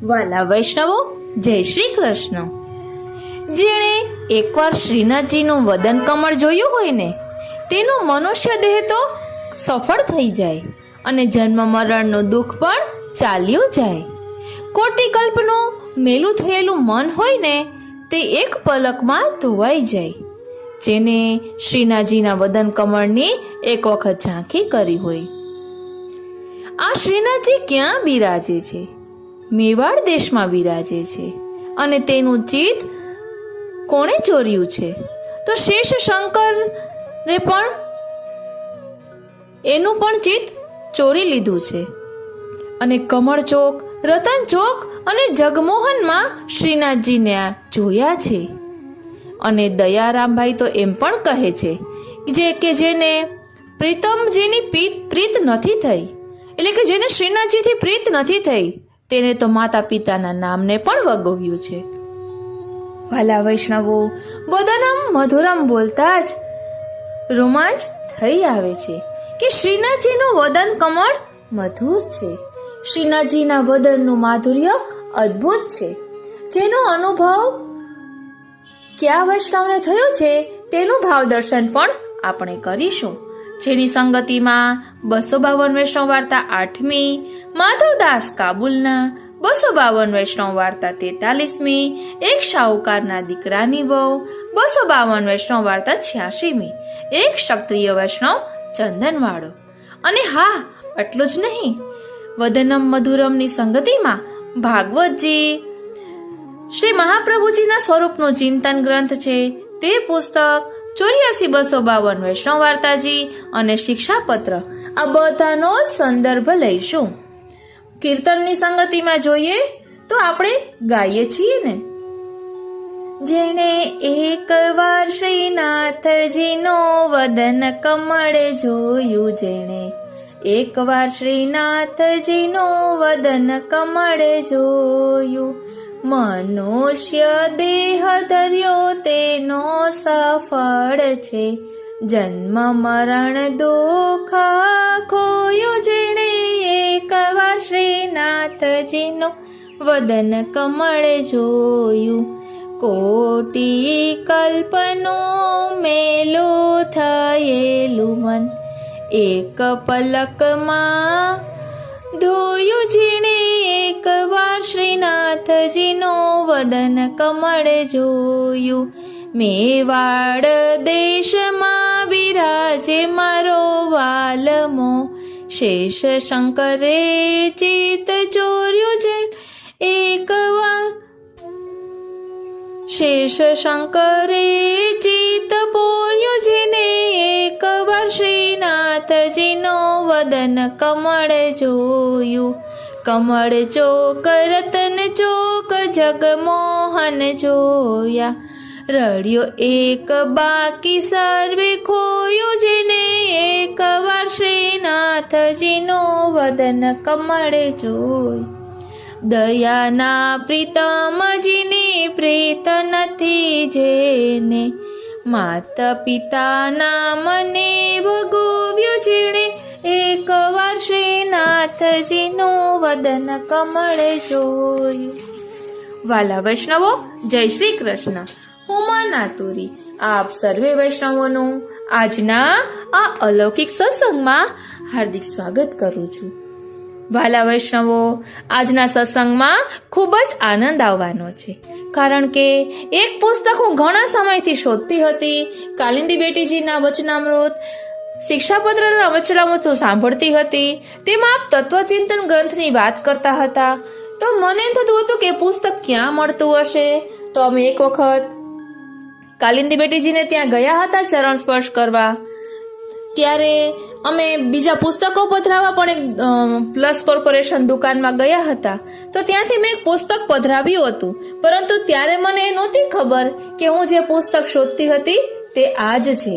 વાલા વૈષ્ણવો, જય શ્રી કૃષ્ણ. જેણે એકવાર શ્રીનાથજીનું વદન કમળ જોયું હોય ને, તેનું મનુષ્ય દેહ તો સફળ થઈ જાય અને જન્મ મરણનું દુઃખ પણ ચાલ્યું જાય. કોટી કલ્પનું મેલું થયેલું મન હોય ને, તે એક પલકમાં ધોવાઈ જાય. જેને શ્રીનાથજીના વદન કમળની એક વખત ઝાંખી કરી હોય. આ શ્રીનાથજી ક્યાં બિરાજે છે? મેવાડ દેશમાં બિરાજે છે. અને તેનું ચિત્ત કોણે ચોર્યું છે? તો શેષ શંકરે પણ એનું પણ ચિત્ત ચોરી લીધું છે. અને કમળ ચોક, રતન ચોક અને જગમોહનમાં શ્રીનાથજીને જોયા છે. અને દયારામભાઈ તો એમ પણ કહે છે કે જેને પ્રીતમજીની પ્રીત નથી થઈ, એટલે કે જેને શ્રીનાથજીથી પ્રીત નથી થઈ, તેને તો માતા પિતાના નામને પણ વગોવ્યું છે. વાલા વૈષ્ણવો, વદનમ મધુરમ બોલતા જ રોમાંચ થઈ આવે છે કે શ્રીનાથજીનું વદન કમળ મધુર છે. શ્રીનાથજીના વદનનું માધુર્ય અદ્ભુત છે, જેનો અનુભવ કયા વૈષ્ણવને થયો છે તેનું ભાવ દર્શન પણ આપણે કરીશું. જેની સંગતિમાં 252 વૈષ્ણવ વાર્તા 8મી, માધવદાસ કાબુલના 252 વૈષ્ણવ વાર્તા 43મી, એક શાહુકારના દીકરાની વહુ 252 વૈષ્ણવ વાર્તા 86મી, એક ક્ષત્રિય વૈષ્ણવ ચંદનવાળો. અને હા, એટલું જ નહીં, વદનમ મધુરમની સંગતિમાં ભાગવતજી, શ્રી મહાપ્રભુજીના સ્વરૂપનું ચિંતન ગ્રંથ છે તે પુસ્તક, 84-252 વૈષ્ણવ વાર્તાજી અને શિક્ષાપત્ર, આ બધાનો સંદર્ભ લઈશું. કીર્તનની સંગતિમાં જોઈએ તો આપણે ગાઈએ છીએ ને, જેણે એકવાર શ્રીનાથજીનો વદન કમળ જોયું, જેણે એકવાર શ્રીનાથજીનો વદન કમળ જોયું, મનુષ્ય દેહ ધર્યો તેનો સફળ છે, જન્મ મરણ દુઃખ ખોયું, જેણે એકવાર શ્રીનાથજીનો વદન કમળ જોયું, કોટી કલ્પનું મેલું થયેલું મન એક પલકમાં ધોયું, જેણે એકવાર શ્રીનાથજીનો વદન કમળ જોયું. મેવાડ દેશમાં બિરાજે મારો વાલમો, શેષ શંકરે ચિત્ત ચોર્યું, જે એકવાર શેષ શંકરે ચિત્ત પોર્યું, જેને એકવાર શ્રીનાથજીનો વદન કમળ જોયું. કમળ ચોક, રતન ચોક, જગમોહન જોયા, રડ્યો એક બાકી સર્વે ખોયું, જેને એકવાર શ્રીનાથજીનો વદન કમળ જોયું. દયાના પ્રીતમજીની પ્રીત નથી, જેને માતા પિતાના મને ભોગવ્યું, જેણે એકવાર શ્રીનાથજીનું વદન કમળ જોયું. વાલા વૈષ્ણવો, જય શ્રી કૃષ્ણ. હું માં નાતુરી આપ સર્વે વૈષ્ણવોનું આજના આ અલૌકિક સત્સંગમાં હાર્દિક સ્વાગત કરું છું. વાલા વૈષ્ણવો, આજના સત્સંગમાં ખૂબ જ આનંદ આવવાનો છે, કારણ કે એક પુસ્તક હું ઘણા સમયથી શોધતી હતી. કાલિંદી બેટીજીના વચનામૃત, શિક્ષાપત્રના વચનામૃત સાંભળતી હતી. તેમાં આપ તત્વચિંતન ગ્રંથની વાત કરતા હતા, તો મને એમ થતું હતું કે પુસ્તક ક્યાં મળતું હશે. તો અમે એક વખત કાલિંદી બેટીજીને ત્યાં ગયા હતા ચરણ સ્પર્શ કરવા. ત્યારે અમે બીજા પુસ્તકો પધરાવવા પણ એક પ્લસ કોર્પોરેશન દુકાનમાં ગયા હતા. તો ત્યાંથી મેં એક પુસ્તક પધરાવ્યું હતું, પરંતુ ત્યારે મને એ નહોતી ખબર કે હું જે પુસ્તક શોધતી હતી તે આ જ છે.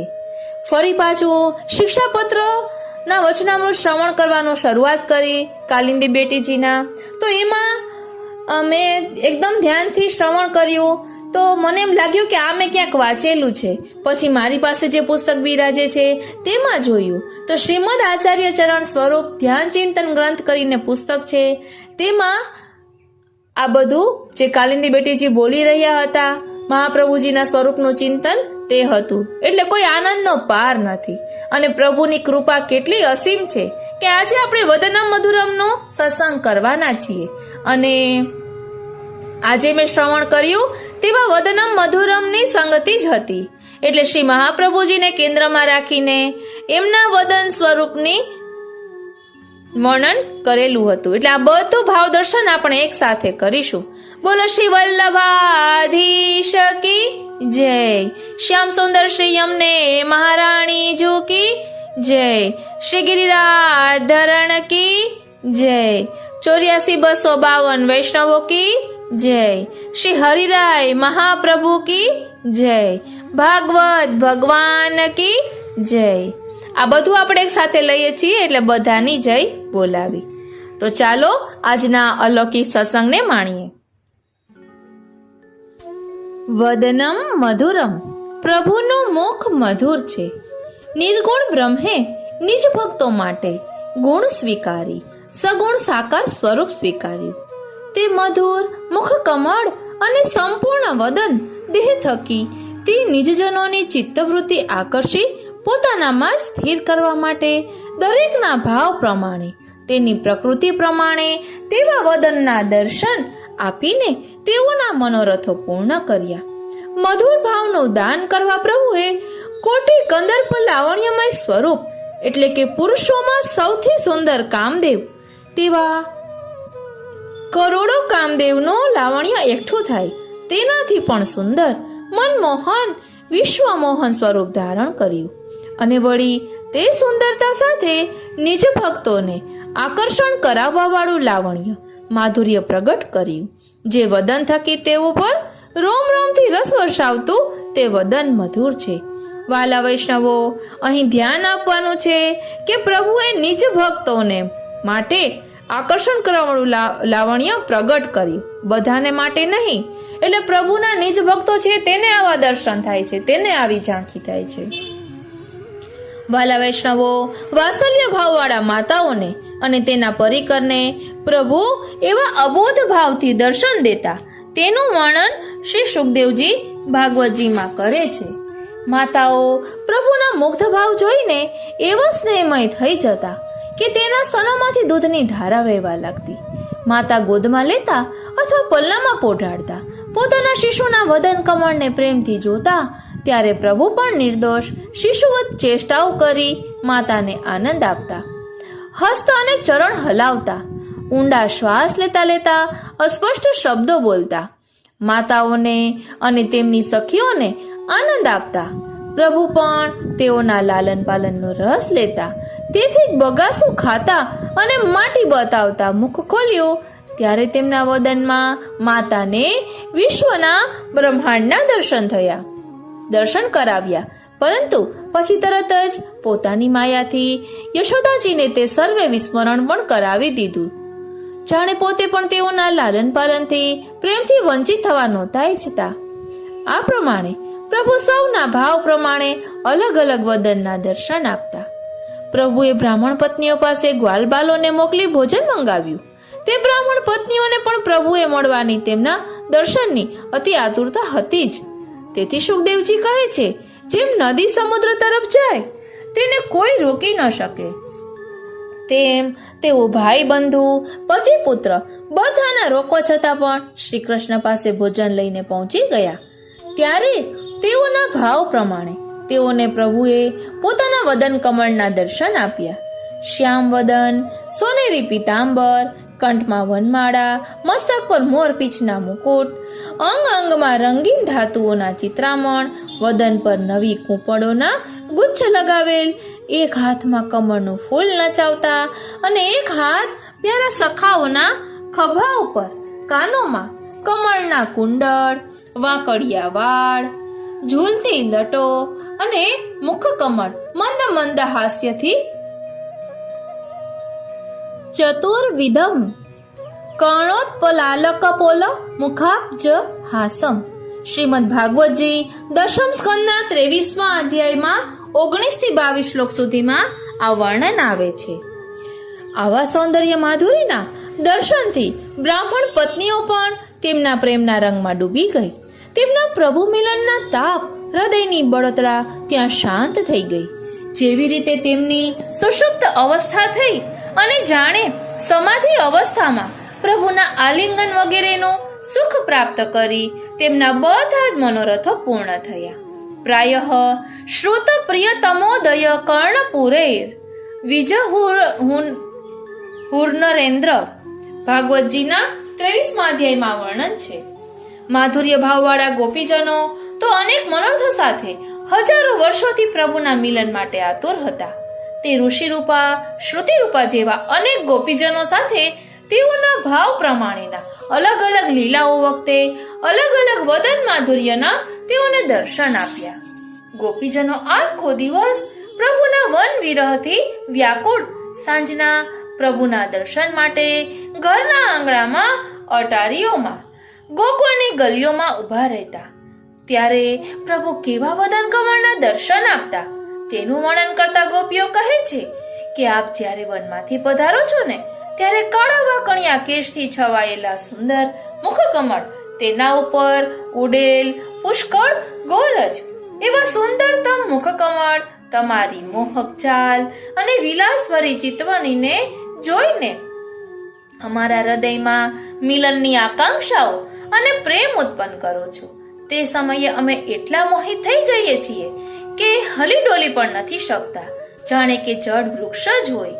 ફરી પાછું શિક્ષાપત્રના વચનામૃત શ્રવણ કરવાનો શરૂઆત કરી કાલિંદી બેટીજીના. તો એમાં મેં એકદમ ધ્યાનથી શ્રવણ કર્યું, તો મને એમ લાગ્યું કે આ મેં ક્યાંક વાંચેલું છે. પછી મારી પાસે જે પુસ્તક બિરાજે છે તેમાં જોયું તો શ્રીમદ આચાર્ય ચરણ સ્વરૂપ ધ્યાન ચિંતન ગ્રંથ કરીને પુસ્તક છે. તેમાં આ બધું જે કાલિંદી બેટીજી બોલી રહ્યા હતા, મહાપ્રભુજીના સ્વરૂપનું ચિંતન તે હતું. એટલે કોઈ આનંદનો પાર નથી. અને પ્રભુની કૃપા કેટલી અસીમ છે કે આજે આપણે વદનમ મધુરમનો સત્સંગ કરવાના છીએ. અને આજે મેં શ્રવણ કર્યું તેવા વદનમ મધુરમની સંગતિ જ હતી. એટલે શ્રી મહાપ્રભુજીને કેન્દ્રમાં રાખીને એમના વદન સ્વરૂપની વર્ણન કરેલું હતું. એટલે આ બધું ભાવ દર્શન આપણે એક સાથે કરીશું. બોલો શ્રી વલ્લભાધીશ કી જય. શ્યામ સુંદર શ્રી યમને મહારાણી જો કી જય. શ્રી ગિરિરાધરણ કી જય. 84,252 વૈષ્ણવો કી જય. શ્રી હરિરાય મહાપ્રભુ કી જય. ભાગવત ભગવાન કી જય. આ બધું આપણે એક સાથે લઈએ છીએ એટલે બધાની જય બોલાવી. તો ચાલો આજના અલૌકિક સત્સંગને માણીએ. વદનમ મધુરમ, પ્રભુનું મુખ મધુર છે. નિર્ગુણ બ્રહ્મે નિજ ભક્તો માટે ગુણ સ્વીકારી, સગુણ સાકાર સ્વરૂપ સ્વીકાર્યું. તે મધુર મુખ કમળ અને સંપૂર્ણ વદન દેહ થકી તે નિજજનોની ચિત્તવૃત્તિ આકર્ષી પોતાનામાં સ્થિર કરવા માટે દરેકના ભાવ પ્રમાણે, તેની પ્રકૃતિ પ્રમાણે તેવા વદનના દર્શન આપીને તેઓના મનોરથો પૂર્ણ કર્યા. મધુર ભાવનું દાન કરવા પ્રભુએ કોટી કંદર્પ લાવણ્યમય સ્વરૂપ એટલે કે પુરુષોમાં સૌથી સુંદર કામદેવ તેવા કરોડો કામદેવનો લાવણ્ય એકઠું થાય તેનાથી પણ સુંદર મનમોહન વિશ્વમોહન સ્વરૂપ ધારણ કર્યું. અને વળી તે સુંદરતા સાથે નિજ ભક્તોને આકર્ષણ કરાવવા વાળું લાવણ્ય માધુર્ય પ્રગટ કર્યું. જે વદન થકી તેઓ પર રોમ રોમથી રસ વર્ષાવતું તે વદન મધુર છે. વાલા વૈષ્ણવો, અહીં ધ્યાન આપવાનું છે કે પ્રભુએ નિજ ભક્તોને માટે આકર્ષણ કરવાવાળું લાવણ્ય પ્રગટ કર્યું, બધાને માટે નહીં. એટલે પ્રભુના નિજ ભક્તો છે તેને આવા દર્શન થાય છે, તેને આવી ઝાંખી થાય છે. વાલા વૈષ્ણવો, વાત્સલ્ય ભાવવાળા માતાઓને અને તેના પરિકરને પ્રભુ એવા અબોધ ભાવથી દર્શન દેતા તેનું વર્ણન શ્રી સુખદેવજી ભાગવતજીમાં કરે છે. માતાઓ પ્રભુના મુગ્ધ ભાવ જોઈને એવા સ્નેહમય થઈ જતા કે તેના સ્તનોમાંથી દૂધની ધારા વહેવા લાગતી. માતા ગોદમાં લેતા અથવા પલ્લામાં પોઢાડતા પોતાના શિશુના વદન કમળને પ્રેમથી જોતા ત્યારે પ્રભુ પણ નિર્દોષ શિશુવત ચેષ્ટાઓ કરી માતાને આનંદ આપતા. હસ્ત અને ચરણ હલાવતા, ઊંડા શ્વાસ લેતા લેતા અસ્પષ્ટ શબ્દો બોલતા, માતાઓને અને તેમની સખીઓને આનંદ આપતા. પ્રભુ પણ તેઓના લાલન પાલનનો રસ લેતા. તેથી જ બગાસું ખાતા અને માટી બતાવતા મુખ ખોલ્યું ત્યારે તેમના વદનમાં માતાને વિશ્વના બ્રહ્માંડના દર્શન કરાવ્યા. પરંતુ પછી તરત જ પોતાની માયાથી યશોદાજીને તે સર્વે વિસ્મરણ પણ કરાવી દીધું. જાણે પોતે પણ તેઓના લાલન પાલનથી પ્રેમથી વંચિત થવા નહોતા ઈચ્છતા. આ પ્રમાણે પ્રભુ સૌના ભાવ પ્રમાણે અલગ અલગ વદનના દર્શન આપતા. પ્રભુએ બ્રાહ્મણ પત્નીઓ પાસે ગ્વાલબાલોને મોકલી ભોજન મંગાવ્યું. તે બ્રાહ્મણ પત્નીઓને પણ પ્રભુએ મળવાની તેમના દર્શનની અતિ આતુરતા હતી જ. તેથી સુખદેવજી કહે છે, જેમ નદી સમુદ્ર તરફ જાય તેને કોઈ રોકી ન શકે, તેમ તેઓ ભાઈ બંધુ પતિ પુત્ર બધાના રોકવા છતાં પણ શ્રી કૃષ્ણ પાસે ભોજન લઈને પહોંચી ગયા. ત્યારે તેઓના ભાવ પ્રમાણે તેઓને પ્રભુએ પોતાના વદન કમળના દર્શન આપ્યા. શ્યામ વદન, સોનેરી પીતાંબર, કંઠમાં વનમાળા, મસ્તક પર મોર પીંછના મુકુટ, અંગ અંગમાં રંગીન ધાતુઓના ચિત્રામણ, વદન પર નવી કૂંપળોના ગુચ્છ લગાવેલ, એક હાથમાં કમળનું ફૂલ નચાવતા અને એક હાથ પ્યારા સખાઓના ખભા ઉપર, કાનોમાં કમળના કુંડળ, વાંકડિયા વાળ, ઝૂલતી લટો અને મુખ કમળ મંદ મંદ હાસ્યથી ચતુર્વિધમ કર્ણોત્પલાલકપોલ મુખાબ્જ હાસમ. શ્રીમદ ભાગવતજી દશમ સ્કંદના 23મા અધ્યાયમાં 19 થી 22 શ્લોક સુધીમાં આ વર્ણન આવે છે. આવા સૌંદર્ય માધુરીના દર્શનથી બ્રાહ્મણ પત્નીઓ પણ તેમના પ્રેમના રંગમાં ડૂબી ગઈ. તેમના પ્રભુ મિલનના તાપ, હૃદયની બળતરા ત્યાં શાંત થઈ ગઈ. જેવી રીતે તેમની સુષુપ્ત અવસ્થા થઈ અને જાણે સમાધિ અવસ્થામાં પ્રભુના આલિંગન વગેરેનું સુખ પ્રાપ્ત કરી તેમના બધા જ મનોરથો પૂર્ણ થયા. પ્રાયઃ શ્રુત પ્રિયતમોદય કર્ણપુરૈર વિજહુર્નરેન્દ્ર. ભાગવતજીના 23મા અધ્યાયમાં વર્ણન છે. માધુર્ય ભાવવાળા ગોપીજનો તો અનેક મનોરથો સાથે હજારો વર્ષોથી પ્રભુના મિલન માટે આતુર હતા. તે ઋષિરૂપા, શ્રુતિરૂપા જેવા અનેક ગોપીજનો સાથે તેઓના ભાવ પ્રમાણેના અલગ અલગ લીલાઓ વખતે અલગ અલગ વદન માધુર્યના તેઓને દર્શન આપ્યા. ગોપીજનો આખો દિવસ પ્રભુના વન વિરહથી વ્યાકુળ સાંજના પ્રભુના દર્શન માટે ઘરના આંગણામાં, અટારીઓમાં, ગોકુળની ગલીઓમાં ઊભા રહેતા. ત્યારે પ્રભુ કેવા વદન કમળના દર્શન આપતા તેનું વર્ણન કરતા ગોપીઓ કહે છે કે આપ જ્યારે વનમાંથી પધારો છો ને ત્યારે કાળા વાકણિયા કેશથી છવાયેલા સુંદર મુખકમળ, તેના ઉપર ઉડેલ પુષ્કળ ગોરજ એવા સુંદરતમ મુખકમળ, તમારી મોહક ચાલ અને વિલાસભરી ચિતવણીને જોઈને અમારા હૃદયમાં મિલનની આકાંક્ષાઓ અને પ્રેમ ઉત્પન્ન કરો છો. તે સમયે અમે એટલા મોહિત થઈ જઈએ છીએ કે હલી ડોલી પણ નથી શકતા, જાણે કે જડ વૃક્ષ જ હોય.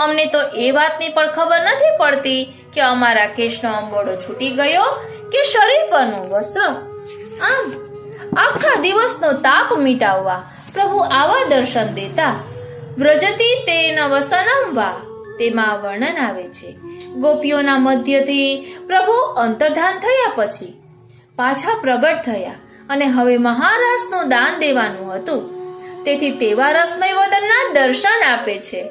અમને તો એ વાતની પણ ખબર નથી પડતી કે અમારા કેશનો અંબોડો છૂટી ગયો કે શરીર પરનું વસ્ત્ર. આમ આખા દિવસનો તાપ મિટાવવા પ્રભુ આવા દર્શન દેતા. વ્રજતી તેન વસનમ વા, તેમાં વર્ણન આવે છે. ગોપીઓના મધ્યથી પ્રભુ અંતર્ધાન થયા પછી પાછા પ્રગટ થયા અને હવે મહારસનું દાન દેવાનું હતું. તેથી તેવા રસમય વદનના દર્શન આપે છે.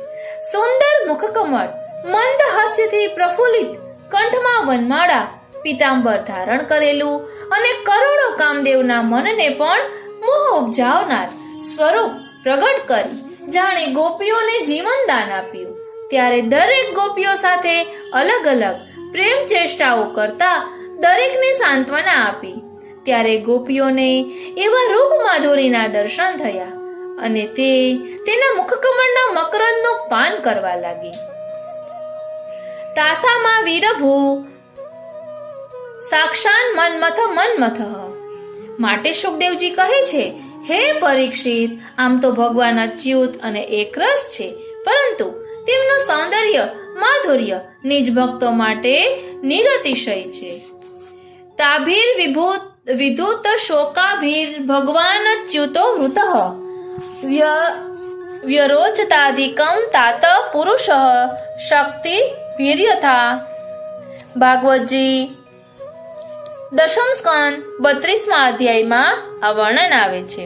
સુંદર મુખકમળ, મંદ હાસ્યથી પ્રફુલ્લિત, કંઠમાં વનમાળા, પીતાંબર ધારણ કરેલું અને કરોડો કામદેવના મનને પણ મોહ ઉપજાવનાર સ્વરૂપ પ્રગટ કરી જાણે ગોપીઓને જીવન દાન આપ્યું. ત્યારે દરેક ગોપીઓ સાથે અલગ અલગ પ્રેમ ચેષ્ટાઓ કરતા દરેકને સાંત્વના આપી. ત્યારે ગોપીઓને એવા રૂપ માધુરીના દર્શન થયા અને તે તેના મુખકમળના મકરંદનું પાન કરવા લાગી. તાસામાં વીરભૂ સાક્ષાન મન્મથ. માટે સુખદેવજી કહે છે, હે પરીક્ષિત, આમ તો ભગવાન અચ્યુત અને એકરસ છે, પરંતુ તેમનું સૌંદર્ય માધુર્ય નિજ ભક્તો માટે નિરતિશય છે. તાભીર વિધૂત શોકાભીર ભગવાન અચ્યુતો વૃતઃ વ્યરોચતાધિકમ તાત પુરુષ શક્તિ વીર્યથા. ભાગવતજી 10મ સ્કંદ 32મા અધ્યાયમાં આ વર્ણન આવે છે.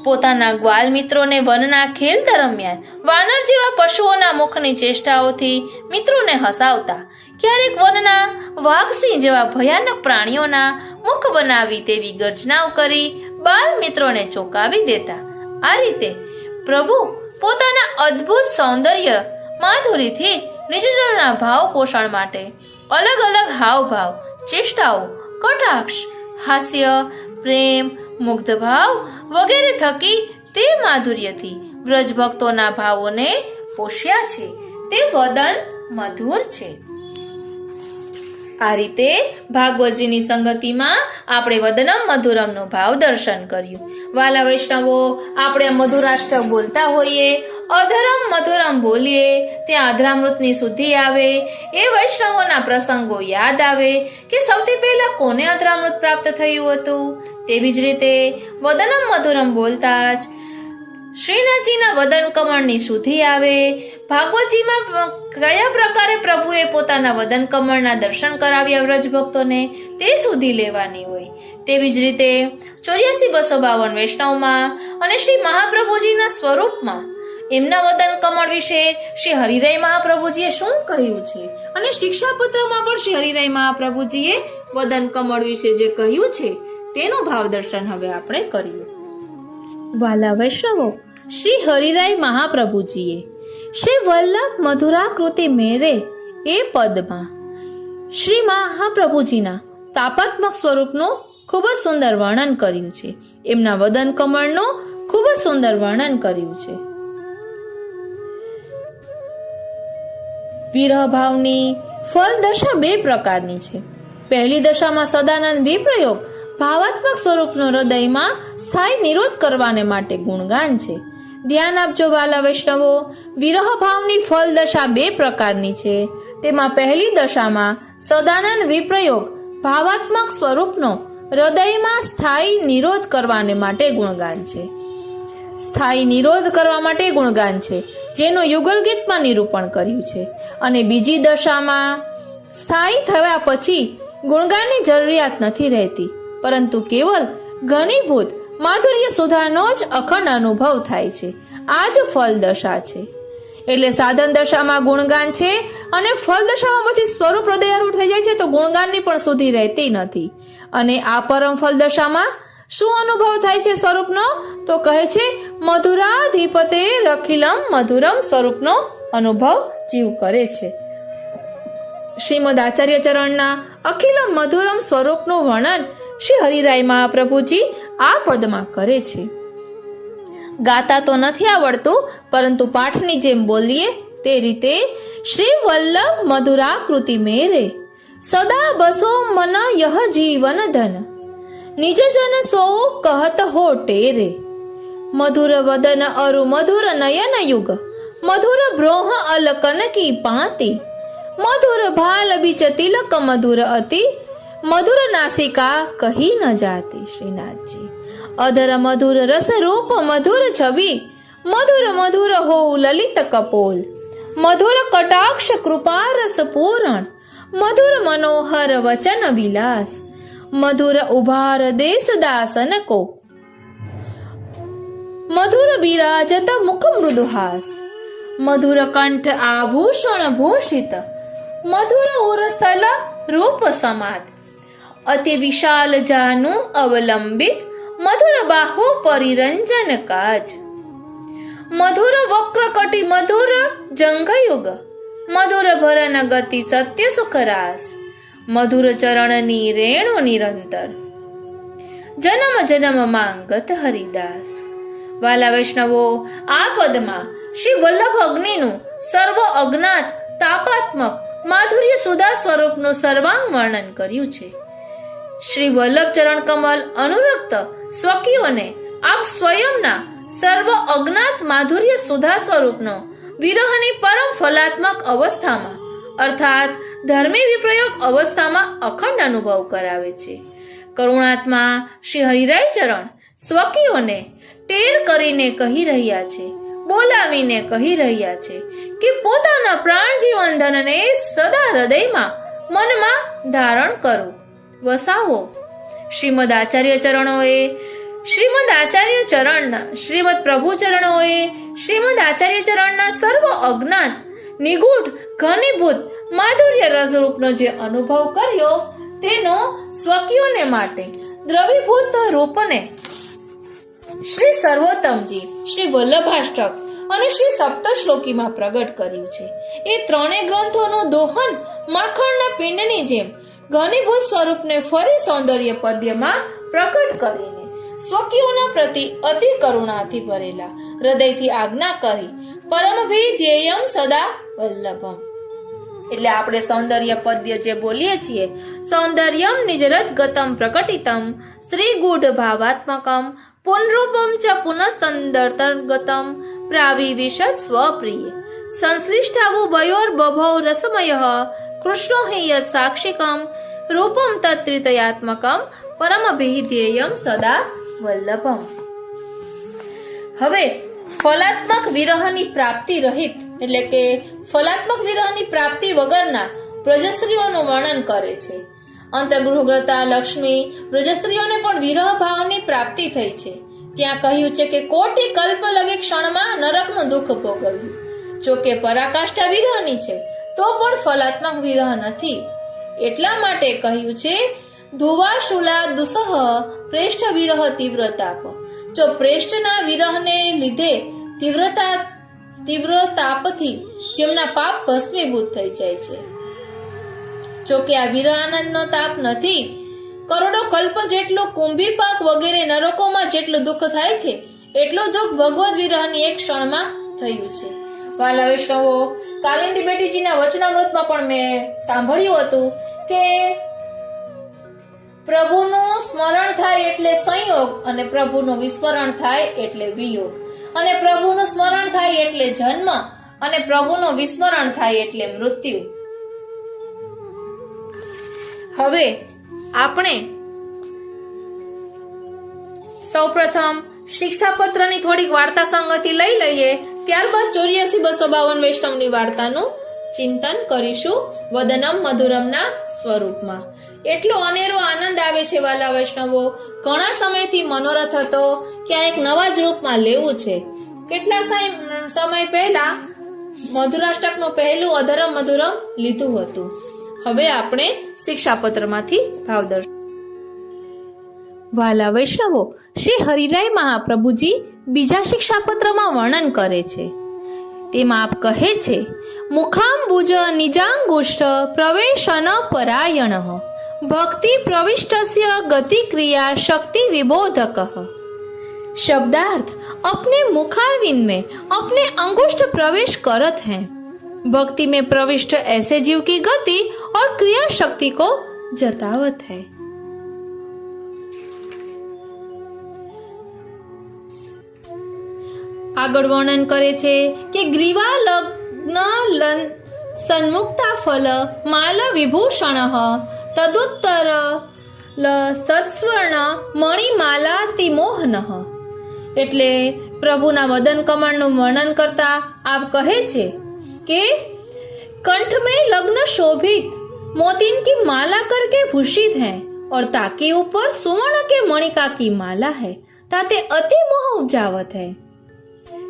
પોતાના ગ્વાલ મિત્રોને વનના ખેલ દરમિયાન વાનર જેવા પશુઓના મુખની ચેષ્ટાઓથી મિત્રોને હસાવતા, ક્યારેક વનના વાઘસિંહ જેવા ભયાનક પ્રાણીઓના મુખ બનાવી તેવી ગર્જનાઓ કરી બાલ મિત્રોને ચોંકાવી દેતા. આ રીતે પ્રભુ પોતાના અદ્ભુત સૌંદર્ય માધુરીથી નિજજનોના ભાવ પોષણ માટે અલગ અલગ હાવભાવ, ચેષ્ટાઓ, કટાક્ષ, હાસ્ય, પ્રેમ, મુગ્ધ ભાવ વગેરે થકી તે માધુર્યથી વ્રજ ભક્તોના ભાવોને પોષ્યા છે. તે વદન મધુર છે. આ રીતે ભાગવતજીની સંગતિમાં આપણે વદનમ મધુરમનો ભાવ દર્શન કર્યું. વાલા વૈષ્ણવો, આપણે મધુરાષ્ટક બોલતા હોઈએ, અધરમ મધુરમ બોલીએ, ત્યાં અધરામૃતની શુદ્ધિ આવે, એ વૈષ્ણવોના પ્રસંગો યાદ આવે કે સૌથી પહેલા કોને અધરામૃત પ્રાપ્ત થયું હતું. તેવી જ રીતે વદનમ મધુરમ બોલતા જ શ્રીનાથજીના વદન કમળની શુદ્ધિ આવે. ભાગવતજીમાં કયા પ્રકારે પ્રભુએ પોતાના વદન કમળના દર્શન કરાવ્યા વ્રજ ભક્તોને તે શુદ્ધિ લેવાની હોય. તેવી જ રીતે 84,252 વૈષ્ણવમાં અને શ્રી મહાપ્રભુજીના સ્વરૂપમાં એમના વદન કમળ વિશે શ્રી હરિરાય મહાપ્રભુજીએ શું કહ્યું છે અને શિક્ષાપત્રમાં પણ શ્રી હરિરાય મહાપ્રભુજીએ વદન કમળ વિશે જે કહ્યું છે તેનું ભાવ દર્શન હવે આપણે કર્યું. વાલા વૈષ્ણવો, શ્રી હરિરાય મહાપ્રભુજીએ શ્રી વલ્લભ મધુરાકૃતિ મેરે એ પદમાં શ્રી મહાપ્રભુજીના તાપાત્મક સ્વરૂપનું ખૂબ જ સુંદર વર્ણન કર્યું છે. એમના વદન કમળનું ખૂબ જ સુંદર વર્ણન કર્યું છે. વિરહ ભાવની ફલ દશા બે પ્રકારની છે. પહેલી દશામાં સદાનંદ વિપ્રયોગ ભાવાત્મક સ્વરૂપનો હૃદયમાં સ્થાયી નિરોધ કરવાને માટે ગુણગાન છે. ધ્યાન આપજો વાલા વૈષ્ણવો, વિરહ ભાવની ફલ દશા બે પ્રકારની છે. તેમાં પહેલી દશામાં સદાનંદ વિપ્રયોગ ભાવાત્મક સ્વરૂપનો હૃદયમાં સ્થાયી નિરોધ કરવાને માટે ગુણગાન છે. સ્થાયી નિરોધ કરવા માટે ગુણગાન છે, જેનું યુગલ ગીતમાં નિરૂપણ કર્યું છે. અને બીજી દશામાં સ્થાયી થયા પછી ગુણગાનની જરૂરિયાત નથી રહેતી, પરંતુ કેવલ ઘનીભૂત માધુર્ય સુધાનો જ અખંડ અનુભવ થાય છે. આ જ ફલ દશા છે. એટલે સાધન દશામાં ગુણગાન છે અને ફલ દશામાં પછી સ્વરૂપ હૃદયારૂઢ થઈ જાય છે, તો ગુણગાનની પણ સુધી રહેતી નથી. અને આ પરમ ફલ દશામાં શું અનુભવ થાય છે સ્વરૂપનો? તો કહે છે મધુરાધિપતે રખિલમ મધુરમ સ્વરૂપનો અનુભવ જીવ કરે છે. શ્રીમદ આચાર્ય ચરણના અખિલમ મધુરમ સ્વરૂપનું વર્ણન શ્રી હરિરાય મહાપ્રભુજી આ પદમાં કરે છે. ગાતા તો નથી આવડતું, પરંતુ પાઠની જેમ બોલીએ તે રીતે શ્રી વલ્લભ મધુરાકૃતિ મેરે સદા બસો મન યહ જીવન ધન નિજ જન સો કહત હો ટેરે મધુર વદન અરુ મધુર નયન યુગ મધુર બ્રોહ અલકન કી પાંતિ મધુર ભાલ બીચ તિલક મધુર અતિ મધુર નાસિકા કહી ન જાતી. શ્રીનાથજી અધર મધુર રસ રૂપ મધુર છબી મધુર મધુર હો લલિત કપોલ મધુર કટાક્ષ કૃપા રસ પૂરણ મધુર મનોહર વચન વિલાસ મધુર ઉભાર દેશ દાસન કો મધુર બિરાજત મુખ મૃદુહાસ મધુર કંઠ આભૂષણ ભૂષિત મધુર ઉરસ્થલ રૂપ સમાત અતિ વિશાલ જાનુ અવલંબિત મધુર બાહુ પરિરંજન કાજ મધુર વક્ર કટી મધુર જંઘયુગ મધુર ભરન ગતિ સત્ય સુખરાસ મધુર ચરણની રેણુ નિરંતર જન્મ જન્મ માંગત હરિદાસ. વાલા વૈષ્ણવો, આ પદમાં શ્રી વલ્લભ અગ્નિનું સર્વ અજ્ઞાત તાપાત્મક માધુર્ય સુધા સ્વરૂપનું સર્વાંગ વર્ણન કર્યું છે. શ્રી વલ્લભ ચરણ કમલ અનુરક્ત સ્વકીઓને આપ સ્વયંના સર્વ અજ્ઞાત માધુર્ય સુધા સ્વરૂપનો વિરહની પરમ ફલાત્મક અવસ્થામાં અર્થાત ધર્મી વિપ્રયોગ અવસ્થામાં અખંડ અનુભવ કરાવે છે. કરુણાત્મા શ્રી હરિરાય ચરણ સ્વકીઓને ટેર કરીને કહી રહ્યા છે, બોલાવીને કહી રહ્યા છે કે પોતાના પ્રાણ જીવન ધનને સદા હૃદયમાં મનમાં ધારણ કરો, વસાવો. શ્રીમદ આચાર્ય ચરણોએ શ્રીમદ આચાર્ય ચરણના શ્રીમદ પ્રભુ ચરણોએ શ્રીમદ આચાર્ય ચરણના સર્વ અજ્ઞાત નિગૂઢ ઘનીભૂત માધુર્ય રસરૂપનો જે અનુભવ કર્યો તેનો સ્વકીઓને માટે દ્રવીભૂત રૂપને શ્રી સર્વોત્તમજી શ્રી વલ્લભાષ્ટક અને શ્રી સપ્તશ્લોકીમાં પ્રગટ કર્યું છે. એ ત્રણેય ગ્રંથોનું દોહન માખણના પિંડની જેમ ઘનીભૂત સ્વરૂપને ફરી સૌંદર્ય પદ્યમાં પ્રકટ કરીને સ્વકીઓના પ્રતિ અતિ કરુણાથી ભરેલા હૃદયથી આજ્ઞા કરી પરમભી ધ્યેયમ સદા વલ્લભમ. એટલે આપણે સૌંદર્ય પદ્ય જે બોલીએ છીએ, સૌંદર્યમ નિજરત ગતમ પ્રકટિતમ શ્રી ગૂઢ ભાવાત્મકમ પુનરૂપમ ચ પુનસ્તંદર્તગતમ પ્રાવિવિશત સ્વપ્રિય સંશ્લિષ્ટાવુ વયોર બભૌ રસમયઃ કૃષ્ણો હિ યત સાક્ષિકમ રૂપમ તત્રિતયાત્મકમ પરમભિધ્યેયમ સદા વલ્લભમ. હવે ફલાત્મક વિરહની પ્રાપ્તિ રહિત એટલે કે ફલાત્મક વિરહની પ્રાપ્તિ વગરના વ્રજસ્ત્રીઓનું વર્ણન કરે છે. અંતર્ગૃહગ્રતા લક્ષ્મી વ્રજસ્ત્રીઓને પણ વિરહ ભાવની પ્રાપ્તિ થઈ છે. ત્યાં કહ્યું છે કે કોટી કલ્પ લગે ક્ષણમાં નરકનું દુઃખ ભોગવ્યું. જો કે પરાકાષ્ઠા વિરહની છે તો પણ ફલાત્મક વિરહ નથી. એટલા માટે કહ્યું છે ધુવાશુલા દુસહ પ્રેષ્ઠ વિરહ તીવ્રતાપ. જો પ્રેષ્ઠના વિરહને લીધે તીવ્ર તાપથી જેમના પાપ ભસ્મીભૂત થઈ જાય છે જો કે આ વિરહ આનંદનો તાપ નથી. કરોડો કલ્પ જેટલો કુંભી પાક વગેરે નરકોમાં જેટલું દુઃખ થાય છે એટલું દુઃખ ભગવદ વિરહની એક ક્ષણમાં થયું છે. વાલા વૈષ્ણવો, કાલિંદી બેટીજીના વચનામૃતમાં પણ મેં સાંભળ્યું હતું કે પ્રભુનું સ્મરણ થાય એટલે સંયોગ, અને પ્રભુનું વિસ્મરણ થાય એટલે વિયોગ, અને પ્રભુનું સ્મરણ થાય એટલે જન્મ, અને પ્રભુનું વિસ્મરણ થાય એટલે મૃત્યુ. હવે આપણે સૌપ્રથમ શિક્ષાપત્રની થોડીક વાર્તા સંગતિ લઈ લઈએ, ત્યારબાદ 84-252 વૈષ્ણવની વાર્તાનું ચિંતન કરીશું વદનમ મધુરમના સ્વરૂપમાં. એટલો અનેરો આનંદ આવે છે વાલા વૈષ્ણવો. ઘણા સમયથી મનોરથ હતો કે આ એક નવા જ રૂપમાં લેવું છે. કેટલા સમય પહેલા મધુરાષ્ટકનું પહેલું અધરમ મધુરમ લીધું હતું. હવે આપણે શિક્ષાપત્રમાંથી ભાવદર્શન. વાલા વૈષ્ણવો, શ્રી હરિરાય મહાપ્રભુજી બીજા શિક્ષાપત્રમાં વર્ણન કરે છે. તેમાં આપ કહે છે, મુખાંબુજ નિજાંગુષ્ઠ પ્રવેશન પરાયણઃ ભક્તિ પ્રવિષ્ટસ્ય गति क्रिया शक्ति विबोधकः. शब्दार्थ, अपने मुखारविंद में अपने अंगुष्ठ प्रवेश करत हैं. भक्ति में प्रविष्ट ऐसे जीव की गति और क्रिया शक्ति को जतावत है. આગળ વર્ણન કરે છે કે ગ્રીવા લગ્ન સન્મુક્તા ફલ માલ વિભૂષણ તદુત્તર સત્સ્વર્ણ મણિમાલા તિમોહન. એટલે પ્રભુના વદન કમળનું વર્ણન કરતા આપ કહે છે કે कंठ में लग्न शोभित मोतीन की माला करके भूषित है और ताके ऊपर सुवर्ण के मणिका की माला है ताते अति मोह उपजावत है.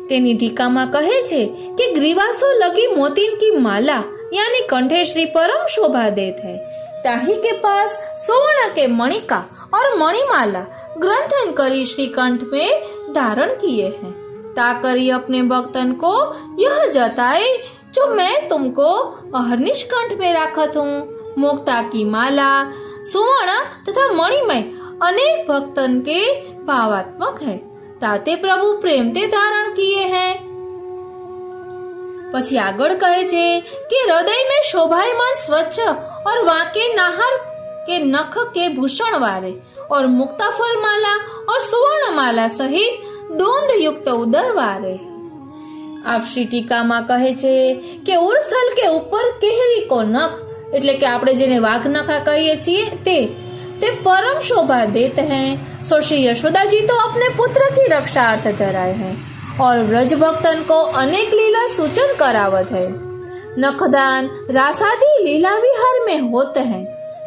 तेनी टीकाમાં કહે છે કે ग्रीवासो लगी मोतीन की माला यानी कंठेश्वरी परम शोभा देत है. ताही के पास सुवर्ण के मणिका और मणिमाला ग्रंथन करी श्री कंठ में धारण किए हैं. ताकरी अपने भक्तन को यह जताए जो मैं तुमको अहर्निश कंठ में राखत हूँ. मुक्ता की माला सुवर्ण तथा मणिमय अनेक भक्तन के भावात्मक है. ताते प्रभु प्रेम ते धारण किए हैं. પછી આગળ કહે છે કે હૃદય में शोभायमान स्वच्छ और वाके नाहर के नख के भूषण वाले और मुक्ताफल माला और सुवर्ण माला सहित दोंद युक्त उदर वाले. आप श्री ટીકામાં કહે છે કે ઉર્સ્થલ के ऊपर केहरी को नख એટલે કે આપણે જેને વાઘ નખા કહીએ છીએ તે परम शोभा देते हैं. सो श्री यशोदा जी तो अपने पुत्र की रक्षा अर्थ धराए हैं और व्रज भक्तन को अनेक लीला सूचन करावत है. नखदान रासादी लीला विहार में होते हैं.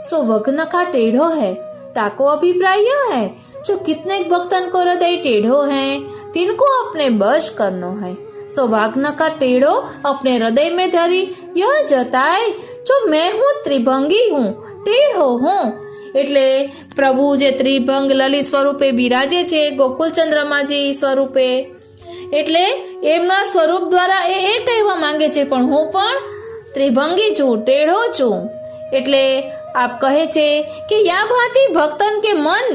सो वग्नखा टेढ़ो है. ताको अभिप्राय यह है जो कितने भक्तन को हृदय टेढ़ो है तिनको अपने बश करनो है. सो वाग्नखा टेढ़ो अपने हृदय में धरी यह जताए जो मैं हूँ त्रिभंगी हूँ टेढ़ो हूँ. એટલે પ્રભુ જે ત્રિભંગ લલિત સ્વરૂપે બિરાજે છે ગોકુલચંદ્રમાજી સ્વરૂપે, એટલે એમના સ્વરૂપ દ્વારા એ કહેવા માંગે છે પણ હું પણ ત્રિભંગી છું, ટેढ़ो છું. એટલે આપ કહે છે કે या भांति भक्तन के मन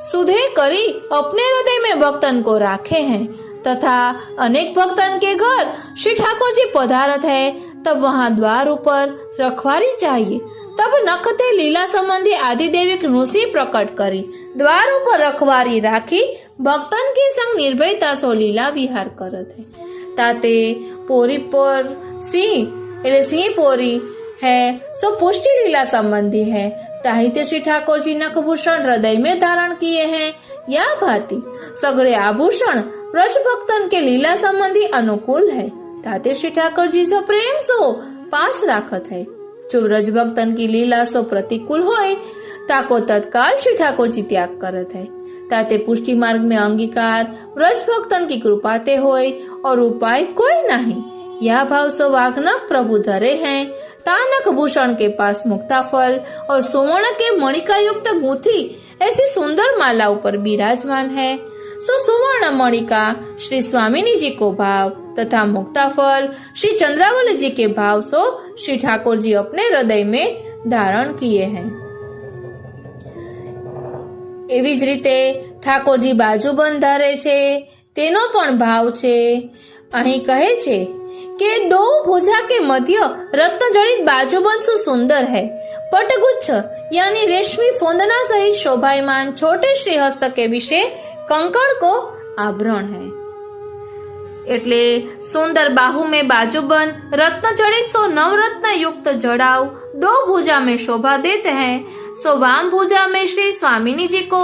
सुधे करी अपने हृदय में भक्तन को राखे हैं तथा अनेक भक्तन के घर श्री ठाकुर जी पधारत है तब वहाँ द्वार ऊपर रखवारी चाहिए. तब नखते लीला संबंधी आदि देवी ऋषि प्रकट करी द्वार ऊपर रखवारी राखी भक्तन के संग निर्भयता सो लीला विहार करत है. ताते पोरी पर सिंह सिंह पोरी है सो पुष्टि लीला संबंधी है. ताहित्य श्री ठाकुर जी नखभूषण हृदय में धारण किए हैं. या भांति सगड़े आभूषण व्रज भक्तन के लीला संबंधी अनुकूल है. ताते श्री ठाकुर जी सो प्रेम सो पास राखत है. जो व्रज भक्तन की लीला सो प्रतिकूल होय ताको तत्काल श्री ठाकुर जी त्याग करत है. ताते पुष्टि मार्ग में अंगीकार व्रज भक्तन की कृपाते होय और उपाय कोई नहीं. यह भाव सो वाग्नख प्रभु धरे हैं. तानक भूषण के पास मुक्ताफल और सुवर्ण के मणिका युक्त गूंथी ऐसी सुंदर माला ऊपर विराजमान है. सो सुवर्ण मणिका श्री स्वामिनी जी को भाव तथा मुक्ताफल श्री चंद्रावली जी के भाव सो श्री ठाकुर जी अपने हृदय में धारण किए हैं। એવી જ રીતે ઠાકોરજી બાજુબંધ ધારે છે તેનો પણ ભાવ છે। અહીં કહે છે કે दो भुजा के मध्य रत्न जड़ित बाजूबंद सु सुंदर है। पटगुच्छ यानी रेशमी फूंदना सहित शोभायमान छोटे श्रीहस्त के विषय कंकड़ को आभरण है। એટલે सुंदर बाहु में बाजूबंद रत्न जड़ित सो नवरत्न युक्त जड़ाव दो भुजा में शोभा देते हैं। सो वाम भुजा में श्री स्वामिनी जी को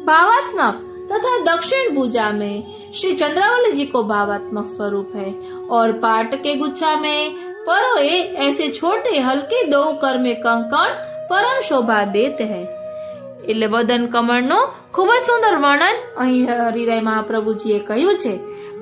भावात्मक तथा दक्षिण भुजा में श्री चंद्रावली जी को भावात्मक स्वरूप है और पाट के गुच्छा में परोए ऐसे छोटे हल्के दो कर में कंकण परम शोभा देते हैं। એટલે વદન કમળનો ખૂબ જ સુંદર વર્ણન અહીં હરિરાય મહાપ્રભુજીએ કહ્યું છે।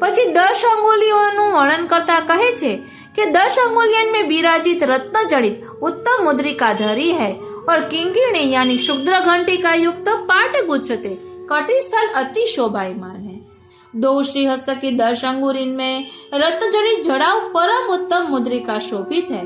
પછી 10 અંગુલિયોનું વર્ણન કરતા કહે છે કે 10 अंगुलियन में विराजित रत्न जड़ित उत्तम मुद्रिका धरी है और किंकिणी यानी शुद्र घंटी का युक्त पाट गुच्छते कटिस्थल अति शोभायमान है। 2 श्रीहस्त की 10 अंगुरीन में रत्न जड़ित जड़ाव परम उत्तम मुद्रिका शोभित है।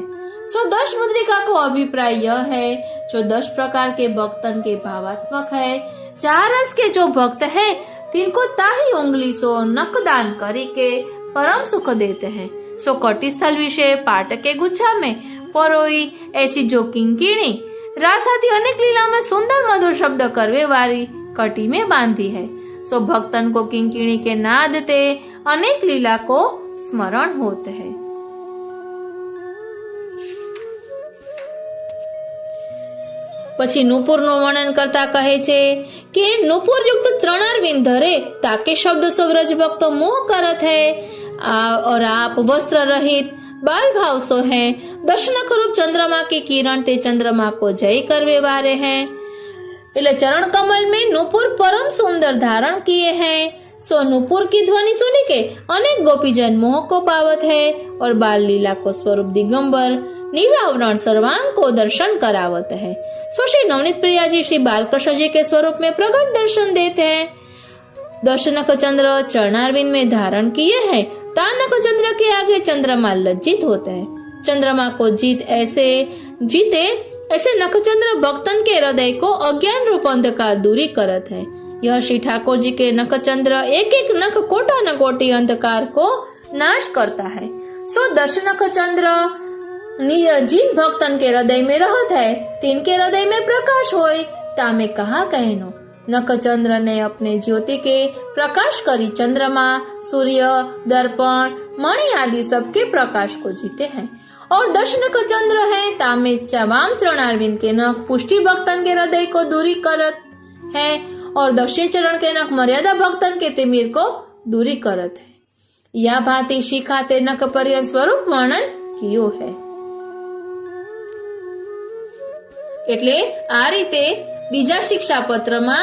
सो 10 मुद्रिका को अभिप्राय यह है जो 10 प्रकार के भक्तन के भावात्मक है। 4 रस के जो भक्त है तिनको ताही उंगली सो नकदान करी के परम सुख देते हैं। सो कटिस्थल विषय पाट के गुच्छा में परोई ऐसी जो किंकिणी रासाती अनेक लीला में सुंदर मधुर शब्द करवे वाली कटी में बांधी है। सो भक्तन को किंकिणी के नाद ते अनेक लीला को स्मरण होते हैं। પછી નૂપુરનું વર્ણન કરતા કહે છે કે નૂપુર युक्त चरणारविंद धरे ताके शब्द सो व्रज भक्त मोह करत है और आप वस्त्र रहित बाल भाव सो है। दर्शन रूप चंद्रमा की किरण ते चंद्रमा को जय करवे वाले हैं। એટલે चरण कमल में नूपुर परम सुंदर धारण किए हैं। सो नूपुर की ध्वनि सुनी के अनेक गोपीजन मोह को पावत है और बाल लीला को स्वरूप दिगंबर निरावरण सर्वांग को दर्शन करावत है। सो श्री नवनीत प्रिया जी श्री बालकृष्ण जी के स्वरूप में प्रकट दर्शन देते हैं। दर्शनक चंद्र चरणारविंद में धारण किए हैं। तानक चंद्र के आगे चंद्रमा लज्जित होते हैं। चंद्रमा को जीते ऐसे नखचंद्र भक्तन के हृदय को अज्ञान रूप अंधकार दूरी करत है। यह श्री ठाकुर जी के नखचंद्र एक एक नख कोटा न कोटि अंधकार को नाश करता है। सो दर्शनक चंद्र जिन भक्तन के हृदय में रहत है तिनके हृदय में प्रकाश होय तामे कहा कहनो। नखचंद्र ने अपने ज्योति के प्रकाश करी चंद्रमा सूर्य दर्पण मणि आदि सबके प्रकाश को जीते हैं। और दर्शनक चंद्र है तामे वाम चरणारविंद के नख पुष्टि भक्तन के हृदय को दूरी करत है और दक्षिण चरण के नख मर्यादा भक्तन के तिमिर को दूरी करत है। या भांति शिखा ते नख पर्यंत स्वरूप वर्णन कियो है। એટલે આ રીતે બીજા શિક્ષાપત્રમાં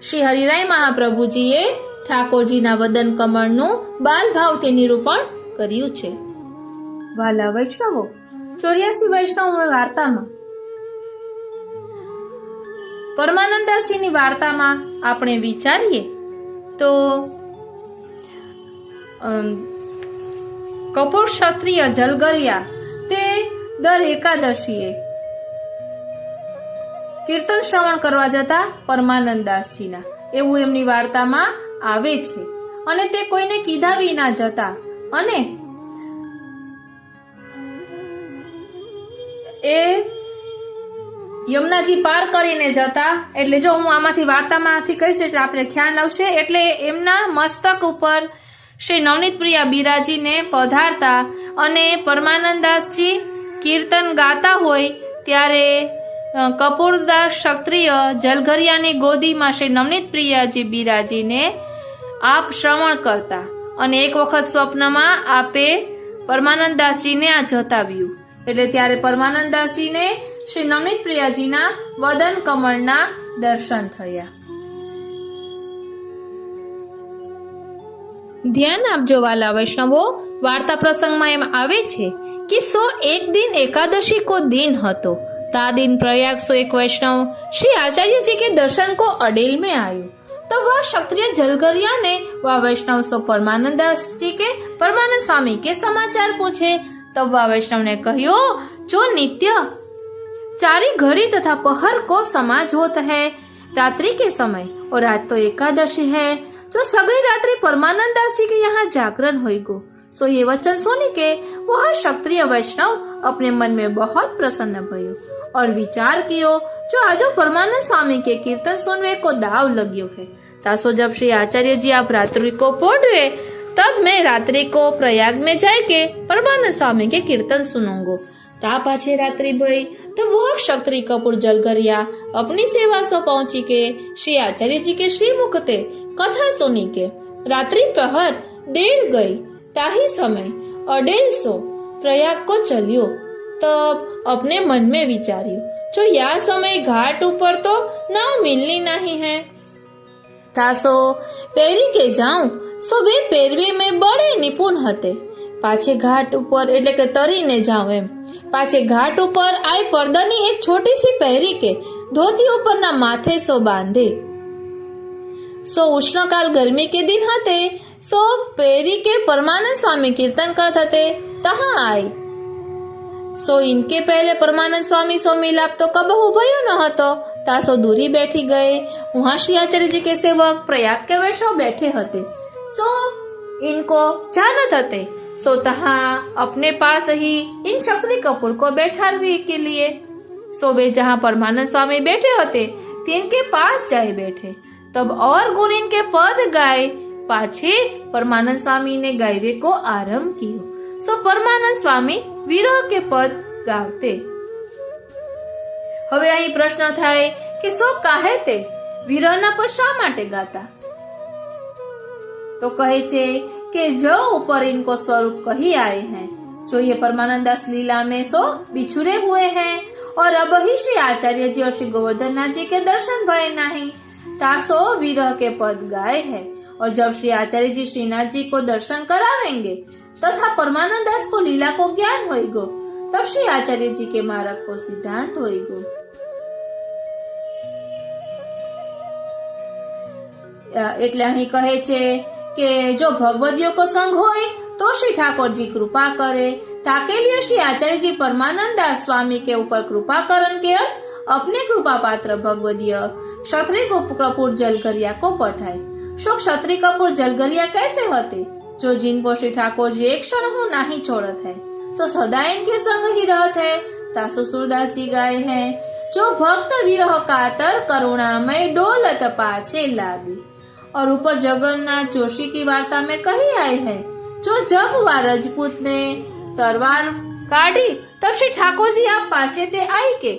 શ્રી હરિરાય મહાપ્રભુજીએ ઠાકોરજીના વદન કમળનું બાલ ભાવથી નિરૂપણ કર્યું છે। વાલા વૈષ્ણવો 84 વૈષ્ણવ વાર્તામાં પરમાનંદાસજીની વાર્તામાં આપણે વિચારીએ તો કપૂર ક્ષત્રિય જલગરિયા તે દર એકાદશીએ કીર્તન શ્રવણ કરવા જતા પરમાનંદાસજીના એવું એમની વાર્તામાં આવે છે અને તે કોઈને કીધા વિના જતા અને એ યમુનાજી પાર કરીને જતા। એટલે જો હું આમાંથી વાર્તામાંથી કહીશ એટલે આપણે ખ્યાલ આવશે। એટલે એમના મસ્તક ઉપર શ્રી નવનીત પ્રિયા બિરાજીને પધારતા અને પરમાનંદાસજી કીર્તન ગાતા હોય ત્યારે કપૂરદાસ ક્ષત્રિય જલઘરિયાની ગોદીમાં શ્રી નવનીત પ્રિયાજી બિરાજીને આપ શ્રવણ કરતા અને એક વખત સ્વપ્નમાં આપે પરમાનંદાસજીને આ જતાવ્યું। એટલે ત્યારે પરમાનંદાસજીને શ્રી નવનીત પ્રિયાજીના વદન કમળના દર્શન થયા। ધ્યાન આપજો વાલા વૈષ્ણવો, વાર્તા પ્રસંગમાં એમ આવે છે कि सो एक दिन एकादशी को दिन हतो। ता दिन प्रयाग सो एक वैष्णव श्री आचार्य जी के दर्शन को अडेल में आयो। तब वह क्षत्रिय जलगरिया ने वह वैष्णव सो परमानंदास जी के परमानंद स्वामी के समाचार पूछे। तब वह वैष्णव ने कहियो, जो नित्य चारी घड़ी तथा पहर को समाज होता है रात्रि के समय, और आज तो एकादशी है। जो सगली रात्रि परमानंद दास जी के यहाँ जागरण होइगो। सो ये वचन सुनी के वह क्षत्रिय वैष्णव अपने मन में बहुत प्रसन्न भयो और विचार कियो जो आजो परमानंद स्वामी के कीर्तन सुनने को दाव लग्यो है। तासो जब श्री आचार्य जी आप रात्रि को पढ़े तब मैं रात्रि को प्रयाग में जाके परमानंद स्वामी के कीर्तन सुनूंगो। ता पाछे रात्रि भई तो वह क्षत्रिय कपूर जलगरिया अपनी सेवा सो पहुंची के श्री आचार्य जी के श्रीमुख ते कथा सुनी के रात्रि प्रहर 1:30 गई। ताही समय 1:30 प्रयाग को चलियो। तब अपने मन में विचारियो जो यह समय घाट ऊपर तो नाव मिलनी नहीं है। तासो पेरी के जाऊं सो वे पेरवी में बड़े निपुण हते। पाछे घाट ऊपर એટલે કે તરીને જાવ એમ પાછે ઘાટ ઉપર આઈ પડદાની એક छोटी सी પહેરી के धोती ઉપરના માથે सो बांधे। सो उष्णकाल गर्मी के दिन हते। सो पेरी के परमानंद स्वामी कीर्तन करत हते तहाँ आई। सो इनके पहले परमानंद स्वामी सो मिलाप तो कबहू भयो न हतो। तासो दूरी बैठी गए। वहाँ श्री आचार्य जी के सेवक प्रयाग के वैष्णव बैठे हते। सो इनको जानत हते। सो तहाँ अपने पास ही इन क्षत्रिय कपूर को बैठाने के लिए सो वे जहाँ परमानंद स्वामी बैठे होते तिनके पास जाए बैठे। तब और गुण इनके पद गाए पाछे परमानंद स्वामी ने गायवे को आरंभ कियो। सो परमानंद स्वामी विरह के पद गावते। હવે અહીં પ્રશ્ન થાય કે સો કાહે તે વિરહના પદ શા માટે ગાતા? तो कहे छे कि जो ऊपर इनको स्वरूप कही आए हैं, जो ये परमानंद दास लीला में सो बिछुरे हुए हैं और अब ही श्री आचार्य जी और श्री गोवर्धन नाथ जी के दर्शन भय नहीं, तासो विरह के पद गाए हैं। और जब श्री आचार्य जी श्रीनाथ जी को दर्शन करावेंगे तथा परमानंद दास को लीला को ज्ञान होइगो, तब श्री आचार्य जी के मार्ग को सिद्धांत होइगो। એટલે અહીં કહે છે કે જો ભગવદીઓ કો સંગ હોય तो श्री ठाकुर जी कृपा करे। ताके लिए श्री आचार्य जी परमानंद दास स्वामी के ऊपर कृपा करन के अर्थ अपने कृपा पात्र भगवदीय क्षत्रिय कपूर जलगरिया को पठाए। सो क्षत्रिय कपूर जलगरिया कैसे होते? जो जिनको श्री ठाकुर जी एक क्षण हो नहीं छोड़त है, सो सदा इनके संग ही रहत है। तासो सूरदास जी गाए हैं, जो भक्त विरह कातर करुणामय डोलत पाछे लागी। और ऊपर जगन्नाथ जोशी की वार्ता में कही आए हैं, जो जब वह रजपूत ने तलवार काढ़ी तब श्री ठाकुर जी आप पाछे ते आई के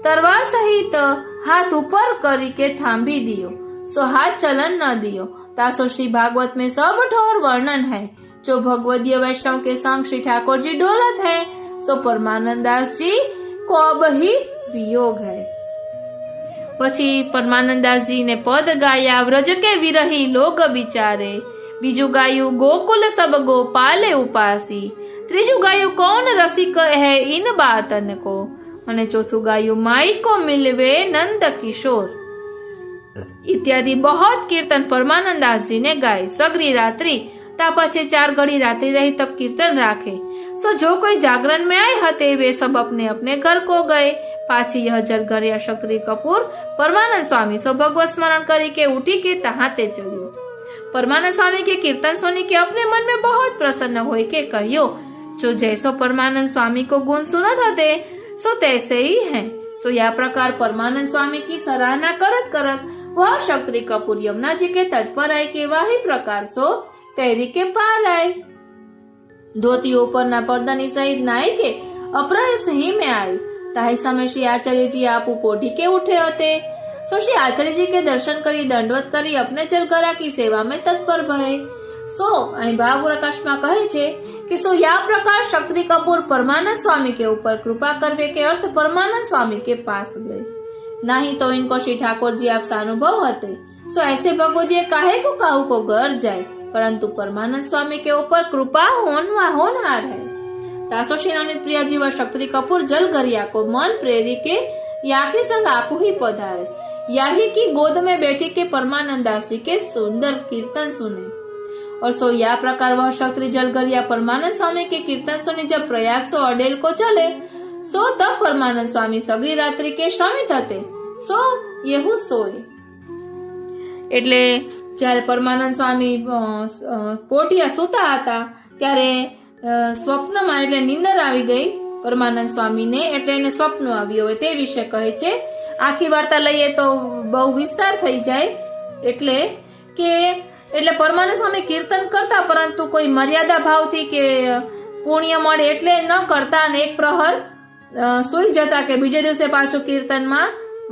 तलवार सहित हाथ ऊपर करी के थांबी दियो, सो हाथ चलन न दियो। तासो श्री भागवत में सब ठोर वर्णन है। जो भगवदीय वैष्णव के संग श्री ठाकुर जी डोलत है, सो परमानंद दास जी को अब ही वियोग है। પછી પરમાનંદ દાસજી ને પદ ગાયા વ્રજ કે વિરહી લોગ વિચારે। બીજું ગાયું ગોકુલ સબ ગોપાલે ઉપાસી। ત્રીજું ગાયું કૌન રસિક હે ઇન બાતન को। અને ચોથું ગાયું માઈ को मिलवे नंद किशोर इत्यादि बहुत कीर्तन परमानंद दास जी ने गाए। सगरी रात्रि ता पछे 4 घड़ी रात्रि रही तक कीर्तन राखे। सो जो कोई जागरण में आए हते वे सब अपने अपने घर को गए। पाछे यह जलगरिया क्षत्रिय कपूर परमानंद स्वामी सो भगवत स्मरण करी के उठी के तहाते चलियो। परमानंद स्वामी के कीर्तन सुनी के अपने मन में बहुत प्रसन्न होय के कहियो, जो जैसो परमानंद स्वामी को गुण सुनत हते सो तैसे ही है। सो यह प्रकार परमानंद स्वामी की सराहना करत करत वह क्षत्रिय कपूर यमुना जी के तट पर आए के वही प्रकार सो तैरी के पार आए। धोती ऊपरना पर्दानी सहित नाई के अपराह ही में आई। ताही समय श्री आचार्य जी आप पोढ़ी के उठे होते। सो श्री आचार्य जी के दर्शन करी दंडवत करी अपने जलगरा की सेवा में तत्पर भये। सो અહીં ભાવ પ્રકાશમાં કહે છે कि सो या प्रकार क्षत्रिय कपूर परमानंद स्वामी के ऊपर कृपा करवे के अर्थ परमानंद स्वामी के पास गए। नहीं तो इनको श्री ठाकुर जी आप सानुभव हते। सो ऐसे भगवदीय काहे को काहू को घर जाए, परंतु परमानंद स्वामी के ऊपर कृपा होनहार है। तासो श्री नवनीत प्रिया जी व क्षत्रिय कपूर जलगरिया को मन प्रेरी के या के संग आपू ही पधारे। याही की गोद में बैठी के परमानंद दास जी के सुंदर कीर्तन सुने। और सो या प्रकार वह क्षत्रिय जलगरिया परमानंद स्वामी के कीर्तन सुने जब प्रयाग सो अडेल को चले, सो तब परमानंद स्वामी सगरी रात्रि के श्रमित हते, सो येहू सोए। એટલે જ્યારે પરમાનંદ સ્વામી પોટિયા સૂતા હતા ત્યારે સ્વપ્નમાં એટલે નીંદર આવી ગઈ પરમાનંદ સ્વામીને, એટલે એને સ્વપ્ન આવ્યું હોય તે વિશે કહે છે। આખી વાર્તા લઈએ તો બહુ વિસ્તાર થઈ જાય, એટલે પરમાનંદ સ્વામી કીર્તન કરતા, પરંતુ કોઈ મર્યાદા ભાવથી કે પુણ્ય મળે એટલે ન કરતા, અને એક પ્રહર સુઈ જતા કે બીજે દિવસે પાછું કીર્તનમાં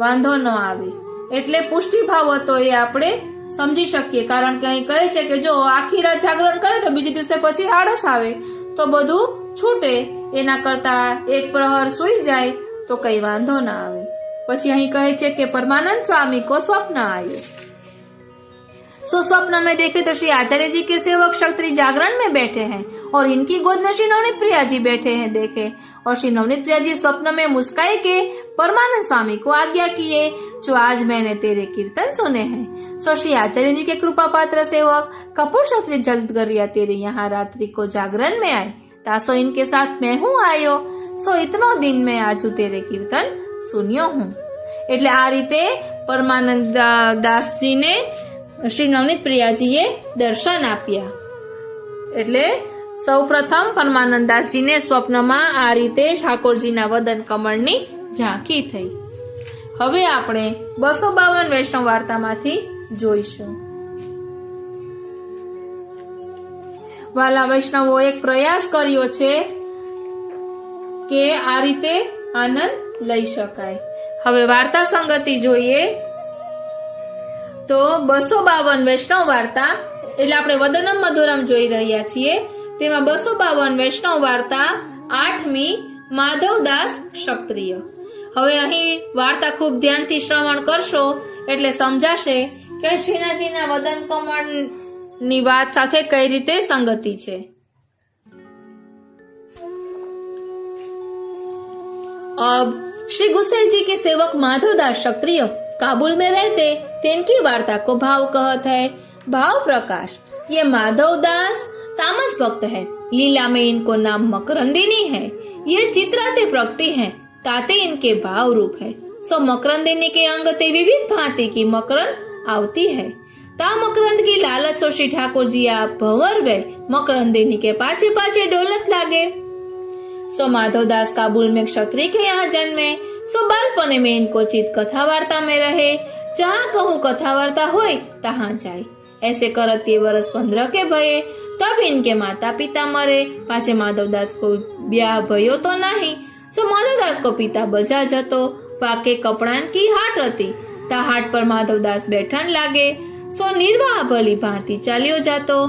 વાંધો ન આવે, એટલે પુષ્ટિ ભાવ હતો એ આપણે સમજી શકીએ। કારણ કે અહીં કહે છે કે જો આખી રાત જાગરણ કરે તો બીજે દિવસે પછી આળસ આવે તો બધું છૂટે, એના કરતા એક પ્રહર સુઈ જાય તો કઈ વાંધો ના આવે। પછી અહીં કહે છે કે परमानंद स्वामी को स्वप्न आयो। सो स्वप्न में देखे तो श्री आचार्य जी के सेवक क्षत्रिय जागरण में बैठे हैं और इनकी गोद में श्री नवनीत प्रिया जी बैठे हैं देखे, और श्री नवनीत प्रिया जी स्वप्न में मुस्काए के परमानंद स्वामी को आज्ञा किए, जो आज मैंने तेरे कीर्तन सुने हैं। सो श्री आचार्य जी के कृपा पात्र सेवक कपूर क्षत्रिय जल्द गरिया तेरे यहाँ रात्रि को जागरण में आए, तासो इनके साथ मैं हूँ आयो, सो इतनो दिन में आजू तेरे कीर्तन सुनियो हूँ। એટલે આ રીતે પરમાનંદ દાસજીને શ્રી નવનીત પ્રિયાજીએ દર્શન આપ્યા। એટલે સૌપ્રથમ પરમાનંદ દાસજીને સ્વપ્નમાં આ રીતે ઠાકોરજીના વદન કમળની ઝાંખી થઈ। હવે આપણે 252 વૈષ્ણવ વાર્તામાંથી જોઈશું। વાલા વૈષ્ણવો, એક પ્રયાસ કર્યો છે કે આ રીતે આનંદ લઈ શકાય। હવે વાર્તા સંગતિ જોઈએ તો 252 વૈષ્ણવ વાર્તા, એટલે આપણે વદનમ મધુરમ જોઈ રહ્યા છીએ, તેમાં 252 વૈષ્ણવ વાર્તા 8મી માધવદાસ ક્ષત્રિય। હવે અહીં વાર્તા ખૂબ ધ્યાનથી શ્રવણ કરશો એટલે સમજાશે કે શ્રીનાથજીના વદન કમળની વાત સાથે કઈ રીતે સંગતિ છે। अब श्री गुसाई जी के सेवक माधवदास क्षत्रिय काबुल में रहते, तिनकी वार्ता को भाव कहत है। भाव प्रकाश, ये माधवदास तामस भक्त है, लीला में इनको नाम मकरंदिनी है। ये चित्राते प्रकटी है, ताते इनके भाव रूप है। सो मकरंदिनी के अंग ते विविध भांति की मकरंद आवती है। ता मकरंद की लालच सो श्री ठाकुर जी आप भंवर वे मकरंदिनी के पाछे पाछे डोलत लागे। सो माधवदास काबुल में क्षत्रिय के यहाँ जन्मे, सो बालपने में इनको चित कथा वार्ता में रहे। जहाँ कहूँ कथा वार्ता होय तहाँ जाए। ऐसे करत ये वर्ष 15 के भये, तब इनके माता पिता मरे। पाछे माधवदास को ब्याह भयो तो नहीं। सो माधवदास को पिता बजाज हतो। पाके कपड़ान की हाट हती, ता हाट पर माधवदास बैठन लागे। सो निर्वाह भली भांति चाल्यो जातो।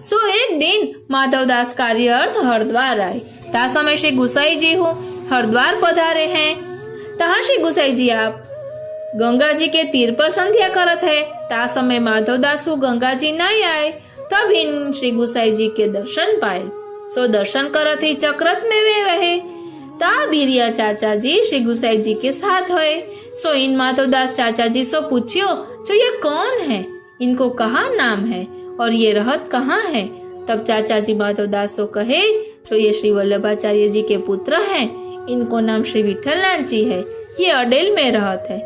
सो एक दिन माधवदास कार्यार्थ हरिद्वार आए। ता समय श्री गुसाई जी हो हरिद्वार पधारे हैं। तहाँ श्री गुसाई जी आप गंगा जी के तीर पर संध्या करत है। ता समय माधवदास गंगा जी नहीं आए, तब इन श्री गुसाई जी के दर्शन पाए। सो दर्शन करत ही चक्रत में वे रहे। ता बीरिया चाचा जी श्री गुसाई जी के साथ हुए। सो इन माधवदास चाचा जी सो पूछियो, जो ये कौन है, इनको कहाँ नाम है और ये रहत कहाँ है। तब चाचा जी माधवदास सो कहे, जो ये श्री वल्लभाचार्य जी के पुत्र हैं, इनको नाम श्री विठलनाथ जी है, ये अडेल में रहत है।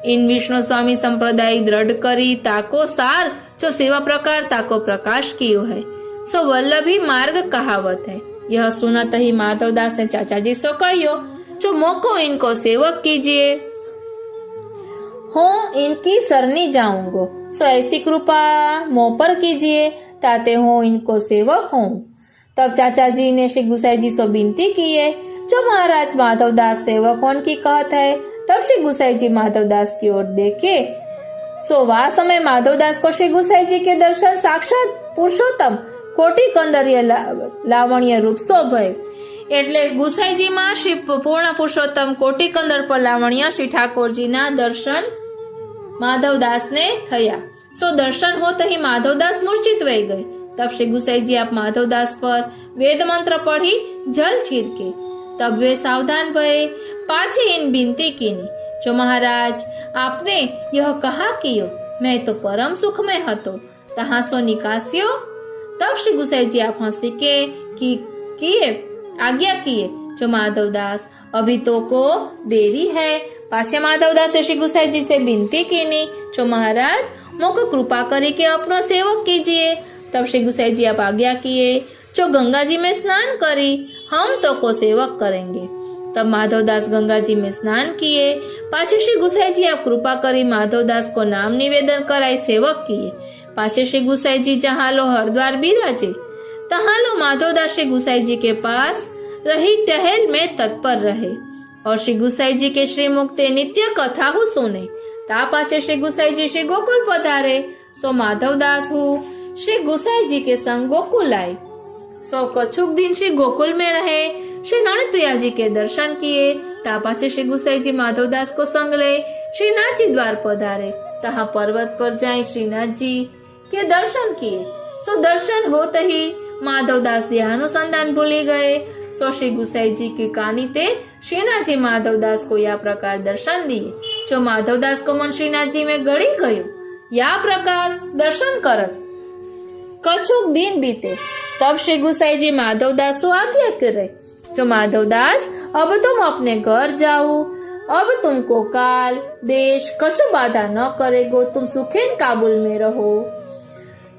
इन विष्णु स्वामी संप्रदाय दृढ़ करी ताको सार, जो सेवा प्रकार ताको प्रकाश कियो है। सो वल्लभी मार्ग कहावत है। यह सुनत ही माधवदास ने चाचा जी सो कहियो, जो मोको इनको सेवक कीजिए, हूँ इनकी सरनी जाऊंगो। सो ऐसी कृपा मोह पर कीजिए, ताते हूँ इनको सेवक हूँ। तब चाचा जी ने श्री गुसाई जी से विनती की है, जो महाराज माधवदास सेवक होने की कहत है। तब श्री गुसाई जी माधवदास की ओर देखे। सो वह समय माधवदास को श्री गुसाई जी के दर्शन साक्षात पुरुषोत्तम कोटि कंदर्य लावण्य रूप शोभे। એટલે ગુસાઈજીમાં શ્રી પૂર્ણ પુરુષોત્તમ કોટિ કંદર પર લાવણ્ય શ્રી ઠાકોરજીના દર્શન માધવદાસને થયા। सो दर्शन होते ही माधवदास मूर्छित वही गए। तब श्री गुसाई जी आप माधवदास पर वेद मंत्र पढ़ी जल छिड़के। तब वे सावधान भये। पाछे इन विनती कीनी, जो महाराज आपने यह कहा कियो, मैं तो परम सुख में हतो, तहाँ सो निकास्यो। तब श्री गुसाई जी आप हंसी के किए आज्ञा किए, जो माधवदास अभी तो को देरी है। पाछे माधवदास श्री गुसाई जी से विनती कीनी, जो महाराज मोको कृपा करी के अपनो सेवक कीजिए। तब श्री गुसाई जी आप आज्ञा किए, जो गंगा जी में स्नान करी, हम तो को सेवक करेंगे। तब माधवदास गंगा जी में स्नान किए। पाछे श्री गुसाई जी आप कृपा करी माधवदास को नाम निवेदन कराई सेवक किए। पाछे श्री गुसाई जी जहाँ लो हरिद्वार बिराजे, तहाँ लो माधवदास श्री गुसाई जी के पास रही टहल में तत्पर रहे और श्री गुसाई जी के श्रीमुख ते नित्य कथा हु सुने। ता पाछे श्री गुसाई जी श्री गोकुल पधारे। सो माधवदास हु श्री गुसाई जी के संग गोकुल आए। सो कछुक दिन श्री गोकुल में रहे। श्री नौनित प्रिया जी के दर्शन किए। ता पाछे श्री गुसाई जी माधवदास को संग ले श्रीनाथ जी द्वार पधारे। तहाँ पर्वत पर जाए श्रीनाथ जी के दर्शन किए। सो दर्शन होते ही माधवदास ध्यानुसंधान भूली गए। सो श्री गुसाई जी की कहानी ते श्रीनाथ जी माधवदास को या प्रकार दर्शन दिए। जो माधवदास को मन श्रीनाथ जी में गड़ी गयो। या प्रकार दर्शन करत कछुक दिन बीते। तब श्री गुसाई जी माधवदास को आज्ञा करे, जो माधवदास अब तुम अपने घर जाओ। अब तुमको काल देश कछु बाधा न करेगो, तुम सुखेन काबुल में रहो।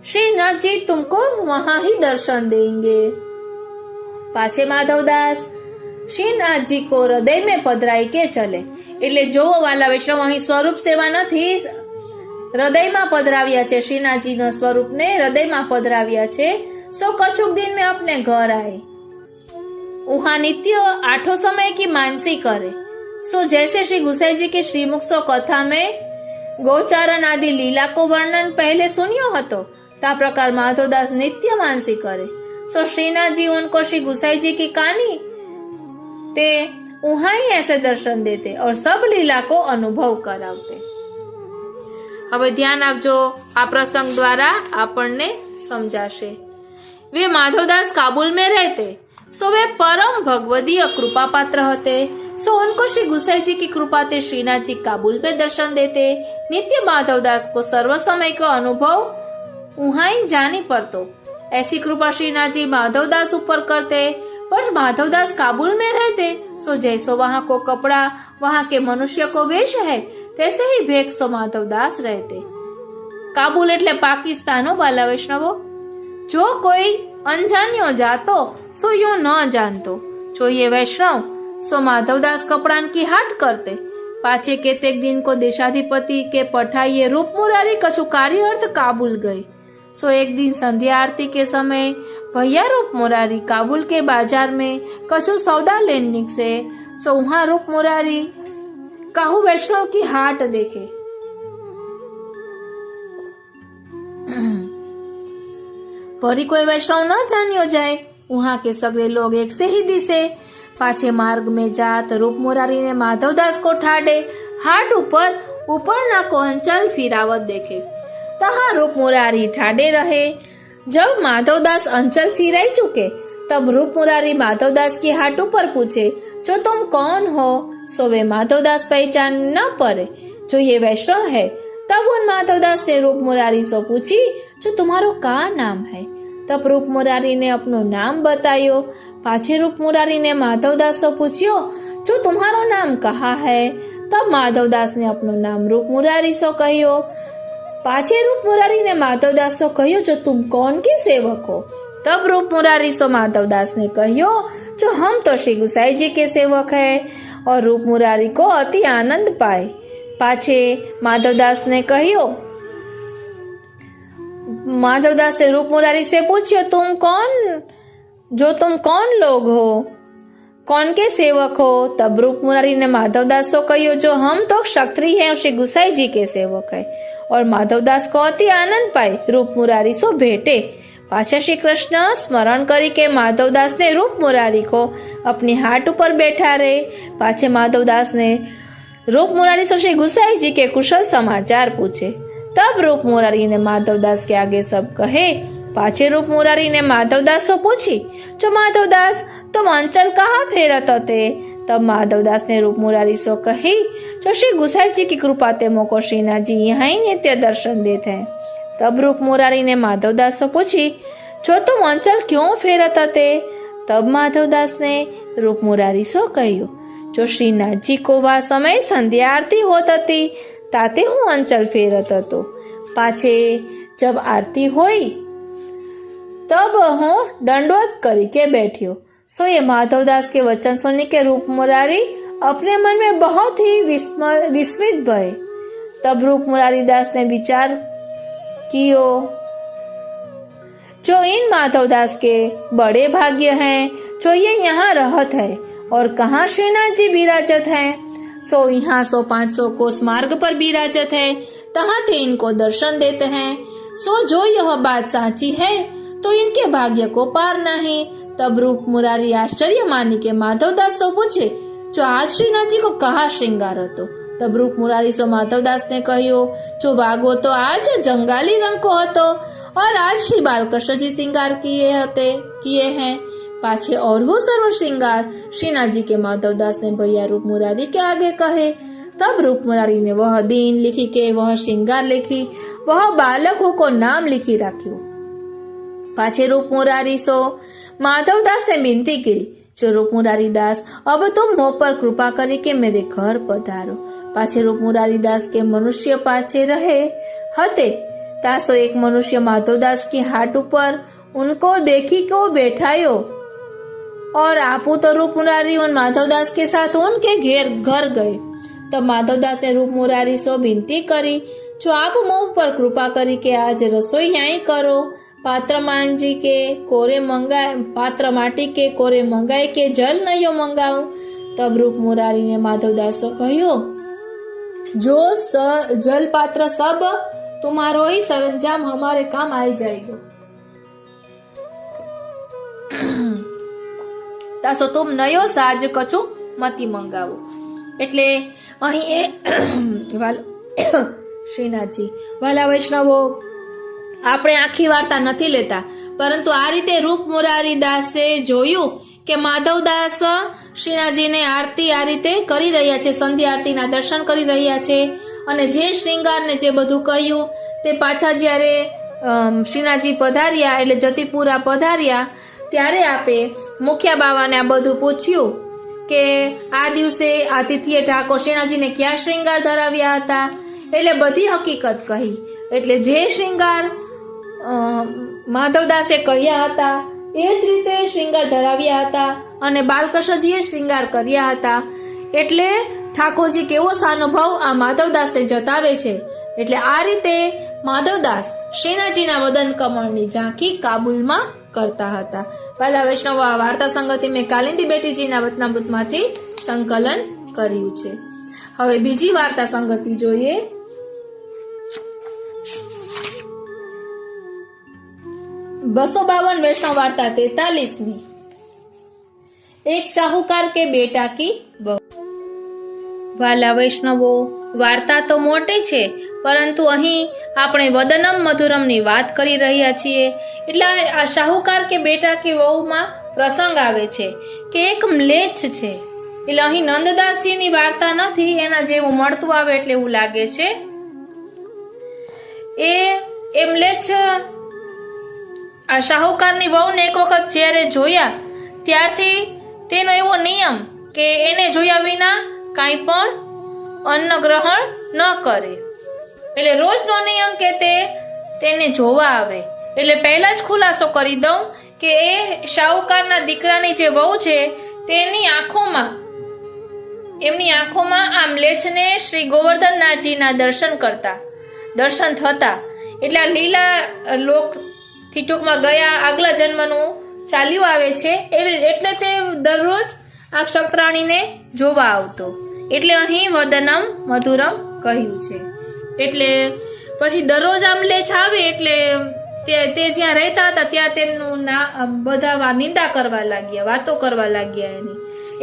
श्रीनाथ जी तुमको वहां ही दर्शन देंगे। पाछे माधवदास श्रीनाथ जी को हृदय में पधराई के चले। એટલે જોવો વાલા વૈષ્ણવ, અહીં સ્વરૂપ સેવા નથી, હૃદયમાં પધરાવ્યા છે। શ્રીનાથજીના સ્વરૂપને હૃદયમાં પધરાવ્યા છે। सो कछुक दिन में अपने घर आए। वहाँ नित्य आठों समय की मानसी करे। सो जैसे श्री गुसाई जी के श्रीमुख सो कथा में गोचारण आदि लीला को वर्णन पहले सुनियो हतो, ता प्रकार माधवदास नित्य मानसी करे। सो श्रीनाथ जी उनको श्री गुसाई जी की कहानी ते वहां ही ऐसे दर्शन देते और सब लीला को अनुभव करावते। હવે ધ્યાન આપજો, આ પ્રસંગ દ્વારા આપણને સમજાશે। वे माधवदास काबुल में रहते। सो वे परम भगवदीय कृपा पात्र होते। सो उनको श्री गुसाई जी की कृपा से श्रीनाथ जी काबुल में दर्शन देते। नित्य माधवदास को सर्व समय का अनुभव वहां ही जानी पड़तो। ऐसी कृपा श्रीनाथ जी माधवदास ऊपर करते। पर माधवदास काबुल में रहते। सो जैसो वहाँ को कपड़ा वहाँ के मनुष्य को वेश है, तैसे ही भेख सो माधवदास रहते। काबुल एटले पाकिस्तानो बाला वैष्णवो। जो कोई अनजानियो जातो सो यो न जानतो। जो ये वैष्णव सो माधवदास कपड़ान की हाट करते। पाछे केतेक दिन को देशाधिपति के पठाइए रूप मुरारी कछु कार्य अर्थ काबुल गई। सो एक दिन संध्या आरती के समय भैया रूप मुरारी काबुल के बाजार में कछु सौदा लेन निकसे। सो वहाँ रूप मुरारी काहू वैष्णव की हाट देखे। परी कोई वैष्णव न जानियो जाए। वहाँ के सगळे लोग एक से ही दिसे। पाछे मार्ग में जात रूप मुरारी ने माधवदास को ठाडे हाट ऊपर ना को अंचल फिरावत देखे। तहाँ रूप मुरारी ठाडे रहे। जब माधवदास अंचल फिराई चुके, तब रूप मुरारी माधवदास की हाट ऊपर पूछे, जो तुम कौन हो? सो वे माधवदास पहचान न पड़े, जो ये वैष्णव है। तब उन माधवदास ने रूप मुरारी से पूछी, जो तुम्हारो का नाम है? तब रूप मुरारी ने अपनो नाम बतायो। पाछे रूप मुरारी ने माधवदास से पूछियो, जो तुम्हारो नाम कहा है? तब माधवदास ने अपनो नाम रूप मुरारी से कहियो। पाछे रूप मुरारी ने माधवदास से कहियो, जो तुम कौन के सेवक हो? तब रूप मुरारी से माधवदास ने कहियो, जो हम तो श्री गुसाई जी के सेवक है। और रूप मुरारी को अति आनंद पाए। पाछे माधवदास ने कहियो, माधवदास ने रूप मुरारी से पूछियो, तुम कौन लोग हो, कौन के सेवक हो? तब रूप मुरारी ने माधवदास को कहियो, जो हम तो क्षत्रिय हैं और श्री गुसाई जी के सेवक है। और माधवदास को अति आनंद पाए रूप मुरारी से भेटे। पाछा श्री कृष्ण स्मरण करी के माधवदास ने रूप मुरारी को अपनी हाट ऊपर बैठा रहे। पाछे माधवदास ने रूप मुरारी से श्री गुसाई जी के कुशल समाचार पूछे। तब रूप मुरारी ने माधवदास के आगे सब कहे। पाछे रूप मुरारी ने माधवदास से पूछी, जो माधवदास तुम अंचल कहाँ फेरत होते? तब माधवदास ने रूप मुरारी से कही, जो श्री गुसाई जी की कृपा ते मोको श्रीनाथ जी यहाँ ही नित्य दर्शन देते हैं। तब रूप मुरारी ने माधवदास से पूछी, जो तुम अंचल क्यों फेरत होते? तब माधवदास ने रूप मुरारी सो कह्यो, जो श्रीनाथ जी को वा समय संध्या आरती होत हती ताते हूँ अंचल फेरत हतो। पाछे जब आरती हुई तब हूँ दंडवत करी के बैठ्यो। सो ये माधवदास के वचन सुनी के रूप मुरारी अपने मन में बहुत ही विस्मित भये। तब रूप मुरारी दास ने विचार कियो, जो इन माधवदास के बड़े भाग्य हैं, जो ये यहाँ रहत है और कहाँ श्रीनाथ जी विराजत है। सो यहाँ 100-500 कोस मार्ग पर विराजत है, तहाँ ते इनको दर्शन देते हैं। सो जो यह बात साची है तो इनके भाग्य को पार नहीं। तब रूप मुरारी आश्चर्य मानी के माधवदास सो पूछे, जो आज श्रीनाथ जी को कहा श्रृंगार હતો। तब रूप मुरारी सो माधवदास ने कह्यो, जो वागो तो आज जंगाली रंग को હતો और आज श्री बालकृष्ण जी श्रृंगार किए हैं। पाछे और वो सर्व श्रृंगार श्रीनाथ जी के माधवदास ने भैया रूप मुरारी के आगे कहे। तब रूप मुरारी ने वह दिन लिखी के वह श्रृंगार लिखी, वह बालकों को नाम लिखी राख्यो। पाछे रूप मुरारी सो माधवदास ने विनती करी, जो रूप मुरारी दास अब तुम मोह पर कृपा करी के मेरे घर पधारो। पाछे रूप मुरारी दास के मनुष्य पाछे रहे हते, तासो एक मनुष्य माधवदास की हाट ऊपर उनको देखी को बैठायो और आपू तो रूप मुरारी उन माधवदास के साथ उनके घर गए। तब माधवदास ने रूप मुरारी सो विनती करी, जो आप मुंह पर कृपा करी के आज रसोई यहीं करो। पात्र माटी के कोरे मंगाए के जल नहीं मंगाऊं। तब रूप मुरारी ने माधवदास सो कह्यो, जो जल पात्र सब तुम्हारो ही सरंजाम हमारे काम आई जाएगा। तासो तुम नयो साज कछु मती मंगाવો। એટલે અહીં એ શ્રીનાથજી વાલા વૈષ્ણવો, આપણે આખી વાર્તા નથી લેતા, પરંતુ આ રીતે રૂપ મુરારી દાસે જોયું કે માધવદાસ શ્રીનાથજીને આરતી આ રીતે કરી રહ્યા છે, સંધ્યા આરતીના દર્શન કરી રહ્યા છે અને જે શ્રૃંગાર ને જે બધું કહ્યું તે પાછા જ્યારે શ્રીનાથજી પધાર્યા એટલે જતીપુરા પધાર્યા ત્યારે આપે મુખ્ય બાવાને આ બધું પૂછ્યું કે આ દિવસે આતિથ્ય ઠાકોર શ્રીનાથજીને ક્યાં શ્રૃંગાર ધરાવ્યા હતા, એટલે બધી હકીકત કહી। એટલે જે શ્રૃંગાર માધવદાસે કર્યા હતા એ જ રીતે શ્રૃંગાર ધરાવ્યા હતા અને બાલકૃષ્ણજીએ શ્રૃંગાર કર્યા હતા। એટલે ઠાકોરજી કેવો સાનુભાવ આ માધવદાસને જતાવે છે। એટલે આ રીતે માધવદાસ શ્રીનાથજીના વદન કમળની ઝાંખી કાબુલમાં કરતા હતા। પહેલા વૈષ્ણવો, આ વાર્તા સંગતિ મેં કાલિંદી બેટીજીના વતનામૃતમાંથી સંકલન કર્યું છે। હવે બીજી વાર્તા સંગતિ જોઈએ। 252 वैष्णव वार्ता 43। एक साहूकार के बेटा की बहू। वाला वैष्णवो, वार्ता तो मोटी छे, परंतु અહીં આપણે વદનમ મધુરમની વાત કરી રહ્યા છીએ। એટલે આ સાહુકાર કે બેટા કે વહુમાં પ્રસંગ આવે છે કે એક મ્લેચ્છ છે। એટલે અહીં નંદદાસજીની વાર્તા નથી, એના જેવું મળતું આવે એટલે એવું લાગે છે। એ મ્લેચ્છ આ શાહુકારની વહુને એક વખત જ્યારે જોયા ત્યારથી તેનો એવો નિયમ કે એને જોયા વિના કાંઈ પણ અન્ન ગ્રહણ ન કરે। એટલે રોજનો નિયમ કે તેને જોવા આવે। એટલે પહેલા જ ખુલાસો કરી દઉં કે એ શાહુકારના દીકરાની જે વહુ છે તેની આંખોમાં આ મ્લેચ્છને શ્રી ગોવર્ધનનાથજીના દર્શન થતા। એટલે આ લીલા લોક થી ટૂંકમાં ગયા આગલા જન્મનું ચાલ્યું આવે છે, એટલે તે દરરોજ આ ક્ષત્રાણીને જોવા આવતો। એટલે અહીં વદનમ મધુરમ કહ્યું છે। એટલે પછી દરરોજ આમ મ્લેચ્છ આવે એટલે તે જ્યાં રહેતા હતા ત્યાં તેમનું બધા નિંદા કરવા લાગ્યા, વાતો કરવા લાગ્યા એની।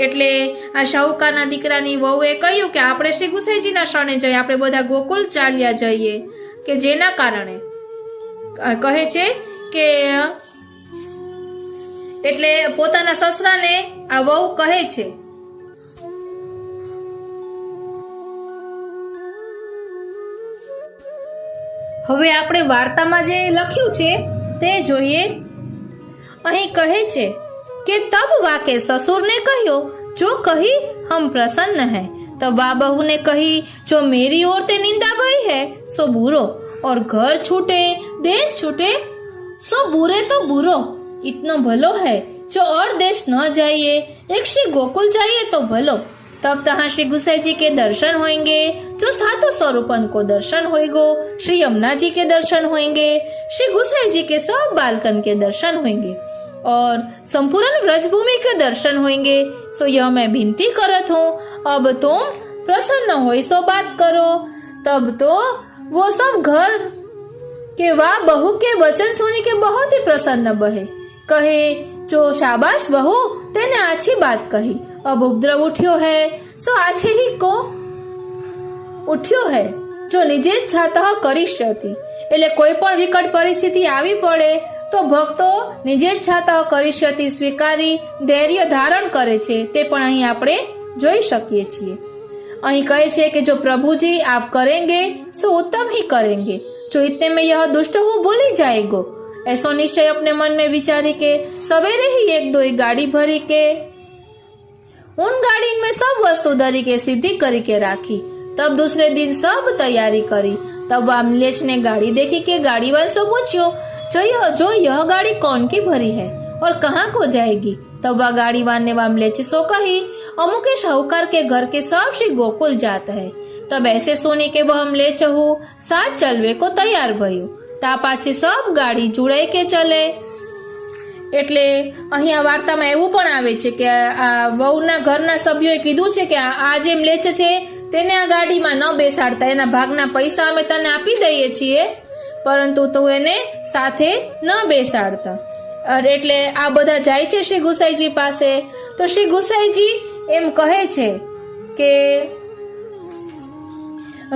એટલે આ શાહુકારના દીકરાની વહુએ કહ્યું કે આપણે શ્રી ગુસાઈજીના શરણે જઈએ, આપણે બધા ગોકુલ ચાલ્યા જઈએ, કે જેના કારણે કહે છે કે એટલે પોતાના સસરાને આ વહુ કહે છે। હવે આપણે વાર્તામાં જે લખ્યું છે તે જોઈએ। અહીં કહે છે कि तब वाह के ससुर ने कहियो, जो कही हम प्रसन्न है। तब वाह बहू ने कही, जो मेरी ओर ते निंदा भई है सो बुरो, और घर छूटे देश छूटे सो बुरे तो बुरो। इतनो भलो है जो और देश न जाइए, एक श्री गोकुल जाइए तो भलो। तब तहाँ श्री गुसाई जी के दर्शन होंगे, जो सातों स्वरूपन को दर्शन होएगो। श्री यमुना जी के दर्शन होंगे, श्री गुसाई जी के सब बालकन के दर्शन होंगे, और संपूर्ण व्रजभूमि के दर्शन होंगे। सो यह मैं विनती करत हूँ, अब तुम प्रसन्न हो सो बात करो। तब तो वो सब घर के वाह बहू के वचन सुनी के बहुत ही प्रसन्न बहे, कहे, जो शाबाश बहू, तेने अच्छी बात कही। अब उपद्रव उठ्यो है सो आछे ही को उठ्यो है, जो निजे छातः करिष्यति। એટલે કોઈ પણ વિકટ પરિસ્થિતિ આવી પડે તો ભક્તો નિજે છાતઃ કરિષ્યતિ સ્વીકારી ધૈર્ય ધારણ કરે છે, તે પણ અહીં આપણે જોઈ શકીએ છીએ। અહીં કહે છે કે જો પ્રભુજી આપ करेंगे सो उत्तम ही करेंगे, जो इतने में यह दुष्ट हो भूली जाएगो। ऐसो निश्चय अपने मन में विचारी के सवेरे ही एक दो गाड़ी भरी के उन गाड़ी में सब वस्तु धरी के सीधी करी के राखी। तब दूसरे दिन सब तैयारी करी। तब वामलेच ने गाड़ी देखी के गाड़ी वाले से पूछो, जो यह गाड़ी कौन की भरी है और कहाँ को जाएगी। तब वह गाड़ी वाले ने वामलेच सो कही, अमुके साहूकार के घर के सब श्री गोकुल जाता है। तब ऐसे सुनी के वह हमले चहु साथ चलवे को तैयार भयो। ता पाछे सब गाड़ी जुड़ाई के चले। એટલે અહીંયા વાર્તામાં એવું પણ આવે છે કે આ વહુના ઘરના સભ્યોએ કીધું છે કે આ જે મ્લેચ્છ છે તેને આ ગાડીમાં ન બેસાડતા, એના ભાગના પૈસા અમે તને આપી દઈએ છીએ, પરંતુ તું એને સાથે ન બેસાડતા। એટલે આ બધા જાય છે શ્રી ગુસાઈજી પાસે। તો શ્રી ગુસાઈજી એમ કહે છે કે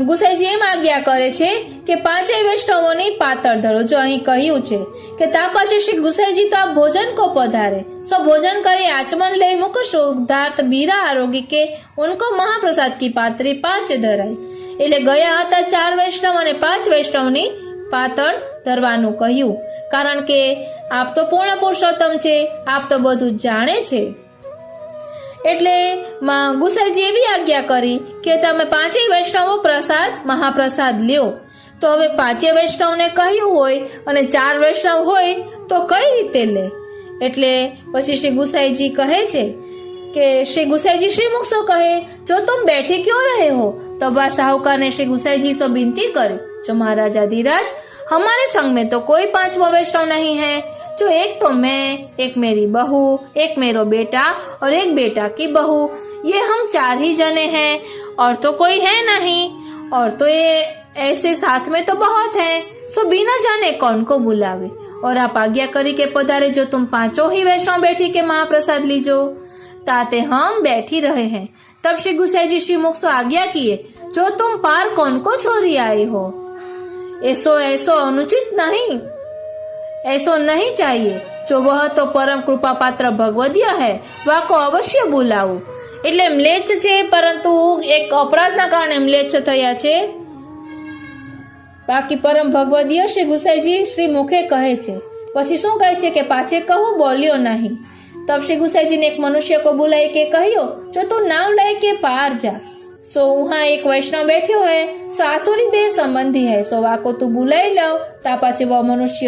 ગુસાઈજી એમ આજ્ઞા કરે છે કે પાંચેય વૈષ્ણવોની પાતળ ધરો। જો અહીં કહ્યું છે કે તા પાછે શ્રી ગુસાઈજી તો આ ભોજન को पधारे, सो भोजन करे आचमन ले मुख शुद्धार्थ बीरा आरोगी के उनको महाप्रसाद की पात्री पांच धराई। એટલે ગયા હતા 4 વૈષ્ણવ અને 5 વૈષ્ણવની પાતળ ધરવાનું કહ્યું, કારણ કે આપ તો પૂર્ણ પુરુષોત્તમ છે, આપ તો બધું જાણે છે। એટલે ગુસાઈજી એવી આજ્ઞા કરી કે તમે પાંચેય વૈષ્ણવો પ્રસાદ મહાપ્રસાદ લ્યો। તો હવે પાંચેય વૈષ્ણવને કહ્યું હોય અને 4 વૈષ્ણવ હોય તો કઈ રીતે લે। એટલે પછી શ્રી ગુસાઈજી કહે છે કે श्री गुसाईजी श्रीमुख सो कहे, जो तुम बैठे क्यों रहे हो। तब वह साहूकार ने श्री गुसाईजी से विनती करे, जो महाराज अधिराज, हमारे संग में तो कोई 5वां वैष्णव नहीं है, जो एक तो मैं, एक मेरी बहू, एक मेरा बेटा और एक बेटा की बहू, ये हम 4 ही जने हैं, और तो कोई है नहीं। और तो ये ऐसे साथ में तो बहुत है, सो बिना जाने कौन को बुलावे। और आप आज्ञा करी के पधारे, जो तुम 5 ही वैष्णव बैठी के महाप्रसाद लीजो। ताते हम बैठी रहे हैं। तब श्री गुसाईजी श्री मुख से आज्ञा किए, जो तुम पार कौन को छोड़ी आई हो, ऐसो ऐसो अनुचित नहीं, ऐसो नहीं चाहिए। जो वह तो परम कृपा पात्र भगवदीय है, वह को अवश्य बुलाવો। એટલે મ્લેચ્છ છે, પરંતુ એક અપરાધના કારણે મ્લેચ્છ થયા છે। બાકી પરમ ભગવદીય શ્રી ગુસાઈજી શ્રી મુખે કહે છે। પછી શું કહે છે કે પાછે કહું બોલ્યો નહીં। तब श्री गुसाईजी ने एक मनुष्य को बुलाई के कहियो, जो तू नाव लाए के पार जा। सो वहाँ एक वैष्णव बैठो है, सो आसुरी देह संबंधी है, सो वाको तू बुलाई लाओ। ता पाछे वह मनुष्य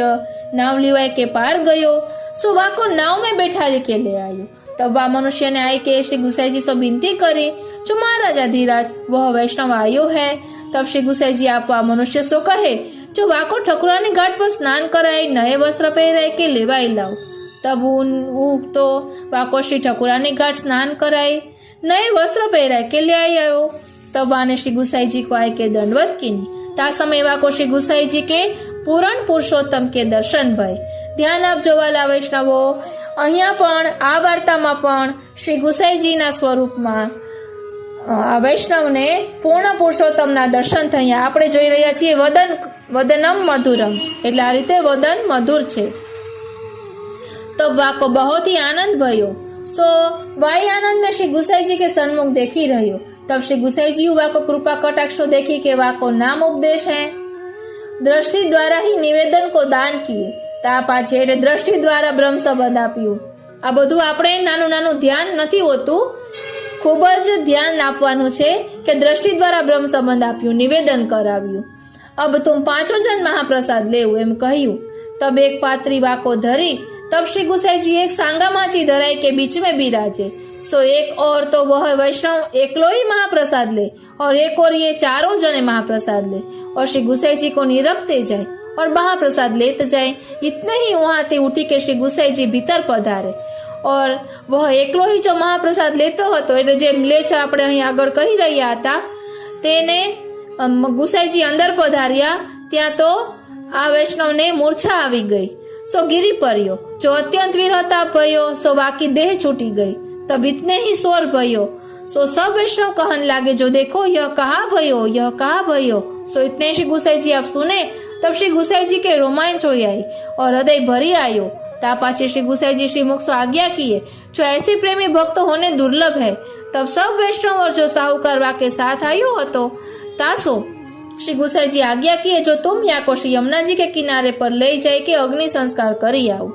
नाव लिवाए के पार गयो। सो वाको नाव में बैठा के ले आयो। तब वह मनुष्य ने आई के श्री गुसाईजी से विनती करी, जो महाराज अधिराज वह वैष्णव आयो है। तब श्री गुसाईजी आप वह मनुष्य सो कहे, जो वाको ठकुरानी घाट पर स्नान कराई, नए वस्त्र पहराई के लेवाई लाओ। तब तो वाको श्री ठकुरानी घाट स्नान कराई, नए वस्त्र पहराई के ले आयो। तब वाने श्री गुसाईजी को आए के दंडवत कीनी। ता समय वाको श्री गुसाईजी के पूर्ण पुरुषोत्तम के दर्शन भय। ध्यान आपजो वाला वैष्णवो, अहींया पण आ वार्तामां पण श्री गुसाईजीना स्वरूपमां आ वैष्णवने पूर्ण पुरुषोत्तमना दर्शन थया। आपणे जोई रह्या छीए वदनम मधुरम, એટલે આ રીતે વદન મધુર છે। तब वाको बहुत ही आनंद भयो। सो वाई आनंद में श्री गुसाईजी के सन्मुख देखी रह्यो। तब श्री गुसाईजी वाको कृपा कटाक्षो देखी के वाको नाम उपदेश है, दृष्टि द्वारा ही निवेदन को दान किए। ता पाछे दृष्टि द्वारा ब्रह्म संबंध आप्યું। આ બધું આપણે નાનું નાનું ધ્યાન નથી હોતું, ખૂબ જ ધ્યાન આપવાનું છે કે દ્રષ્ટિ દ્વારા બ્રહ્મ સંબંધ આપ્યું, નિવેદન કરાવ્યું. અબ તુમ 5 જન મહાપ્રસાદ લેવું એમ કહ્યું. तब एक पात्री वाको धरी, तब श्री गुसाई जी एक सांगा माची धराई के बीच में बिराजे. सो एक और तो वह वैष्णव एकलो ही महाप्रसाद ले और एक और ये चारों जने महाप्रसाद ले और श्री गुसाई जी को निरखते जाए और महाप्रसाद लेते जाए. इतने ही वहां से उठी के श्री गुसाई जी भीतर पधारे और वह एकलो ही जो महाप्रसाद लेतो હતો એટલે જેમ લે છે આપણે અહીં આગળ કહી રહ્યા હતા તેને ગુસાઈજી અંદર પધાર્યા ત્યાં તો આ વૈષ્ણવને મૂર્છા આવી ગઈ. सो गिरी पर्यो जो अत्यंत वीरता भयो, सो बाकी देह छूटी गई. तब इतने ही स्वर भयो, सो सब वैष्णव कहन लागे जो देखो यह कहा भयो, यह कहा भयो. सो इतने श्री गुसाई जी आप सुने तब श्री गुसाई जी के रोमांच हो आई और हृदय भरी आयो. पाछे श्री गुसाई जी श्री मुख से आज्ञा किए, जो ऐसे प्रेमी भक्त होने दुर्लभ है. तब सब वैष्णव और जो साहूकार वाके साथ आयो हतो तासो श्री गुसाई जी आज्ञा किए, जो तुम या को श्री यमुना जी के किनारे पर ले जाए के अग्नि संस्कार करी आओ.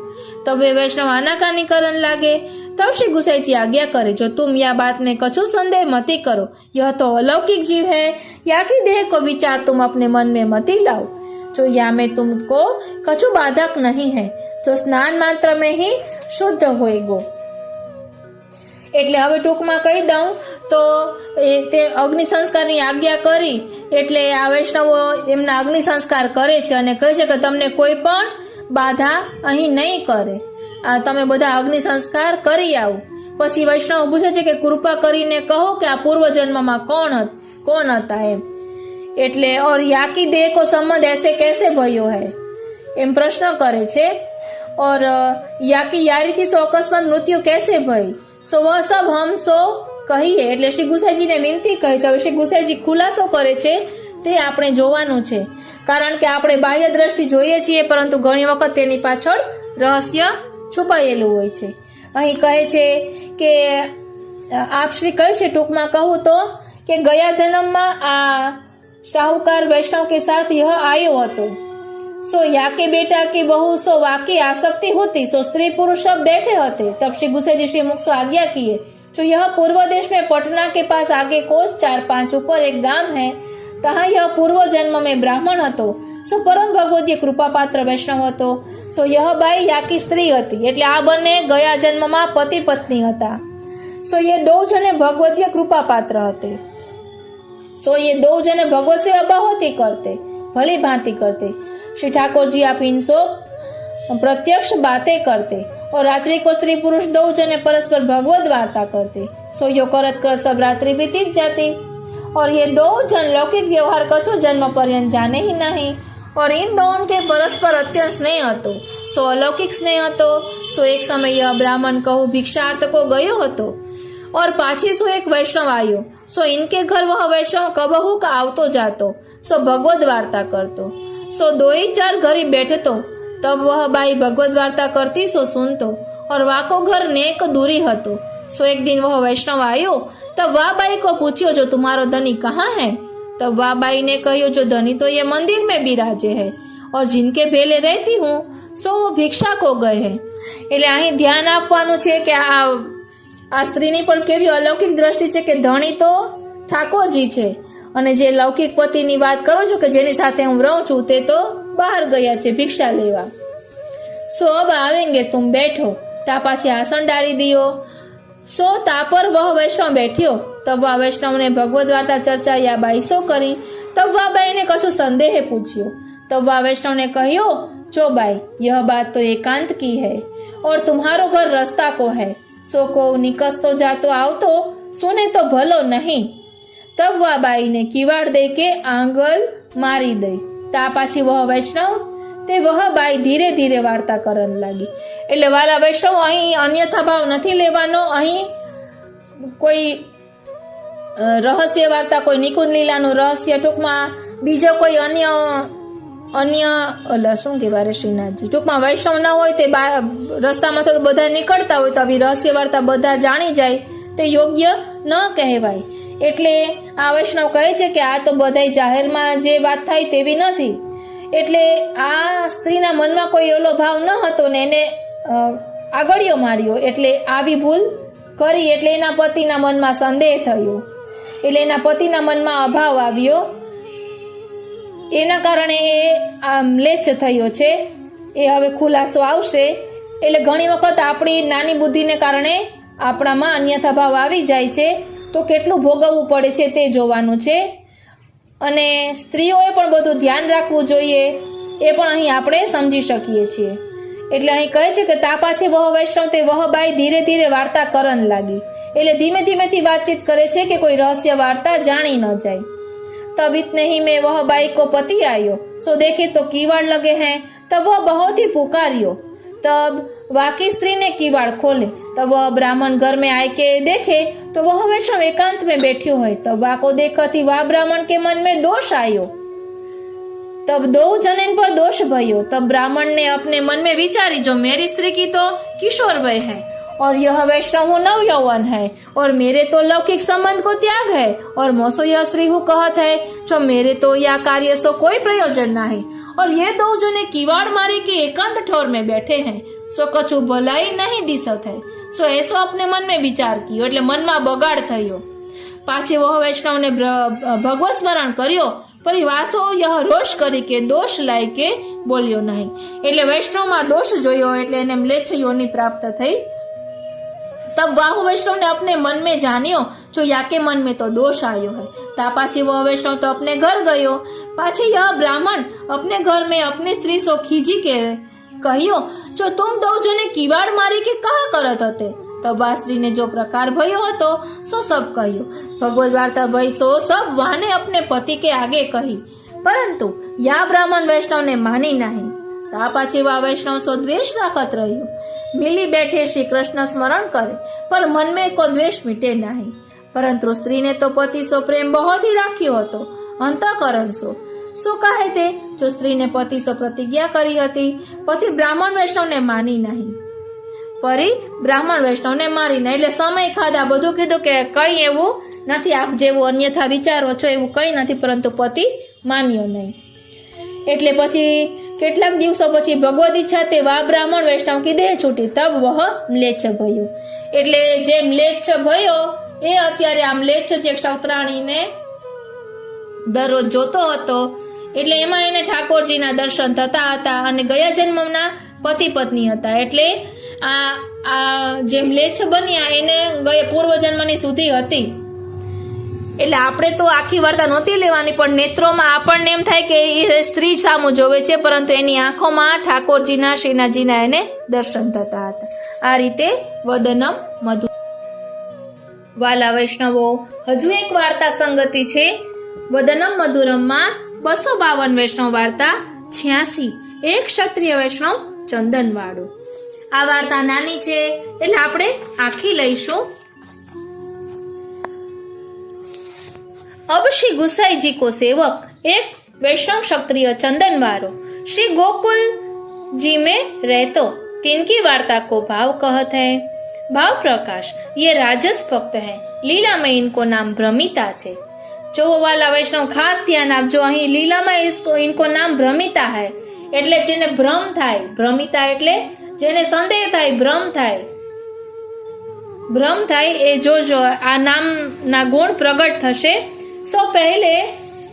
तब वे वैष्णव आनाकानी करन लागे. तब श्री गुसाई जी आज्ञा करे, जो तुम या बात में कछु संदेह मती करो, यह तो अलौकिक जीव है, या की देह को विचार तुम अपने मन में मती लाओ. जो या में तुमको कछु बाधक नहीं है, जो स्नान मात्र में ही शुद्ध होएगो. એટલે હવે ટૂંકમાં કહી દઉં તો તે અગ્નિ સંસ્કારની આજ્ઞા કરી એટલે આ વૈષ્ણવો એમના અગ્નિ સંસ્કાર કરે છે અને કહે છે કે તમને કોઈ પણ બાધા અહીં નહીં કરે, તમે બધા અગ્નિ સંસ્કાર કરી આવો. પછી વૈષ્ણવ પૂછે છે કે કૃપા કરીને કહો કે આ પૂર્વજન્મમાં કોણ હતા એમ. એટલે और याकी देह को संबंध ऐसे कैसे भयो है एम प्रश्न करे छे. और याकी यारी थी सो अकस्मात मृत्यु कैसे भई. सो वह सब हम सो कहिए એટલે શ્રી ગુસાઈજી ને વિનંતી કહે છે. હવે શ્રી ગુસાઈજી ખુલાસો કરે છે તે આપણે જોવાનું છે, કારણ કે આપણે બાહ્ય દ્રષ્ટિ જોઈએ છીએ પરંતુ ઘણી વખત તેની પાછળ રહસ્ય છુપાયેલું હોય છે. અહીં કહે છે કે આપ શ્રી કહે છે ટૂંકમાં કહું તો કે ગયા જન્મમાં આ साहूकार वैष्णव के साथ यह आयो हतो. सो या के बेटा की बहू सो वाकी आसक्ति होती, सो स्त्री पुरुष सब बैठे होते. तब श्री गुसाई जी श्री मुख से आज्ञा किए, जो यह पूर्व देश में पटना के पास आगे कोस 4-5 ऊपर एक गांव है, तहाँ यह पूर्व जन्म में ब्राह्मण हतो. सो परम भगवतीय कृपा पात्र वैष्णव हतो. सो यह बाई याकी स्त्री हती એટલે આ બંને ગયા જન્મમાં પતિ પત્ની હતા. सो ये 2 जने भगवतीय कृपा पात्र हते. सो ये 2 जने भगवत सेवा बहुत ही करते, भली भांति करते. श्री ठाकुर जी आप इनसो प्रत्यक्ष बातें करते और रात्रि को स्त्री पुरुष 2 जने परस्पर भगवत वार्ता करते. सो यो करत कर सब रात्रि बीती जाती और ये 2 जन लौकिक व्यवहार कछु जन्म पर्यंत जाने ही नहीं. और इन दोनों के परस्पर अत्यंत स्नेह हतो. सो अलौकिक स्नेह हतो. सो एक समय यह ब्राह्मण कहूँ भिक्षार्थ को गयो हतो और पाछी सो एक वैष्णव आयो. सो इनके घर वह वैष्णव कबहू का आवतो जातो. सो भगवत वार्ता करतो. सो 2-4 घरी बैठतो. तब वह बाई भगवत वार्ता करती सो सुनतो और वाको घर नेक दूरी हतो. सो एक दिन वह वैष्णव आयो. तब वह बाई को पूछ्यो, जो तुम्हारो धनी कहाँ है. तब वह बाई ने कहियो, जो धनी तो ये मंदिर में बिराजे है और जिनके भेले रहती हूँ सो वो भिक्षा को गए है. એટલે અહીં ध्यान આપવાનું છે કે આ સ્ત્રીની પણ કેવી અલૌકિક દ્રષ્ટિ છે કે ધણી તો ઠાકોરજી છે અને જે લૌકિક પતિની વાત કરો છો કે જેની સાથે હું રહું છું તે તો બહાર ગયા છે ભિક્ષા લેવા. सो अब आवेंगे तुम बैठो. ता पाछे आसन डाली दियो. सो ता पर वह वैष्णव बैठियो. तब वह वैष्णव ने भगवत वार्ता चर्चा या बाईसो करी. तब वह बाई ने कछु संदेह पूछ्यो. तब वह वैष्णव ने कहियो, जो बाई यह बात तो एकांत की है और तुम्हारो घर रास्ता को है. सो को निकसतो जातो आवतो सुने तो भलो नहीं. तब वह बाई ने किवाड़ दे के आंगल मारी दई. ता पाछी वह वैष्णव ते वह बाई धीरे धीरे वार्ता करन लागी. એટલે વાલા વૈષ્ણવ અહીં અન્યથા ભાવ નથી લેવાનો. અહીં કોઈ રહસ્ય વાર્તા, કોઈ નિકુંજ લીલાનું રહસ્ય, ટૂંકમાં બીજો કોઈ અન્ય શું કહેવાય શ્રીનાથજી, ટૂંકમાં વૈષ્ણવ ન હોય તે રસ્તામાં તો બધા નીકળતા હોય તો આવી રહસ્ય વાર્તા બધા જાણી જાય તે યોગ્ય ન કહેવાય. એટલે આ વૈષ્ણવ કહે છે કે આ તો બધાય જાહેરમાં જે વાત થાય તેવી નથી. એટલે આ સ્ત્રીના મનમાં કોઈ ઓલો ભાવ ન હતો ને એને આગળિયો માર્યો, એટલે આવી ભૂલ કરી એટલે એના પતિના મનમાં સંદેહ થયો, એટલે એના પતિના મનમાં અભાવ આવ્યો, એના કારણે એ મ્લેચ્છ થયો છે. એ હવે ખુલાસો આવશે. એટલે ઘણી વખત આપણી નાની બુદ્ધિને કારણે આપણામાં અન્યથા ભાવ આવી જાય છે, તો કેટલું ભોગવવું પડે છે તે જોવાનું છે. અને સ્ત્રીઓએ પણ બધું ધ્યાન રાખવું જોઈએ, એ પણ અહીં આપણે સમજી શકીએ છીએ. એટલે અહીં કહે છે કે તા પાછી વહ વૈષ્ણવ તે વહ બાઈ ધીરે ધીરે વાર્તા કરન લાગી, એટલે ધીમે ધીમેથી વાતચીત કરે છે કે કોઈ રહસ્ય વાર્તા જાણી ન જાય. तब इतने ही में वह बाई को पति आयो, सो देखे तो कीवाड़ लगे हैं, तब वह बहुत ही पुकारियो, तब वाकी स्त्री ने कीवाड़ खोले, तब वह ब्राह्मण घर में आए के देखे तो वह वैष्णव एकांत में बैठ्यो है, तब वाको देखती वह ब्राह्मण के मन में दोष आयो, तब दो जन पर दोष भयो, तब ब्राह्मण ने अपने मन में विचारी जो मेरी स्त्री की तो किशोर वय है और यह वैष्णव नव यौवन है और मेरे तो लौकिक संबंध को त्याग है और मोसो यह श्री हूँ कहत है जो मेरे तो या कार्य सो कोई प्रयोजन नहीं और ये दो जने किवाड़ मारे के एकांत ठोर में बैठे हैं, सो कछु भलाई नहीं दिसत है. सो ऐसो अपने मन में विचार कियो, એટલે મનમાં બગાડ થયો. પાછે વહ વૈષ્ણવને ભગવત સ્મરણ કર્યો, પણ વાસો યહ રોષ કરી કે દોષ લાય કે બોલ્યો નહીં. એટલે વૈષ્ણવમાં દોષ જોયો, એટલે એને મ્લેચ્છ યોનિ પ્રાપ્ત થઈ. तब बाहु वैष्णव ने अपने मन में जानियो जो याके मन में तो दोष आयो है. ता पाछी वह वैष्णव तो अपने घर गयो. पाछे यह ब्राह्मण अपने घर में अपनी स्त्री सो खीजी के कहियो जो तुम दो जने किवाड़ मारी के कहा करत हते. तब आ स्त्री ने जो प्रकार भयो हतो सो सब कहियो. भगवत वार्ता भई सो सब वाने अपने पति के आगे कही, परंतु या ब्राह्मण वैष्णव ने मानी नहीं. ता पाछी वह वैष्णव सो द्वेष राखत रह्यो. मिली बैठे श्री कृष्ण स्मरण करे पर मन में को द्वेष मिटे नहीं, परंतु स्त्री ने तो पति सो प्रेम बहुत ही राख्यो हतो. अंतःकरण सो कहे ते जो स्त्री ने पति सो प्रतिज्ञा करी हती, पति ब्राह्मण वैष्णव ने मानी नहीं, परी ब्राह्मण वैष्णव ने मारी नहीं. એટલે સમય ખાધા બધું કીધું કે કઈ એવું નથી, આપ જેવું અન્યથા વિચારો છો એવું કઈ નથી, પરંતુ પતિ માન્યો નહીં. એટલે પછી કેટલાક દિવસો પછી ભગવદ ઈચ્છા તે વા બ્રાહ્મણ વૈષ્ણવ કી દેહ છૂટી, તબ વહ મ્લેચ્છ ભયો. એટલે જે મ્લેચ્છ ભયો એ અત્યારે આ મ્લેચ્છ જે ક્ષત્રાણીને દરરોજ જોતો હતો, એટલે એમાં એને ઠાકોરજીના દર્શન થતા હતા અને ગયા જન્મના પતિ પત્ની હતા. એટલે આ જે મ્લેચ્છ બન્યા એને ગયા પૂર્વ જન્મની સુધી હતી. એટલે આપણે તો આખી વાર્તા નહોતી લેવાની, પણ નેત્રોમાં આપણને એમ થાય કે એ સ્ત્રી સામું જોવે છે, પરંતુ એની આંખોમાં ઠાકોરજીના શ્રીનાથજીના એને દર્શન થતા હતા. આ રીતે વદનમ મધુર. વાલા વૈષ્ણવો, હજુ એક વાર્તા સંગતિ છે. વદનમ મધુરમમાં 252 વૈષ્ણવ વાર્તા 86, એક ક્ષત્રિય વૈષ્ણવ ચંદનવાળું. આ વાર્તા નાની છે એટલે આપણે આખી લઈશું. अब श्री गुसाई जी को सेवक एक वैष्णव क्षत्रिय चंदनवारो श्री गोकुल जी में रहतो, तिनकी वार्ता को भाव कहत है. भाव प्रकाश ये राजस भक्त है, लीला में इनको नाम भ्रमिता है. जो वाला वैष्णव खास ध्यान आपजो, अहीं लीला में इनको नाम भ्रमिता है, એટલે જેને ભ્રમ થાય. ભ્રમિતા એટલે જેને સંદેહ થાય, ભ્રમ થાય એ જોજો આ નામના ગુણ પ્રગટ થશે. सो पहले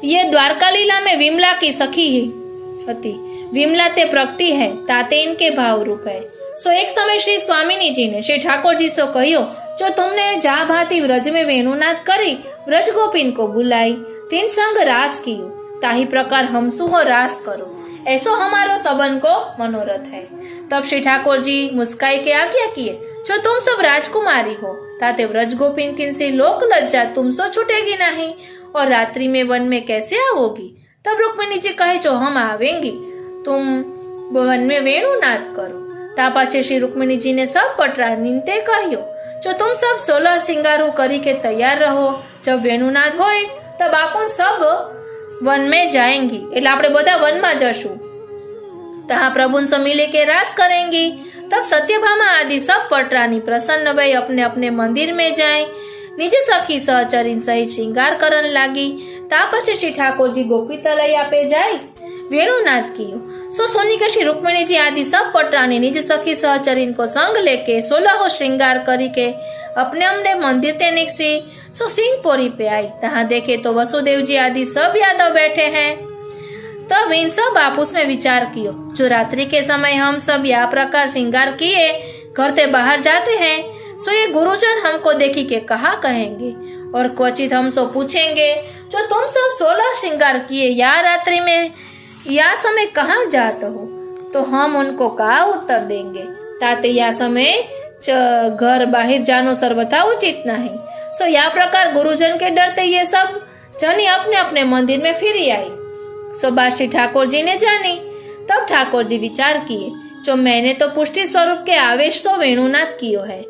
ये द्वारका लीला में विमला की सखी ही विमला ते प्रगटी है, ताते इनके भाव रूप है. सो एक समय श्री स्वामिनी जी ने श्री ठाकुर जी से कहो जो तुमने जा भाती व्रज में वेणुनाथ करी व्रज गोपीन को बुलाई, तीन संग रास कियो, ताही प्रकार हम सुहो रास करो, ऐसो हमारो सबन को मनोरथ है. तब श्री ठाकुर जी मुस्काई के आज्ञा किए जो तुम सब राजकुमारी हो, ताते व्रज गोपीन किनसी लोक लज्जा तुमसे छूटेगी नहीं और रात्रि में वन में कैसे आओगी. तब रुक्मिणी जी कहे जो हम आवेंगी, तुम वन में वेणुनाद करो. ता पाछे श्री रुक्मिणी जी ने सब पटरा नींदते कहियो जो तुम सब 16 श्रृंगारों करी के तैयार रहो, जब वेणुनाद होए तब आपन सब वन में जाएंगी. એટલે આપણે બધા વનમાં જશું, तहाँ प्रभु से मिले के रास करेंगी. तब सत्यभामा आदि सब पटरानी प्रसन्न भई अपने अपने मंदिर में जाए, निजे सखी सहचरीन सहित श्रृंगार करन लागी. ता पछी श्री ठाकुर जी गोपी तलई आपे जाए वेणुनाद कियो। सो सोनी के श्री रुक्मिणी जी आदि सब पटरानी निज सखी सहचरीन को संग लेके 16 श्रृंगार करी के अपने अपने मंदिर ते निकसी। सो सिंहपोरी पे आई, तहाँ देखे तो वसुदेव जी आदि सब यादव बैठे हैं। तब इन सब आपस में विचार कियो, जो रात्रि के समय हम सब यह प्रकार श्रृंगार किए घर से बाहर जाते हैं, सो ये गुरुजन हमको देखी के कहा कहेंगे, और क्वचित हम सो पूछेंगे, जो तुम सब 16 श्रृंगार किए या रात्रि में या समय कहाँ जाते हो, तो हम उनको कहा उत्तर देंगे, ताते या समय घर बाहर जानो सर्वथा उचित नहीं। सो या प्रकार गुरुजन के डरते ये सब जनी अपने अपने मंदिर में फिरी आई। सो बात श्री ठाकुर जी ने जानी। तब ठाकुर जी विचार किए, जो मैंने तो पुष्टि स्वरूप के आवेश तो वेणुनाद कियो है,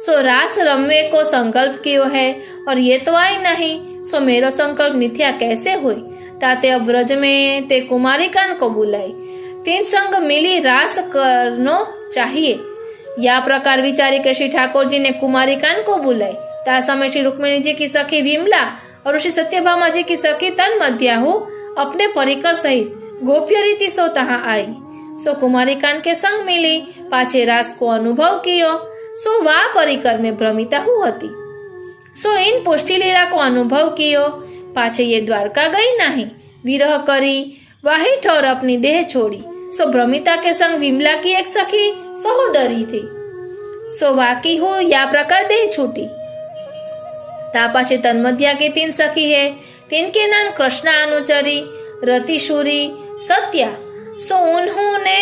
सो रास रमवे को संकल्प कियो है, और ये तो आई नहीं, सो मेरो संकल्प मिथ्या कैसे हुई। ताते अब व्रज में ते कुमारिकान को बुलाई, तीन संग मिली रास करनो चाहिए। या प्रकार विचारी के श्री ठाकुर जी ने कुमारिकान को बुलाई। ता समय श्री रुक्मिणी जी की सखी विमला और श्री सत्यभामा जी की सखी तन्मध्याहु अपने परिकर सहित गोप्य रीति सो तहाँ आई। सो कुमारिकान के संग मिली, पाछे रास को अनुभव कियो। सो वा परिकर में भ्रमिता हुई। सो इन पुष्टि लीला को अनुभव कियो। पाछे ये द्वारका गई नहीं, विरह करी वाही ठोर अपनी देह छोड़ी। सो भ्रमिता के संग विमला की एक सखी सहोदरी थी, सो वाकी हो या प्रकार देह छूटी। ता पाछे तन्मध्या की 3 सखी है, 3 के नाम कृष्णा अनुचरी, रतिशूरी, सत्या। सो उन्होंने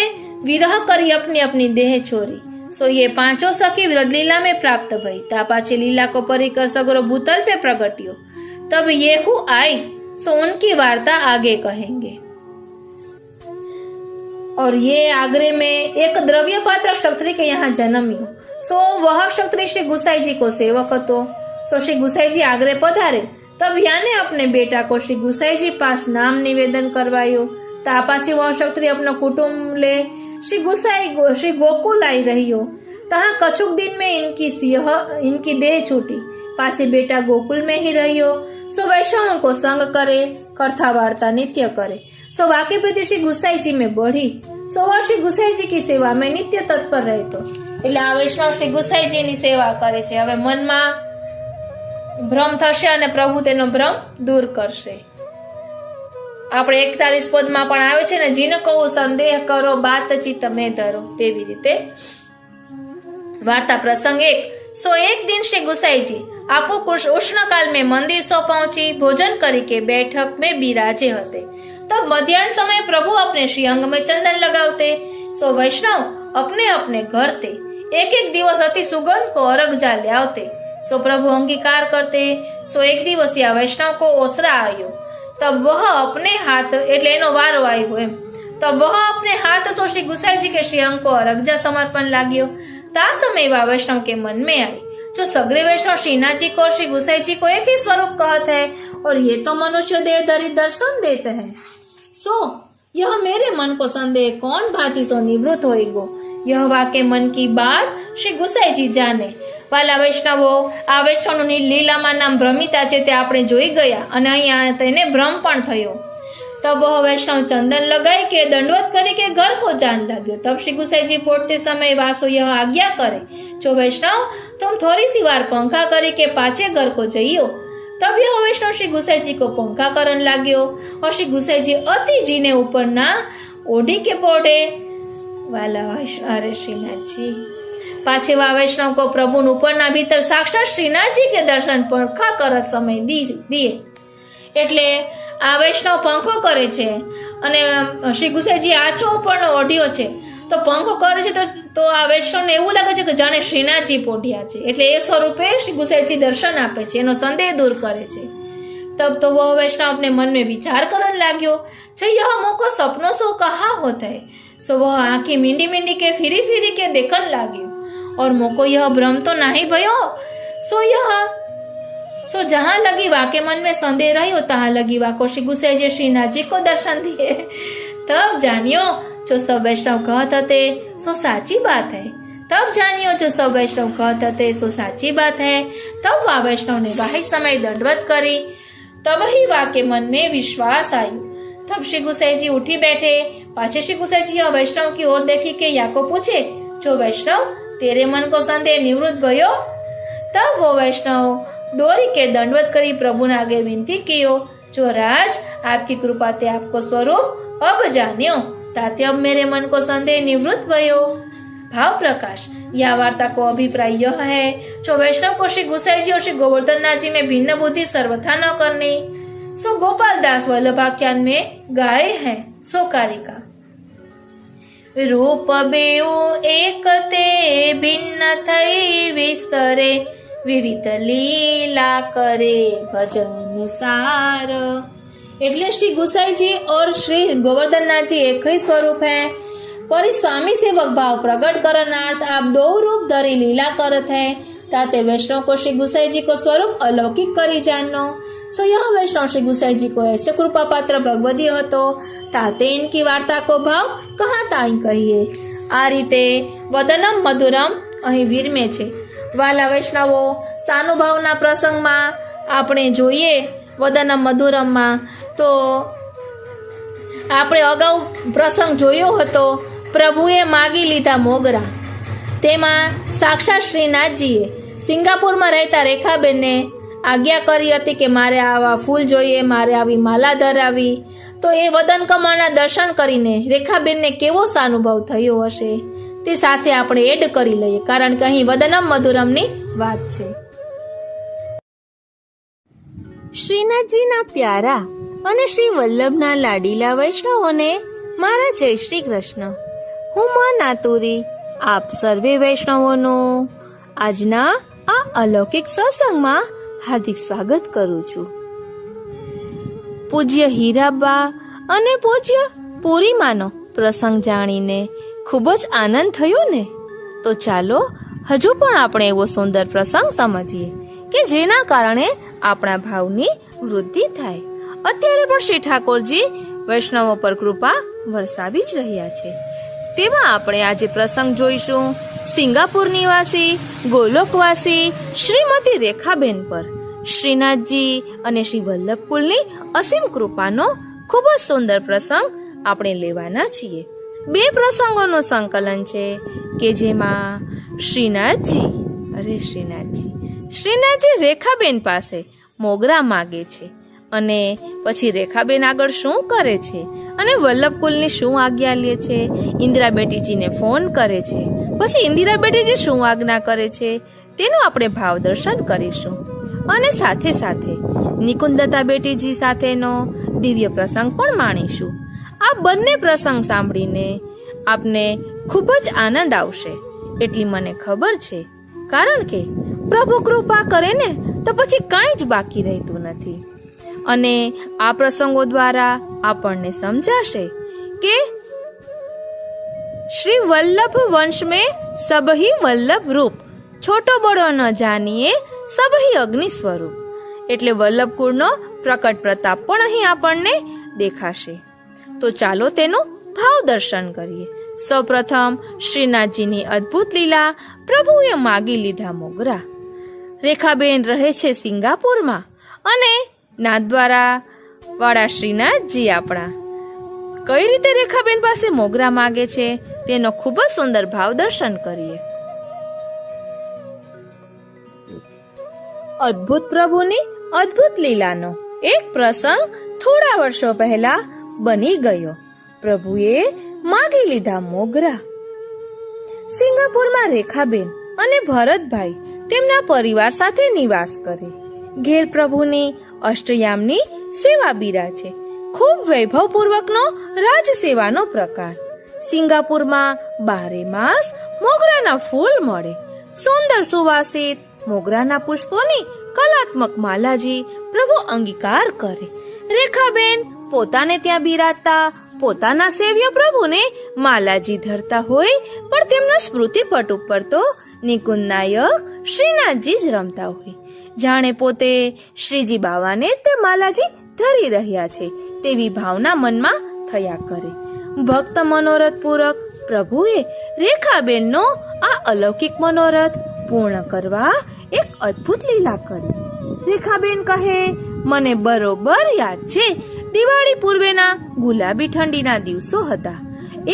विरह करी अपनी अपनी देह छोड़ी। सो ये 5 सखी व्रजलीला में प्राप्त भई। ता पाछे लीला को परिकर सगरो भूतल पे प्रगट्यो। तब येहू आई, सो उनकी वार्ता आगे कहेंगे। और ये आगरे में एक द्रव्य पात्र क्षत्रिय के यहाँ जन्म्यो। सो वह क्षत्रिय श्री गुसाई जी को सेवक હતો। सो श्री गुसाई जी आगरे पधारे, तब याने अपने बेटा को श्री गुसाई जी पास नाम निवेदन करवायो। ता पाछे वह क्षत्रिय अपनो कुटुंब ले श्री गोकुल आई रहियो। तहाँ कछुक दिन में इनकी देह छूटी। पाछे बेटा गोकुल में ही रहियो। सो वैष्णव को संग करे, कथा वार्ता नित्य करे। सो वाक्य प्रीति श्री गुसाई जी में बढ़ी। सो वह श्री गुसाई जी की सेवा में नित्य तत्पर रहतो। એટલે આ વૈષ્ણવ શ્રી ગુસાઈજી ની સેવા કરે છે। હવે મનમાં ભ્રમ થશે અને પ્રભુ તેનો ભ્રમ દૂર કરશે। આપણે 41 પદમાં પણ આવે છે ને, જીન કહું સંદેહ કરો બાતચીત મેં ધરો, તેવી રીતે वार्ता प्रसंग 1। सो एक दिन श्री गुसाई जी आपो उष्ण काल में मंदिर सो पहुंची, भोजन करी के बैठक में बिराजे हते। तब मध्याह्न समय प्रभु अपने श्री अंग में चंदन लगावते। सो वैष्णव अपने अपने घर थे एक एक दिवस अति सुगंध को अर्घ जा लावते। सो प्रभु अंगीकार करते। सो एक दिवस या वैष्णव को ओसरा आयो। तब वह अपने हाथ एटले एनो वारो आयो एम। तब वह अपने हाथ सो श्री गुसाई जी के श्री अंग को अर्घ जा समर्पण लाग्यो। ता समय वह वैष्णव के मन में आई, जो सगरे वैष्णव श्रीनाथ जी को श्री गुसाई जी को एक ही स्वरूप कहते हैं, और ये तो मनुष्य देह धरी दर्शन देते हैं। सो यह मेरे मन को संदेह कौन भांति सो निवृत्त होएगो। यह वाके मन की बात श्री गुसाई जी जाने। वाला वैष्णवो, आ वैष्णवની લીલામાં નામ ભ્રમિતા છે તે આપણે જોઈ ગયા, અને અહીંયા તેને ભ્રમ પણ થયો। तब वह वैष्णव चंदन लगाई के दंडवत करी के घर को जान लग्यो। तब श्री गुसाई जी पहुंचते समय वासो यह आज्ञा करे, जो वैष्णव तुम थोड़ी सी बार पंखा करी के पाछे घर को जइयो। तब यह वैष्णव श्री गुसाई जी को पंखा करन लाग्यो, और श्री गुसाई जी अति जी ने ऊपर ना ओढ़ी के पौड़े। वाला वैष्णव, अरे श्रीनाथ जी पाछे वा वैष्णव को प्रभु ऊपर ना भीतर साक्षात श्रीनाथ जी के दर्शन पंखा करत समय दिए। એટલે આ વૈષ્ણવ પંખો કરે છે અને શ્રી ગુસાઈજી આછો ઉપરનો ઓઢ્યો છે, તો પંખો કરે છે તો આ વૈષ્ણવને એવું લાગે છે કે જાણે શ્રીનાથજી પોઢ્યા છે। એટલે એ સ્વરૂપે શ્રી गुसाईजी दर्शन આપે છે, એનો સંદેહ दूर करे છે। तब तो वह वैष्णव अपने मन में विचार करने लाग्यो, छे यह मोको सपनों सो कहा होता है। सो वह आंखें मिंडी मिंडी के फिरी फिरी के देखन लाग्यो, और मोको यह भ्रम तो नहीं भयो। सो जहाँ लगी वाके मन में संदेह रहियो, तहाँ लगी वाको श्री गुसाई जी श्रीनाथ जी को दर्शन दिए। तब जानियो जो सब वैष्णव कहते थे सो साची बात है। तब जानियो जो सब वैष्णव कहते थे सो साची बात है। तब वह वैष्णव ने वाही समय दंडवत करी। तब ही वाके मन में विश्वास आयो। तब श्री गुसाई जी उठी बैठे। पाछे श्री गुसाई जी वैष्णव की ओर देखी के याको पूछे, जो वैष्णव तेरे मन को संदेह निवृत्त भयो? तब वो वैष्णव दौड़ी के दंडवत करी प्रभु ने आगे विनती कियो, जो राज आपकी कृपा ते आपको स्वरूप अब जान्यो, ताते अब मेरे मन को संदेह निवृत्त भयो। भाव प्रकाश। यह वार्ता को अभिप्राय यह है, जो वैष्णव को श्री गुसाई जी और श्री गोवर्धन नाथ जी में भिन्न बुद्धि सर्वथा न करनी। सो गोपाल दास वल्लभाख्यान में गाए हैं। सो कारिका। रूप बेउ एक ते भिन्न थई विस्तरे, विविध लीला करे भजन सार। એટલે શ્રી ગુસાઈજી और श्री गोवर्धन नाथ जी एक ही स्वरूप है, पर स्वामी सेवक भाव प्रकट करनार्थ आप दो रूप धरी लीला करत है, ताते वैष्णव को श्री गुसाई जी को स्वरूप अलौकिक करी जानो। सो यह वैष्णव श्री गुसाई जी को ऐसे कृपा पात्र भगवती हतो, ताते इनकी वार्ता को भाव कहाँ ताई कहिए। आ रीते वदनम मधुरम અહીં વિરમે છે। વાલા વૈષ્ણવો, સાનુભાવના પ્રસંગમાં આપણે જોઈએ વદનમ મધુરમમાં, તો આપણે અગાઉ પ્રસંગ જોયો હતો, પ્રભુએ માગી લીધા મોગરા। તેમાં સાક્ષાત શ્રીનાથજીએ સિંગાપુરમાં રહેતા રેખાબેનને આજ્ઞા કરી હતી કે મારે આવા ફૂલ જોઈએ, મારે આવી માલા ધરાવી। તો એ વદન કમળના દર્શન કરીને રેખાબેનને કેવો સાનુભવ થયો હશે તે સાથે આપણે એડ કરી લઈએ, કારણ કે અહીં વદનમ મધુરમની વાત છે। શ્રીનાથજીના પ્યારા અને શ્રી વલ્લભના લાડીલા વૈષ્ણવોને મારા જય શ્રી કૃષ્ણ। હું માં નાતુરી આપ સર્વે વૈષ્ણવોનો આજના આ અલૌકિક સત્સંગમાં હાર્દિક સ્વાગત કરું છું। પૂજ્ય હીરાબા અને પૂજ્ય પૂરીમાનો પ્રસંગ જાણીને ખૂબ જ આનંદ થયો ને? તો ચાલો હજુ પણ આપણે એવો સુંદર પ્રસંગ સમજીએ કે જેના કારણે આપણા ભાવની વૃદ્ધિ થાય। અત્યારે પણ શ્રી ઠાકોરજી વૈષ્ણવો પર કૃપા વરસાવી જ રહ્યા છે। તેમાં આપણે આજે પ્રસંગ જોઈશું સિંગાપુર નિવાસી ગોલોકવાસી શ્રીમતી રેખાબેન પર શ્રીનાથજી અને શ્રી વલ્લભકુલની અસીમ કૃપાનો ખૂબ જ સુંદર પ્રસંગ આપણે લેવાના છીએ। બે પ્રસંગોનું સંકલન છે કે જેમાં શ્રીનાથજી રેખાબેન પાસે મોગરા માગે છે, અને પછી રેખાબેન આગળ શું કરે છે અને વલ્લભકુલની શું આજ્ઞા લે છે, ઇન્દિરા બેટીજીને ફોન કરે છે, પછી ઇન્દિરા બેટીજી શું આજ્ઞા કરે છે તેનું આપણે ભાવ દર્શન કરીશું। અને સાથે સાથે નિકુંદતા બેટીજી સાથેનો દિવ્ય પ્રસંગ પણ માણીશું। આ બંને પ્રસંગ સાંભળીને આપને ખૂબ જ આનંદ આવશે એટલી મને ખબર છે, કારણ કે પ્રભુ કૃપા કરે ને તો પછી કાંઈ જ બાકી રહેતું નથી। અને આ પ્રસંગો દ્વારા આપણને સમજાશે કે શ્રી વલ્લભ વંશ में सबही वल्लभ रूप, छोटो बड़ो न जानिए सबही अग्नि स्वरूप। એટલે વલ્લભકુળનો પ્રકટ પ્રતાપ પણ અહીં આપણને દેખાશે। તો ચાલો તેનું ભાવ દર્શન કરીએ। સૌપ્રથમ શ્રીનાથજીની અદ્ભુત લીલા પ્રભુએ માગી લીધા મોગરા। રેખાબેન રહે છે સિંગાપુરમાં અને નાથદ્વારા વાળા શ્રીનાથજી આપણા કઈ રીતે રેખાબેન પાસે મોગરા માગે છે તેનો ખૂબ જ સુંદર ભાવ દર્શન કરીએ। અદ્ભુત પ્રભુની અદ્ભુત લીલાનો એક પ્રસંગ થોડા વર્ષો પહેલા બની ગયો। પ્રભુએ માગી લીધા મોગરા। સિંગાપુરમાં રેખાબેન અને ભરતભાઈ તેમના પરિવાર સાથે નિવાસ કરે। ઘેર પ્રભુની અષ્ટયામની સેવા બિરાજે। ખૂબ વૈભવપૂર્વકનો રાજ સેવાનો પ્રકાર। સિંગાપુરમાં 12 માસ મોગરાના ફૂલ મળે। સુંદર સુવાસિત મોગરાના પુષ્પોની કલાત્મક માલાજી પ્રભુ અંગીકાર કરે। રેખાબેન પોતાને ત્યાં બિરાજતા પોતાના સેવ્ય પ્રભુને માલાજી ધરતા હોય, પણ તેમના સ્મૃતિપટ ઉપર તો નિકુંજનાયક શ્રીનાથજી જ રમતા હોય, જાણે પોતે શ્રીજી બાવાને તે માલાજી ધરી રહ્યા છે તેવી ભાવના મનમાં થયા કરે। ભક્ત મનોરથ પૂરક પ્રભુએ રેખાબેનનો આ અલૌકિક મનોરથ પૂર્ણ કરવા એક અદ્ભુત લીલા કરી। રેખાબેન કહે, મને બરોબર યાદ છે દિવાળી પૂર્વેના ગુલાબી ઠંડીના દિવસો હતા.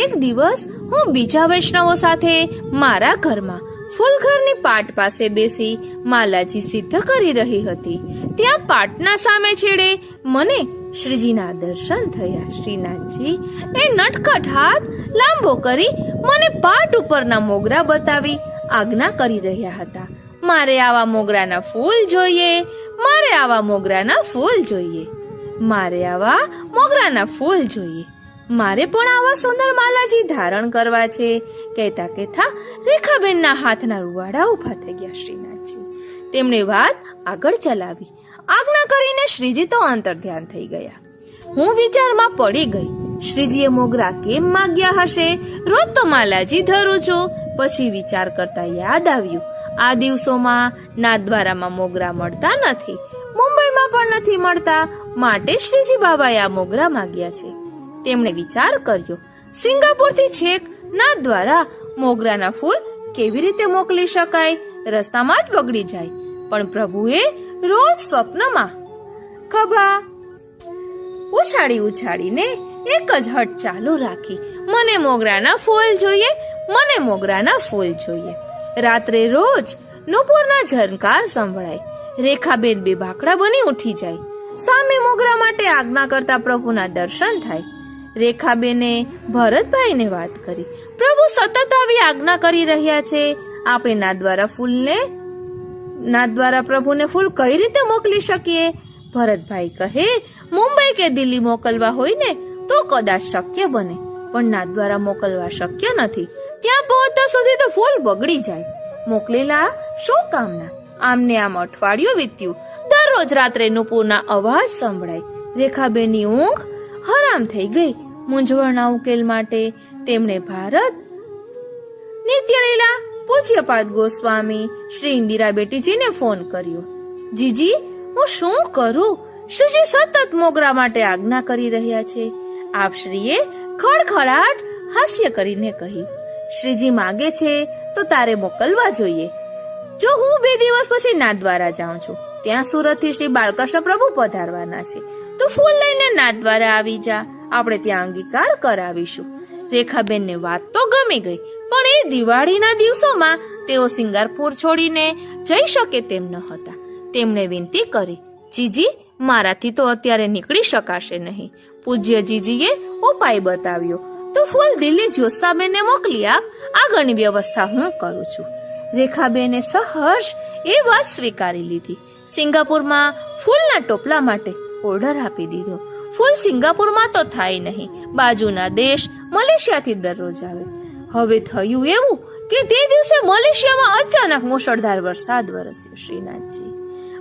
એક દિવસ હું બીજા વૈષ્ણવો સાથે મારા ઘરમાં ફૂલઘરની પાટ પાસે બેસી માલાજી સિદ્ધ કરી રહી હતી. ત્યાં પાટના સામે છેડે મને શ્રીજીના દર્શન થયા. શ્રીનાથજી એ નટખટ હાથ લાંબો કરી મને પાટ ઉપરના મોગરા બતાવી આજ્ઞા કરી રહ્યા હતા. મારે આવા મોગરાના ફૂલ જોઈએ, મારે આવા મોગરાના ફૂલ જોઈએ, મારે આવા મોગરાના ફૂલ જોઈએ, મારે પણ આવા સુંદર માલાજી ધારણ કરવા છે. કહેતા કહેતા રેખાબેનના હાથના રૂવાડા ઉભા થઈ ગયા. શ્રીનાથજી તેમણે વાત આગળ ચલાવી. આજ્ઞા કરીને શ્રીજી તો અંતર ધ્યાન થઈ ગયા. હું વિચારમાં પડી ગઈ. શ્રીજીએ મોગરા કેમ માગ્યા હશે? રોજ તો માલાજી ધરું છું. પછી વિચાર કરતા યાદ આવ્યું, આ દિવસોમાં નાથદ્વારામાં મોગરા મળતા નથી, મુંબઈમાં પણ નથી મળતા, માટે શ્રીજી બાબાએ આ મોગરા માગ્યા છે. તેમણે વિચાર કર્યો, સિંગાપુરથી છેક નાથદ્વારા મોગરાના ફૂલ કેવી રીતે મોકલી શકાય? રસ્તામાં જ બગડી જાય. પણ પ્રભુએ રોજ સ્વપ્નમાં ખભા ઉછાળીને એક જ હટ ચાલુ રાખી, મને મોગરાના ફૂલ જોઈએ, મને મોગરાના ફૂલ જોઈએ. રાત્રે રોજ નુપુરના ઝંકાર સંભળાય. રેખાબેન બે ભાખડા બની ઉઠી જાય. સામે મોગરા માટે આજ્ઞા કરતા પ્રભુના દર્શન થાય. રેખાબેને ભરતભાઈને વાત કરી, પ્રભુ સતત આવી આજ્ઞા કરી રહ્યા છે, આપણે નાથદ્વારા પ્રભુને ફૂલ કઈ રીતે મોકલી શકીએ? ભરતભાઈ કહે, મુંબઈ કે દિલ્હી મોકલવા હોય ને તો કદાચ શક્ય બને, પણ નાથદ્વારા મોકલવા શક્ય નથી. ત્યાં પહોંચતા સુધી તો ફૂલ બગડી જાય. મોકલેલા શું કામના? આમને આમ અઠવાડિયું વીત્યું. દરરોજ રાત્રે નુપુરના અવાજ સંભળાય. રેખાબેનની ઊંઘ હરામ થઈ ગઈ. મૂંઝવણના ઉકેલ માટે તેમણે ભારત નિત્યલીલા પૂજ્યપાદ ગોસ્વામી શ્રી ઇન્દિરા બેટીજીને ફોન કર્યો. જીજી, હું શું કરું? શ્રીજી સતત મોગરા માટે આજ્ઞા કરી રહ્યા છે. આપ શ્રીએ ખડખડાટ હાસ્ય કરીને કહ્યું, શ્રીજી માગે છે તો તારે મોકલવા જોઈએ. જો હું 2 દિવસ પછી નાથદ્વારા જાઉં છું, ત્યાં સુરતથી શ્રી બાલકૃષ્ણ પ્રભુ પધારવાના છે, તો ફૂલ લઈને નાથદ્વારા આવી જા, આપણે ત્યાં અંગીકાર કરાવીશું. રેખાબેનને વાત તો ગમી ગઈ, પણ એ દિવાળીના દિવસોમાં તેઓ સિંગાપુર છોડીને જઈ શકે તેમ ન હતા. તેમણે વિનંતી કરી, જીજી, મારાથી તો અત્યારે નીકળી શકાશે નહીં. પૂજ્ય જીજીએ ઉપાય બતાવ્યો, તો ફૂલ દિલ્હી જ્યોત્સાબેનને મોકલી આપ, આગળની વ્યવસ્થા હું કરું છું. રેખાબેને સહર્ષ એ વાત સ્વીકારી લીધી. સિંગાપુરમાં ફૂલના ટોપલા માટે ઓર્ડર આપી દીધો. ફૂલ સિંગાપુરમાં તો થાય નહીં, બાજુના દેશ મલેશિયાથી દરરોજ આવે. હવે થયું એવું કે તે દિવસે મલેશિયામાં અચાનક મુશળધાર વરસાદ વરસ્યો. શ્રીનાથજી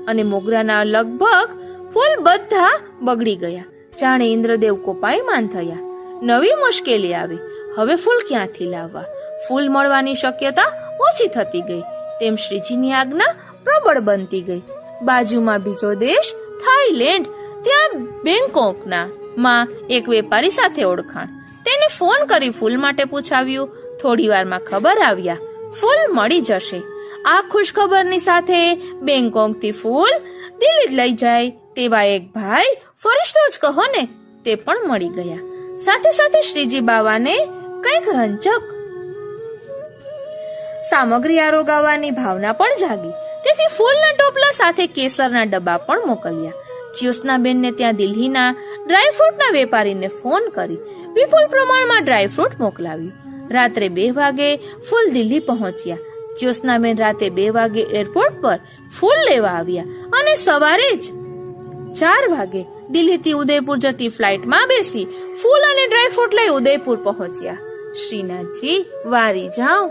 અને મોગરાના લગભગ ફૂલ બધા બગડી ગયા. જાણે ઇન્દ્રદેવ કોપાયમાન થયા. નવી મુશ્કેલી આવી. હવે ફૂલ ક્યાંથી લાવવા? ફૂલ મળવાની શક્યતા ઓછી થતી ગઈ. તેમ શ્રીજીની આજ્ઞા પ્રબળ બનતી ગઈ. બાજુમાં બીજો દેશ થાઈલેન્ડ, ત્યાં બેંકોકના માં એક વેપારી સાથે ઓળખાણ. તેને ફોન કરી ફૂલ માટે પૂછાવ્યું. થોડી વારમાં ખબર આવ્યા, ફૂલ મળી જશે. આ ખુશ ખબરની સાથે બેંકોકથી ફૂલ દિલ્હી લઈ જાય તેવા એક ભાઈ, ફરિશ્તો જ કહો ને, તે પણ મળી ગયા. સાથે સાથે શ્રીજી બાવાને કંઈક રંજક સામગ્રી આરોગાવવાની ભાવના પણ જાગી. તેથી ફૂલના ટોપલા સાથે કેસરના ડબ્બા પણ મોકલ્યા. જ્યોત્સનાબેનને ત્યાં દિલ્હીના ડ્રાયફ્રૂટના વેપારીને ફોન કરી વિપુલ પ્રમાણમાં ડ્રાયફ્રૂટ મોકલાવ્યું. રાત્રે 2 વાગે ફૂલ દિલ્હી પહોંચ્યા. જ્યોત્સનાબેન રાતે 2 વાગે એરપોર્ટ પર ફૂલ લેવા આવ્યા અને સવારે જ 4 વાગે દિલ્હીથી ઉદયપુર જતી ફ્લાઇટમાં બેસી ફૂલ અને ડ્રાયફ્રૂટ લઈ ઉદયપુર પહોંચ્યા. શ્રીનાથજી, વારી જાઉં.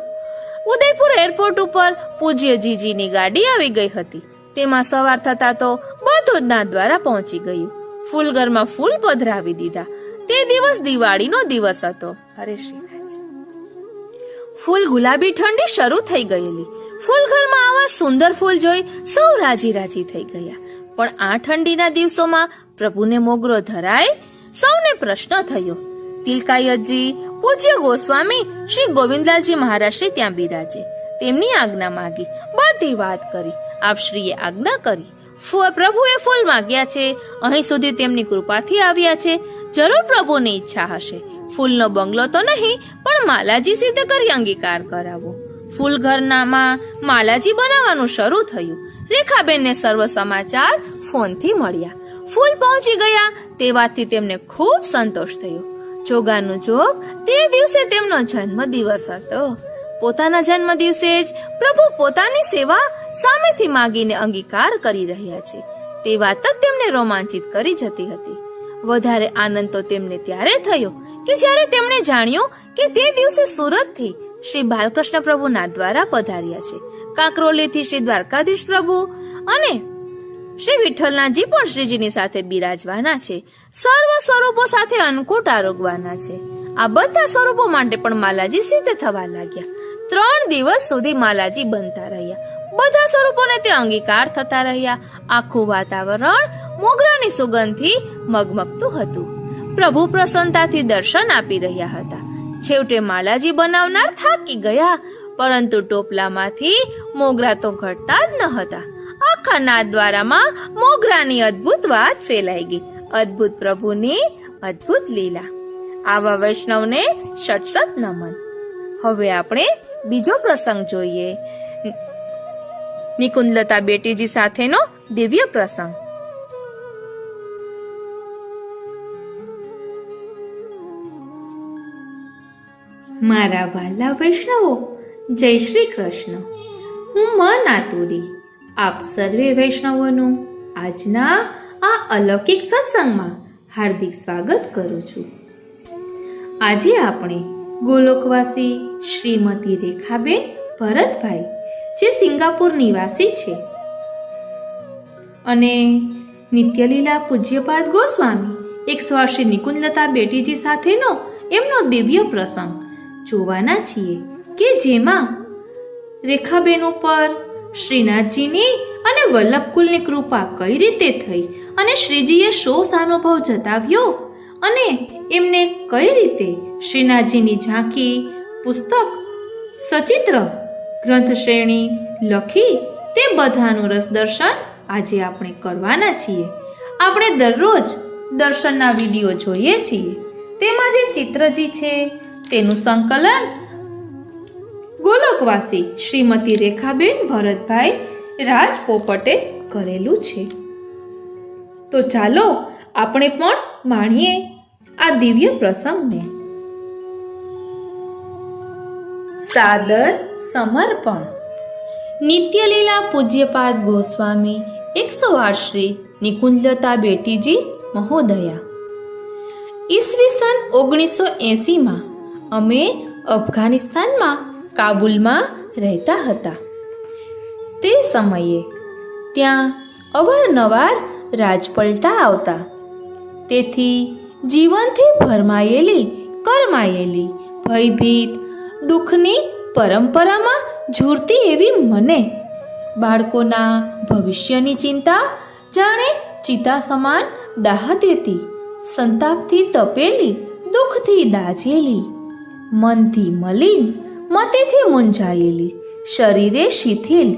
ઉદયપુર એરપોર્ટ ઉપર પૂજ્ય જીજીની ગાડી આવી ગઈ હતી. તેમાં સવાર થતા તો બધું જ નાથદ્વારા પહોંચી ગયું. ફૂલઘરમાં ફૂલ પધરાવી દીધા. તે દિવસ દિવાળીનો દિવસ હતો. અરે શ્રીનાથજી, ફૂલ ગુલાબી ઠંડી શરૂ થઈ ગયેલી. ફૂલઘરમાં આવા સુંદર ફૂલ જોઈ સૌ રાજી રાજી થઈ ગયા. પણ આ ઠંડીના દિવસોમાં પ્રભુને મોગરો ધરાય? સૌને પ્રશ્ન થયો. તિલકાયતજી પૂજ્ય ગોસ્વામી શ્રી ગોવિંદલાલજી મહારાજશ્રી ત્યાં બિરાજે. તેમની આજ્ઞા માંગી, બધી વાત કરી. આપ શ્રીએ આજ્ઞા કરી. પ્રભુએ ફૂલ માગ્યા છે, અહીં સુધી તેમની કૃપાથી આવ્યા છે. જરૂર પ્રભુની ઈચ્છા હશે. ફૂલનો બંગલો તો નહીં, પણ માલાજી સિદ્ધ કરી અંગીકાર કરાવો. ફૂલ ઘરનામાં માલાજી બનાવવાનું શરૂ થયું. રેખાબેનને સર્વ સમાચાર ફોનથી મળ્યા. ફૂલ પહોંચી ગયા તે વાતથી તેમને ખૂબ સંતોષ થયો. જોગાનું જોગ તે દિવસે તેમનો જન્મદિવસ હતો. પોતાના જન્મદિવસે જ પ્રભુ પોતાની સેવા સામેથી માગીને અંગીકાર કરી રહ્યા છે તે વાત જ તેમને રોમાંચિત કરી જતી હતી. વધારે આનંદ તો તેમને ત્યારે થયો કે જ્યારે તેમણે જાણ્યું કે તે દિવસે સુરતથી શ્રી બાલકૃષ્ણ પ્રભુના દ્વારા પધાર્યા છે. કાંકરોલીથી શ્રી દ્વારકાધીશ પ્રભુ અને શ્રી વિઠ્ઠલનાથજી પણ શ્રીજીની સાથે બિરાજવાના છે. સર્વ સ્વરૂપો સાથે અન્નકૂટ આરોગવાના છે. આ બધા સ્વરૂપો માટે પણ માલાજી સિદ્ધ થવા લાગ્યા. 3 દિવસ સુધી માલાજી બનતા રહ્યા. બધા સ્વરૂપોને તે અંગીકાર થતા રહ્યા. આખું વાતાવરણ મોગરાની સુગંધથી મગમગતું હતું. પ્રભુ પ્રસન્નતાથી દર્શન આપી રહ્યા હતા. છેવટે માલાજી બનાવનાર થાકી ગયા, પરંતુ ટોપલામાંથી મોગરા તો ઘટતા જ ન હતા. આખા નાથદ્વારામાં મોગરાની અદ્ભુત વાત ફેલાઈ ગઈ. અદ્ભુત પ્રભુની અદ્ભુત લીલા. આવા વૈષ્ણવને શત નમન. હવે આપણે બીજો પ્રસંગ જોઈએ. નિકુંજલતા બેટીજી સાથેનો દિવ્ય પ્રસંગ. મારા વાલા વૈષ્ણવો, જય શ્રી કૃષ્ણ. હું મન આતુરી આપ સર્વે વૈષ્ણવોનું આજના આ અલૌકિક સત્સંગમાં હાર્દિક સ્વાગત કરું છું. આજે આપણે ગોલોકવાસી શ્રીમતી રેખાબેન ભરતભાઈ, જે સિંગાપુર નિવાસી છે, અને નિત્યલીલા પૂજ્યપાદ ગોસ્વામી 100 શ્રી નિકુંજલતા બેટીજી સાથેનો એમનો દિવ્ય પ્રસંગ જોવાના છીએ કે જેમાં રેખાબેન ઉપર શ્રીનાથજીની અને વલ્લભકુલની કૃપા કઈ રીતે થઈ અને શ્રીજીએ શો સાનુભવ જતાવ્યો અને એમને કઈ રીતે શ્રીનાથજીની ઝાંખી, પુસ્તક, સચિત્ર, ગ્રંથ શ્રેણી લખી તે બધાનું રસ દર્શન આજે આપણે કરવાના છીએ. આપણે દરરોજ દર્શનના વિડીયો જોઈએ છીએ. તેમાં જે ચિત્રજી છે તેનું સંકલન ગોલોકવાસી શ્રીમતી રેખાબેન ભરતભાઈ રાજપોપટે કરેલું છે. તો ચાલો આપણે પણ માણીએ આ દિવ્ય પ્રસંગને. સાદર સમર્પણ. નિત્યલીલા પૂજ્યપાદ ગોસ્વામી 108 શ્રી નિકુંજલતા બેટીજી મહોદયા. ઈસવીસન 1980માં અમે અફઘાનિસ્તાનમાં કાબુલમાં રહેતા હતા. તે સમયે ત્યાં અવારનવાર રાજપલટા આવતા. તેથી જીવનથી ભરમાયેલી, કરમાયેલી, ભયભીત, દુઃખની પરંપરામાં ઝૂરતી એવી મને બાળકોના ભવિષ્યની ચિંતા જાણે ચિતા સમાન દાહ દેતી, સંતાપથી તપેલી, દુઃખથી દાઝેલી, મનથી મલિન, મતિથી મૂંઝાયેલી, શરીરે શિથિલ,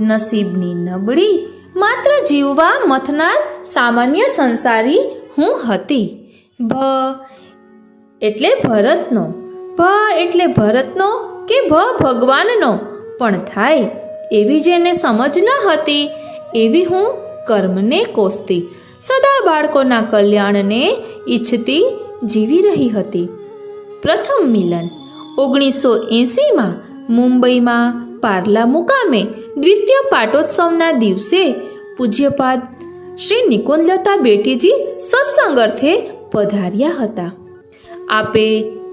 નસીબની નબળી, માત્ર જીવવા મથનાર સામાન્ય સંસારી હું હતી. એટલે ભરતનો, એટલે ભરતનો કે ભગવાનનો પણ થાય એવી જેને સમજ ન હતી એવી હું કર્મને કોસતી, સદા બાળકોના કલ્યાણને ઈચ્છતી જીવી રહી હતી. પ્રથમ મિલન 1980માં મુંબઈમાં પાર્લા મુકામે દ્વિતીય પાટોત્સવના દિવસે પૂજ્યપાદ શ્રી નિકુંજલતા બેટીજી સત્સંગ અર્થે પધાર્યા હતા. આપે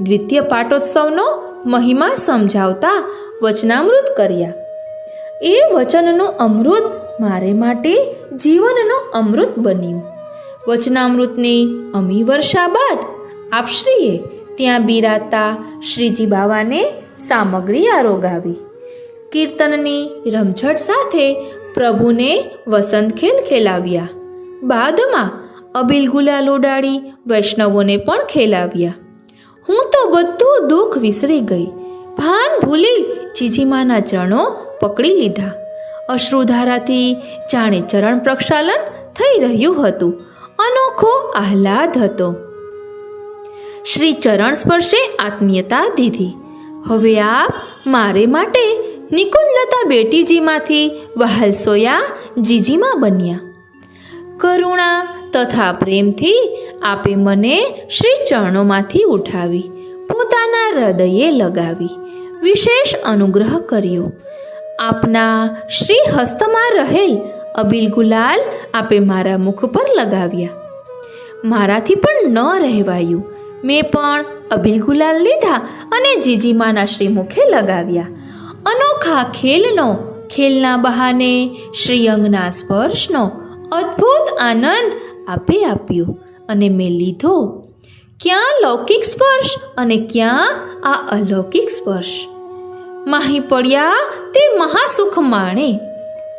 દ્વિતીય પાટોત્સવનો મહિમા સમજાવતા વચનામૃત કર્યા. એ વચનનું અમૃત મારે માટે જીવનનું અમૃત બન્યું. વચનામૃતની અમી વર્ષા બાદ આપશ્રીએ ત્યાં બિરાતા શ્રીજી બાવાને સામગ્રી આરોગાવી. કીર્તનની રમઝટ સાથે પ્રભુને વસંત ખેલ ખેલાવ્યા. બાદમાં અબીલ ગુલાલ ઉડાડી વૈષ્ણવોને પણ ખેલાવ્યા. હું તો બધું દુઃખ વિસરી ગઈ. ભાન ભૂલી જીજીમાના ચરણો પકડી લીધા અશ્રુધારાથી જાણે ચરણ પ્રક્ષાલન થઈ રહ્યું હતું. અનોખો આહલાદ હતો. શ્રી ચરણ સ્પર્શે આત્મીયતા દીધી. હવે આપ મારે માટે નિકુંજલતા બેટીજીમાંથી વહાલસોયા જીજીમાં બન્યા. કરુણા તથા પ્રેમથી આપે મને શ્રી ચરણોમાંથી ઉઠાવી પોતાના હૃદયે લગાવી વિશેષ અનુગ્રહ કર્યો. આપના શ્રી હસ્તમાં રહેલ અબીલ ગુલાલ આપે મારા મુખ પર લગાવ્યા. મારાથી પણ ન રહેવાયું. મેં પણ અબીલ ગુલાલ લીધા અને જીજીમાના શ્રી મુખે લગાવ્યા. અનોખા ખેલના બહાને શ્રીઅંગના સ્પર્શનો અદ્ભુત આનંદ આપે આપ્યો અને મેં લીધો. ક્યાં લૌકિક સ્પર્શ અને ક્યાં આ અલૌકિક સ્પર્શ. માહી પડ્યા તે મહાસુખ માણે,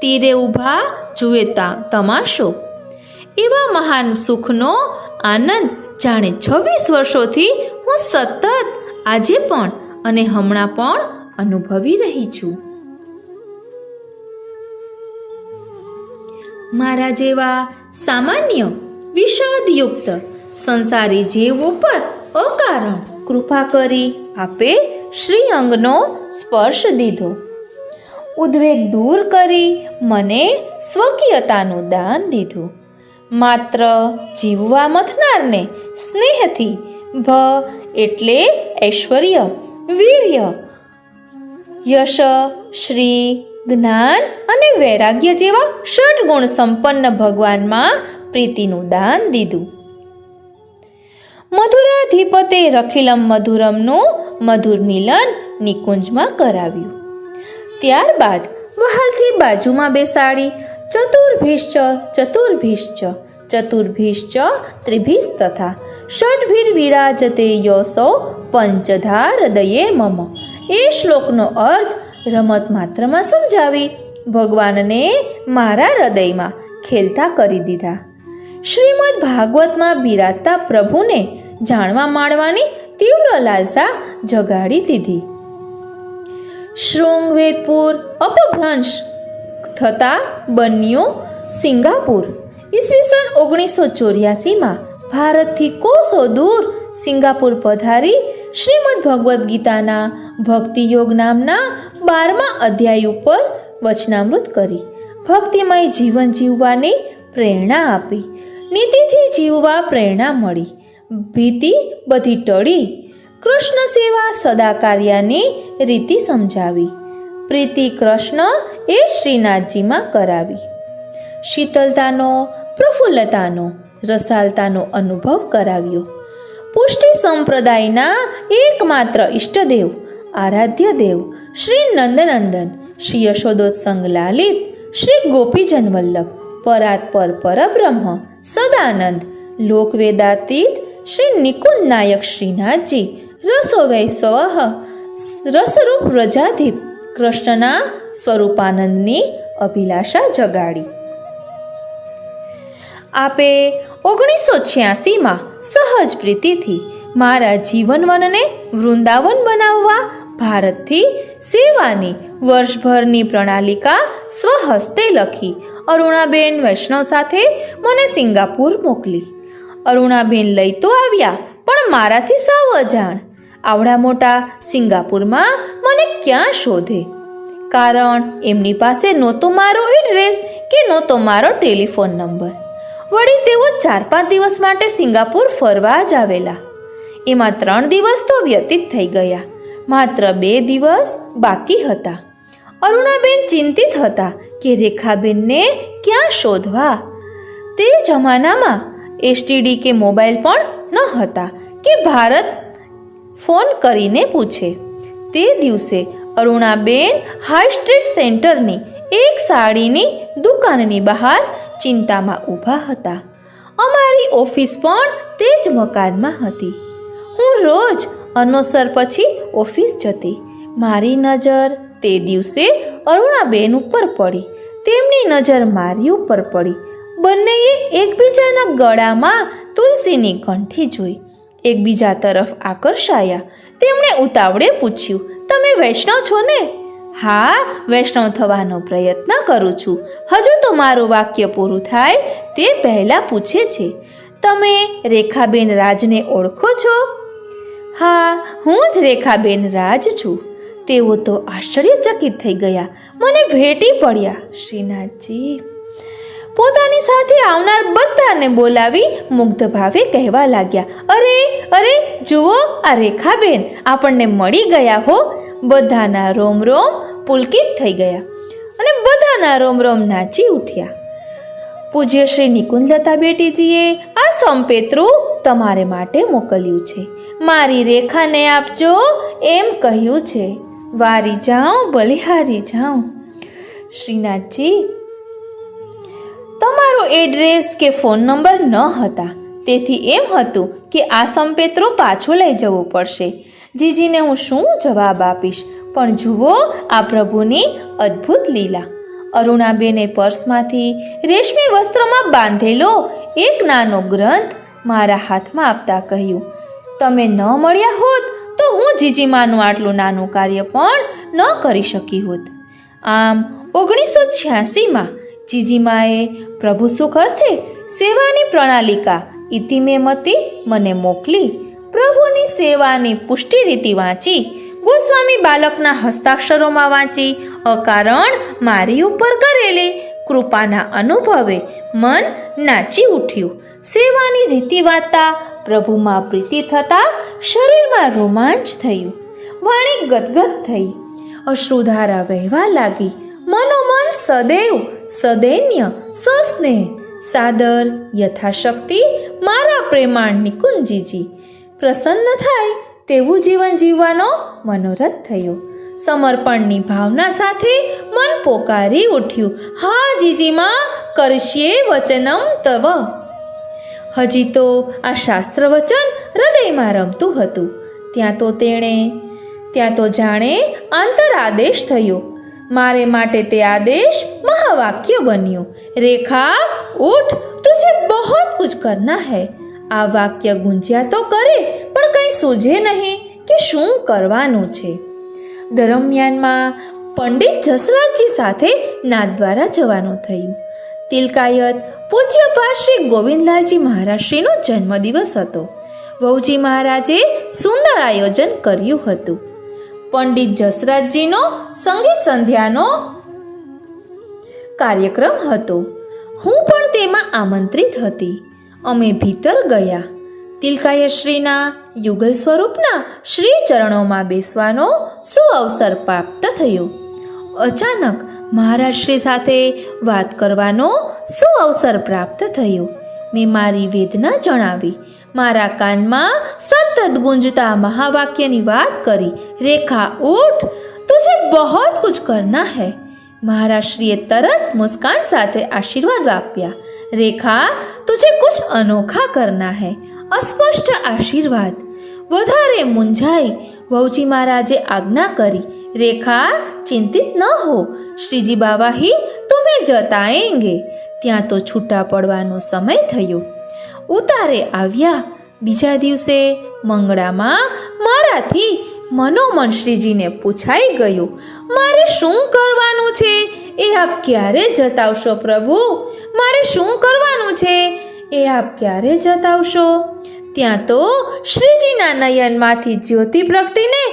તીરે ઊભા જુએ તમાશો. એવા મહાન સુખનો આનંદ જાણે 26 વર્ષોથી હું સતત આજે પણ અને હમણાં પણ અનુભવી રહી છું. મારા જેવા સામાન્ય વિષાદયુક્ત સંસારી જીવ ઉપર અકારણ કૃપા કરી આપે શ્રી અંગનો સ્પર્શ દીધો. ઉદ્વેગ દૂર કરી મને સ્વકીયતાનું દાન દીધું. માત્ર જીવવા મથનારને સ્નેહથી એટલે ઐશ્વર્ય, વીર્ય, યશ, શ્રી, જ્ઞાન અને વૈરાગ્ય જેવા ષડગુણ સંપન્ન ભગવાનમાં પ્રીતિનું દાન દીધું. મધુરાધિપતે રખિલમ મધુરમનું મધુર મિલન નિકુંજમાં કરાવ્યું. ત્યારબાદ વહાલથી બાજુમાં બેસાડી ચતુર્ભિશ્ચ ત્રિભિસ તથા ષડભીર વિરાજતે યસો પંચધા હૃદયે મમ એ શ્લોકનો અર્થ રમત માત્રમાં સમજાવી ભગવાનને મારા હૃદયમાં ખેલતા કરી દીધા. શ્રીમદ ભાગવતમાં બિરાજતા પ્રભુને જાણવા માંડવાની તીવ્ર લાલસા જગાડી દીધી. શૃંગવેદપુર અપભ્રંશ થતાં બન્યું સિંગાપુર. ઈસવીસન 1984માં ભારતથી કોસો દૂર સિંગાપુર પધારી શ્રીમદ ભગવદ્ ગીતાના ભક્તિયોગ નામના 12મા અધ્યાય ઉપર વચનામૃત કરી ભક્તિમય જીવન જીવવાની પ્રેરણા આપી. નીતિથી જીવવા પ્રેરણા મળી. ભીતિ બધી ટળી. કૃષ્ણ સેવા સદા કાર્યની રીતિ સમજાવી. પ્રીતિ કૃષ્ણ એ શ્રીનાથજીમાં કરાવી. શીતલતાનો, પ્રફુલ્લતાનો, રસાલતાનો અનુભવ કરાવ્યો. પુષ્ટિ સંપ્રદાયના એકમાત્ર ઈષ્ટદેવ, આરાધ્ય દેવ શ્રી નંદનંદન, શ્રી યશોદોત્સંગ લાલિત, શ્રી ગોપીજન વલ્લભ, પરાત્પર પરબ્રહ્મ, સદાનંદ, લોકવેદાતીત શ્રી નિકુંજ નાયક શ્રીનાથજી, રસોવૈસવ, રસરૂપ વ્રજાધિપ કૃષ્ણના સ્વરૂપાનંદની અભિલાષા જગાડી. આપે 1986માં સહજ પ્રીતિથી મારા જીવનવનને વૃંદાવન બનાવવા ભારતથી સેવાની વર્ષભરની પ્રણાલિકા સ્વહસ્તે લખી અરુણાબેન વૈષ્ણવ સાથે મને સિંગાપુર મોકલી. અરુણાબેન લઈ તો આવ્યા પણ મારાથી સાવ અજાણ. આવડા મોટા સિંગાપુરમાં મને ક્યાં શોધે? કારણ એમની પાસે નહોતો મારો એડ્રેસ કે નહોતો મારો ટેલિફોન નંબર. વળી તેઓ 4-5 દિવસ માટે સિંગાપુર ફરવા જ આવેલા. એમાં 3 દિવસ તો વ્યતીત થઈ ગયા. માત્ર 2 દિવસ બાકી હતા. અરુણાબેન ચિંતિત હતા કે રેખાબેનને ક્યાં શોધવા. તે જમાનામાં એસટીડી કે મોબાઈલ પણ ન હતા કે ભારત ફોન કરીને પૂછે. તે દિવસે અરુણાબેન હાઈ સ્ટ્રીટ સેન્ટરની એક સાડીની દુકાનની બહાર ચિંતામાં ઊભા હતા. અમારી ઓફિસ પણ તે જ મકાનમાં હતી. હું રોજ અનોસર પછી ઓફિસ જતી. મારી નજર તે દિવસે અરુણાબેન ઉપર પડી. તેમની નજર મારી ઉપર પડી. બંનેએ એકબીજાના ગળામાં તુલસીની કંઠી જોઈ. એકબીજા તરફ આકર્ષાયા. તેમણે ઉતાવળે પૂછ્યું, તમે વૈષ્ણવ છો ને? હા, વૈષ્ણવ થવાનો પ્રયત્ન કરું છું. હજુ તો મારું વાક્ય પૂરું થાય તે પહેલાં પૂછે છે, તમે રેખાબેન રાજને ઓળખો છો? હા, હું જ રેખાબેન રાજ છું. તેઓ તો આશ્ચર્યચકિત થઈ ગયા, મને ભેટી પડ્યા. શ્રીનાથજી પોતાની સાથે આવનાર બધાને બોલાવી મુગ્ધ ભાવે કહેવા લાગ્યા, અરે અરે જુઓ, આ રેખાબેન આપણને મળી ગયા હો. બધાના રોમ રોમ પુલકિત થઈ ગયા અને બધાના રોમ રોમ નાચી ઉઠ્યા. પૂજ્ય શ્રી નિકુંજલતા બેટીજીએ આ સંપેતરું તમારે માટે મોકલ્યું છે. મારી રેખાને આપજો એમ કહ્યું છે. વારી જાઉં બલિહારી જાઉં. શ્રીનાથજી તમારો એડ્રેસ કે ફોન નંબર ન હતા, તેથી એમ હતું કે આ સંપેતરો પાછો લઈ જવો પડશે. જીજીને હું શું જવાબ આપીશ? પણ જુઓ આ પ્રભુની અદ્ભુત લીલા. અરુણાબેને પર્સમાંથી રેશમી વસ્ત્રમાં બાંધેલો એક નાનો ગ્રંથ મારા હાથમાં આપતા કહ્યું, તમે ન મળ્યા હોત તો હું જીજીમાનું આટલું નાનું કાર્ય પણ ન કરી શકી હોત. આમ 1986માં જીજીમાએ પ્રભુ સુખ અર્થે સેવાની પ્રણાલિકા ઇતિમેમતી મને મોકલી. પ્રભુની સેવાની પુષ્ટિ રીતિ વાંચી, ગોસ્વામી બાલકના હસ્તાક્ષરોમાં વાંચી, અકારણ મારી ઉપર કરેલી કૃપાના અનુભવે મન નાચી ઉઠ્યું. સેવાની રીતિ વાંચતા પ્રભુમાં પ્રીતિ થતા શરીરમાં રોમાંચ થયું, વાણી ગદગદ થઈ, અશ્રુધારા વહેવા લાગી. મનોમન સદૈવ સદૈન્ય સસ્નેહ સાદર યથાશક્તિ મારા પ્રેમાળ નિકુંજીજી પ્રસન્ન થાય તેવું જીવન જીવવાનો મનોરથ થયો. સમર્પણની ભાવના સાથે મન પોકારી ઉઠ્યું, હા જીજીમાં કરશ્યે વચનમ તવ. હજી તો આ શાસ્ત્ર વચન હૃદયમાં રમતું હતું. ત્યાં તો જાણે આંતર આદેશ થયો. મારે માટે તે આદેશ મહાવાક્ય બન્યો, રેખા ઉઠ, તુझे बहुत कुछ करना है. આ વાક્ય ગુંજ્યા તો કરે પણ કંઈ સૂઝે નહીં કે શું કરવાનું છે. દરમિયાનમાં પંડિત જસરાજજી સાથે નાથદ્વારા જવાનું થયું. તિલકાયત પૂજ્યપાદ શ્રી ગોવિંદલાલજી મહારાજશ્રીનો જન્મદિવસ હતો. વહુજી મહારાજે સુંદર આયોજન કર્યું હતું. પંડિત જસરાજજીનો સંગીત સંધ્યાનો કાર્યક્રમ હતો. હું પણ તેમાં આમંત્રિત હતી. અમે ભીતર ગયા. તિલકાયશ્રીના યુગલ સ્વરૂપના શ્રી ચરણોમાં બેસવાનો સુઅવસર પ્રાપ્ત થયો. અચાનક મહારાજશ્રી સાથે વાત કરવાનો સુઅવસર પ્રાપ્ત થયો. મેં મારી વેદના જણાવી. મારા કાનમાં સતત ગુંજતા મહાવાક્યની વાત કરી, રેખા ઉઠ, તુझे बहुत कुछ करना है. મહારાજશ્રીએ તરત મુસ્કાન સાથે આશીર્વાદ આપ્યા, રેખા તુझे कुछ अनोखा करना है. અસ્પષ્ટ આશીર્વાદ. વધારે મૂંઝાઈ વહુજી મહારાજે આજ્ઞા કરી, રેખા ચિંતિત ન હો, શ્રીજી બાબા ही तुम्हें જતાएंगे. ત્યાં તો છૂટા પડવાનો સમય થયો. ઉતારે આવ્યા. બીજા દિવસે મંગળામાં મારાથી મનોમન શ્રીજીને પૂછાઈ ગયું, મારે શું કરવાનું છે એ આપ ક્યારે જતાવશો પ્રભુ? મારે શું કરવાનું છે એ આપ ક્યારે જતાવશો? ત્યાં તો શ્રીજીના નયનમાંથી જ્યોતિ પ્રગટીને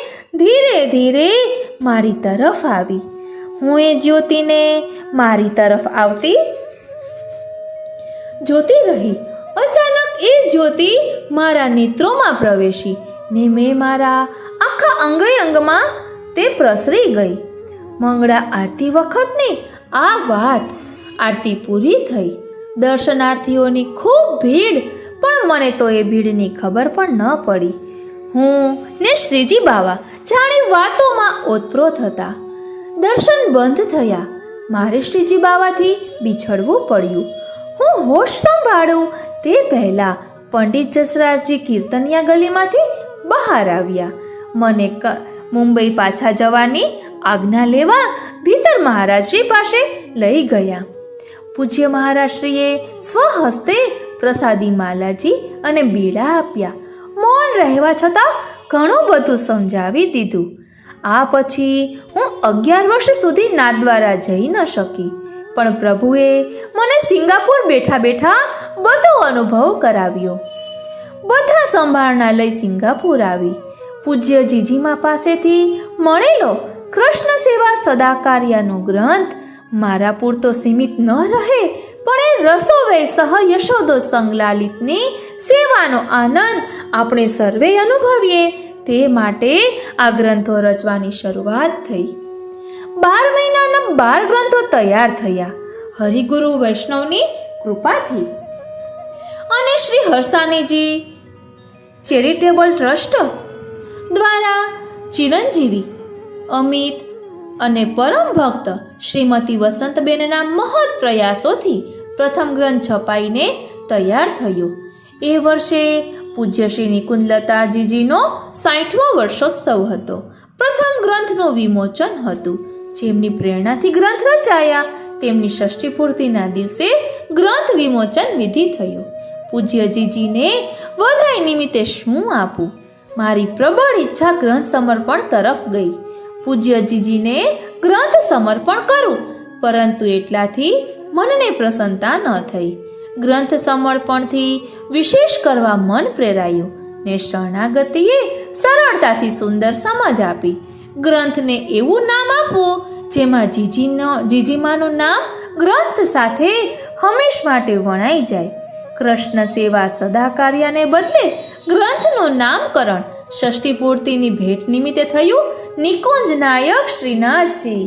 ધીરે ધીરે મારી તરફ આવી. હું એ જ્યોતિને મારી તરફ આવતી જોતી રહી. અચાનક એ જ્યોતિ મારા નેત્રોમાં પ્રવેશી ને મેં મારા આખા અંગે અંગમાં તે પ્રસરી ગઈ. મંગળા આરતી વખતની આ વાત. આરતી પૂરી થઈ. દર્શનાર્થીઓની ખૂબ ભીડ, પણ મને તો એ ભીડની ખબર પણ ન પડી. હું ને શ્રીજી બાવા જાણે વાતોમાં ઓતપ્રોત હતા. દર્શન બંધ થયા. મારે શ્રીજી બાવાથી બિછડવું પડ્યું. હું હોશ સંભાળું તે પહેલાં પંડિત જસરાજજી કીર્તનિયા ગલીમાંથી બહાર આવ્યા. મને મુંબઈ પાછા જવાની આજ્ઞા લેવા ભીતર મહારાજશ્રી પાસે લઈ ગયા. પૂજ્ય મહારાજશ્રીએ સ્વહસ્તે પ્રસાદી માલાજી અને બીડા આપ્યા. મૌન રહેવા છતાં ઘણું બધું સમજાવી દીધું. આ પછી હું 11 વર્ષ સુધી નાથદ્વારા જઈ ન શકી, પણ પ્રભુએ મને સિંગાપુર બેઠા બેઠા બધો અનુભવ કરાવ્યો. બધા સંભાળના લઈ સિંગાપુર આવી. પૂજ્ય જીજીમા પાસેથી મળેલો કૃષ્ણ સેવા સદાકાર્યનો ગ્રંથ મારા પૂરતો સીમિત ન રહે, પણ એ રસોવે સહ યશોદો સંગલાલિતની સેવાનો આનંદ આપણે સર્વે અનુભવીએ તે માટે આ ગ્રંથો રચવાની શરૂઆત થઈ. 12 મહિનાના 12 ગ્રંથો તૈયાર થયા હરિગુરુ વૈષ્ણવની કૃપાથી. અને શ્રી હરસાનીજી ચેરિટેબલ ટ્રસ્ટ દ્વારા ચિરંજીવી અમિત અને પરમ ભક્ત શ્રીમતી વસંતબેનના મહৎ પ્રયાસોથી પ્રથમ ગ્રંથ છપાઈને તૈયાર થયો. એ વર્ષે પૂજ્ય શ્રી નિકુંજલતાજીજીનો 60મો વર્ષોત્સવ હતો. પ્રથમ ગ્રંથનું વિમોચન હતું. જેમની પ્રેરણાથી ગ્રંથ રચાયા તેમની ષષ્ઠી પૂર્તિના દિવસે ગ્રંથ વિમોચન વિધિ થયો. પૂજ્યજીજીને વધાઈ નિમિત્તે શું આપું? મારી પ્રબળ ઈચ્છા ગ્રંથ સમર્પણ તરફ ગઈ. પૂજ્યજીજીને ગ્રંથ સમર્પણ કરું, પરંતુ એટલાથી મનને પ્રસન્નતા ન થઈ. ગ્રંથ સમર્પણથી વિશેષ કરવા મન પ્રેરાયું ને શરણાગતિએ સરળતાથી સુંદર સમજ આપી. ગ્રંથને એવું નામ આપવું જેમાં જીજીમાનું નામ ગ્રંથ સાથે હંમેશ માટે વણાઈ જાય. કૃષ્ણ સેવા સદાકાર્યને બદલે ગ્રંથનું નામકરણ ષષ્ઠી પૂર્તિની ભેટ નિમિત્તે થયું. નિકુંજ નાયક શ્રીનાથજી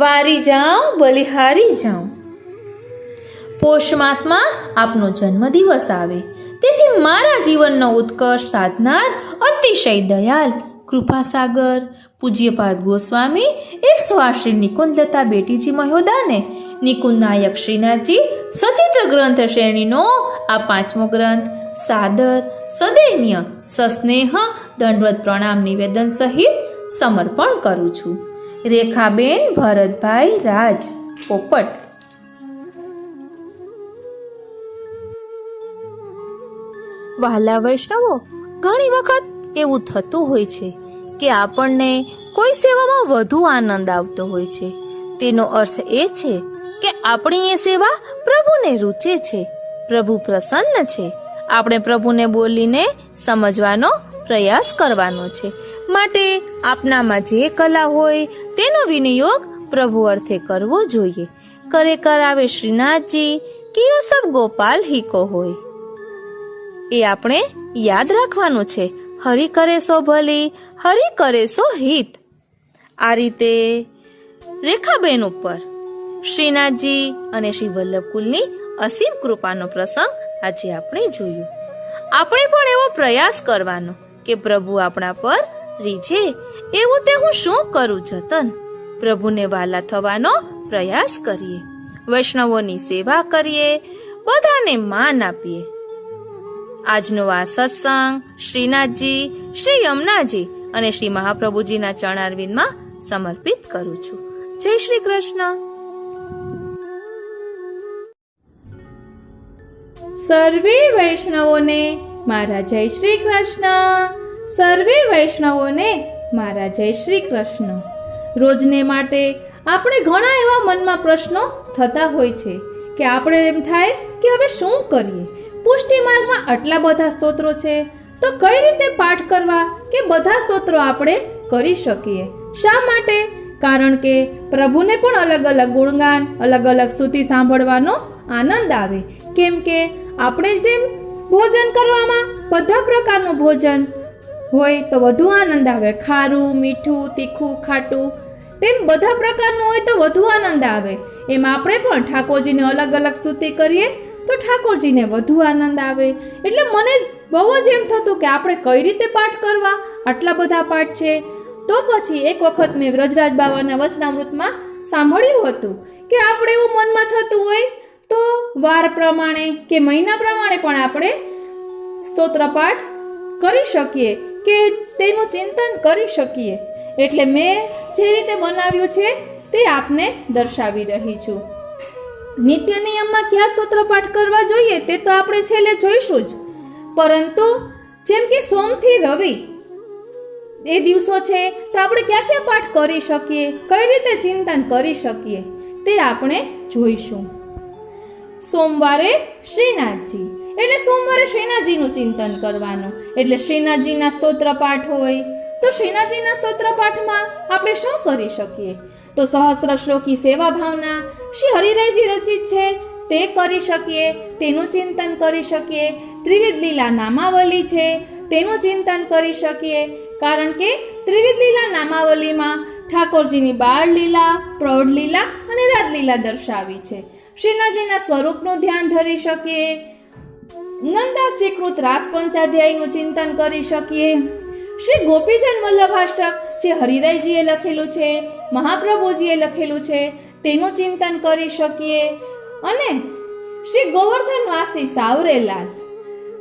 વારી જાઉં બલિહારી જાઉં. પોષ માસમાં આપનો જન્મદિવસ આવે, તેથી મારા જીવનનો ઉત્કર્ષ સાધનાર અતિશય દયાલ કૃપાસાગર પૂજ્યપાદ ગોસ્વામી 108 શ્રી નિકુંજલતા બેટીજી મહોદાને નિકુંજ નાયક શ્રીનાથજી સચિત્ર ગ્રંથ શ્રેણીનો આ 5મો ગ્રંથ સાદર સદૈન્ય સસ્નેહ દંડવત પ્રણામ નિવેદન સહિત સમર્પણ કરું છું. રેખાબેન ભરતભાઈ રાજ, પોપટ. વહાલા વૈષ્ણવો, ઘણી વખત એવું થતું હોય છે કે આપણને કોઈ સેવામાં વધુ આનંદ આવતો હોય છે. તેનો અર્થ એ છે કે આપણી એ સેવા પ્રભુને રૂચે છે, પ્રભુ પ્રસન્ન છે. આપણે પ્રભુને બોલીને સમજવાનો પ્રયાસ કરવાનો છે. માટે આપનામાં જે કલા હોય તેનો વિનિયોગ પ્રભુ અર્થે કરવો જોઈએ. કરે કરાવે શ્રીનાથજી કિયો સબ ગોપાલ હી કો હોય. એ આપણે યાદ રાખવાનું છે. હરિ કરે સો ભલી, હરિ કરે સો હિત. આ રીતે રેખાબેન ઉપર શ્રીનાથજી અને શ્રી વલ્લભકુલની અસીમ કૃપાનો પ્રસંગ આજે આપણે જોયું. આપણે પણ એવો પ્રયાસ કરવાનો કે પ્રભુ આપણા પર રીઝે એવું તે હું શું કરું જતન. પ્રભુને વાલા થવાનો પ્રયાસ કરીએ, વૈષ્ણવોની સેવા કરીએ, બધાને માન આપીએ. આજનો આ સત્સંગ શ્રીનાથજી, શ્રી યમુનાજી અને શ્રી મહાપ્રભુજીના ચરણારવિંદમાં સમર્પિત કરું છું. જય શ્રી કૃષ્ણ. સર્વે વૈષ્ણવોને મારા જય શ્રી કૃષ્ણ. સર્વે વૈષ્ણવોને મારા જય શ્રી કૃષ્ણ. રોજને માટે આપણે ઘણા એવા મનમાં પ્રશ્નો થતા હોય છે કે આપણે એમ થાય કે હવે શું કરીએ. પુષ્ટિ માર્ગમાં આટલા બધા સ્તોત્રો છે, તો કઈ રીતે પાઠ કરવા કે બધા સ્તોત્રો આપણે કરી શકીએ? શા માટે? કારણ કે પ્રભુને પણ અલગ અલગ ગુણગાન, અલગ અલગ સ્તુતિ સાંભળવાનો આનંદ આવે. કેમ કે આપણે જેમ ભોજન કરવામાં બધા પ્રકારનું ભોજન હોય તો વધુ આનંદ આવે. ખારું, મીઠું, તીખું, ખાટું, તેમ બધા પ્રકારનું હોય તો વધુ આનંદ આવે. એમ આપણે પણ ઠાકોરજીને અલગ અલગ સ્તુતિ કરીએ તો ઠાકોરજીને વધુ આનંદ આવે. એટલે મને બહુ જ એમ થતું કે આપણે કઈ રીતે પાઠ કરવા, આટલા બધા પાઠ છે. તો પછી એક વખત મેં વ્રજરાજ બાવાના વચનામૃતમાં સાંભળ્યું હતું કે આપણે એવું મનમાં થતું હોય તો વાર પ્રમાણે કે મહિના પ્રમાણે પણ આપણે સ્તોત્ર પાઠ કરી શકીએ કે તેનું ચિંતન કરી શકીએ. એટલે મેં જે રીતે બનાવ્યું છે તે આપને દર્શાવી રહી છું. નિત્ય નિયમમાં કયા સ્તોત્ર પાઠ કરવા જોઈએ તે તો આપણે છેલ્લે જોઈશું જ, પરંતુ જેમ કે સોમથી રવિ એ દિવસો છે તો આપણે ક્યાં ક્યાં પાઠ કરી શકીએ, કઈ રીતે ચિંતન કરી શકીએ તે આપણે જોઈશું. સોમવારે શ્રીનાથજી એટલે સોમવારે શ્રીનાથજીનું ચિંતન કરવાનું. એટલે શ્રીનાથજીના સ્તોત્ર પાઠ હોય તો શ્રીનાથજીના સ્તોત્ર પાઠમાં આપણે શું કરી શકીએ? તો સહસ્ત્ર શ્લોકી સેવા ભાવના શ્રી હરિરાયજી રચિત છે તે કરી શકીએ, તેનું ચિંતન કરી શકીએ. ત્રિવિધ લીલા નામાવલી છે તેનું ચિંતન કરી શકીએ, કારણ કે ત્રિવિધ લીલા નામાવલીમાં ઠાકોરજીની બાળ લીલા, પ્રૌઢ લીલા અને રાજલીલા દર્શાવી છે. શ્રીનાથજીના સ્વરૂપનું ધ્યાન ધરી શકીએ. નંદાસ્વીકૃત રાસ પંચાધ્યાયનું ચિંતન કરી શકીએ. શ્રી ગોપીજન વલ્લભાષ્ટક જે હરિરાયજીએ લખેલું છે, મહાપ્રભુજીએ લખેલું છે તેનું ચિંતન કરી શકીએ. અને શ્રી ગોવર્ધનવાસી સાવરેલાલ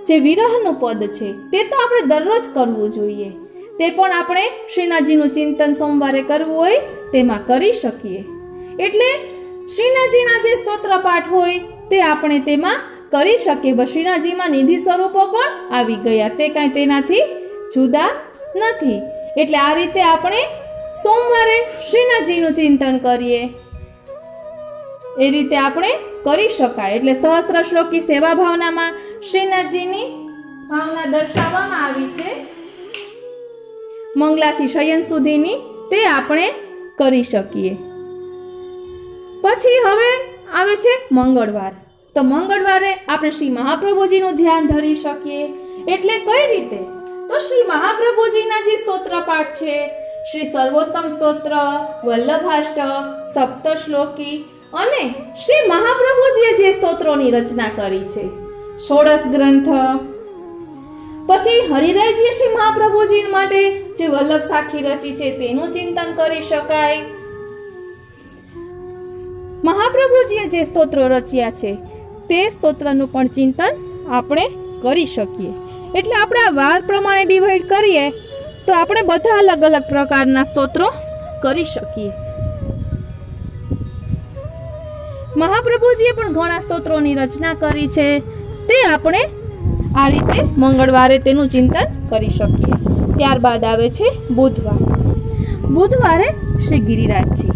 જે વિરહનું પદ છે તે તો આપણે દરરોજ કરવું જોઈએ. તે પણ આપણે શ્રીનાથજીનું ચિંતન સોમવારે કરવું હોય તેમાં કરી શકીએ. એટલે શ્રીનાથજીના જે સ્તોત્ર પાઠ હોય તે આપણે તેમાં કરી શકીએ. બસ શ્રીનાથજીમાં નિધિ સ્વરૂપો પણ આવી ગયા, તે કાંઈ તેનાથી જુદા નથી. એટલે આ રીતે આપણે સોમવારે શ્રીનાથજીનું ચિંતન કરીએ એ રીતે આપણે કરી શકાય. એટલે સહસ્ત્ર શ્લોકી સેવા ભાવનામાં શ્રીનાથજીની ભાવના દર્શાવવામાં આવી છે, મંગલાથી શયન સુધીની, તે આપણે કરી શકીએ. પછી હવે આવે છે મંગળવાર. તો મંગળવારે આપણે શ્રી મહાપ્રભુજીનું ધ્યાન ધરી શકીએ. એટલે કઈ રીતે? તો શ્રી મહાપ્રભુજીના જે સ્તોત્ર પાઠ છે, શ્રી સર્વોત્તમ સ્તોત્ર, વલ્લભાષ્ટક, સપ્તશ્લોકી અને શ્રી મહાપ્રભુજીએ જે સ્તોત્રોની રચના કરી છે, ષોડશ ગ્રંથ. પછી હરિરાયજીએ શ્રી મહાપ્રભુજી માટે જે વલ્લભ સાખી રચી છે તેનું ચિંતન કરી શકાય. મહાપ્રભુજીએ જે સ્તોત્રો રચ્યા છે તે સ્તોત્રનું પણ ચિંતન આપણે કરી શકીએ. એટલે આપણે આ વાર પ્રમાણે ડિવાઈડ કરીએ તો આપણે બધા અલગ અલગ પ્રકારના સ્તોત્રો કરી શકીએ. મહાપ્રભુજીએ પણ ઘણા સ્તોત્રોની રચના કરી છે, તે આપણે આ રીતે મંગળવારે તેનું ચિંતન કરી શકીએ. ત્યારબાદ આવે છે બુધવાર. બુધવારે શ્રી ગિરિરાજજી.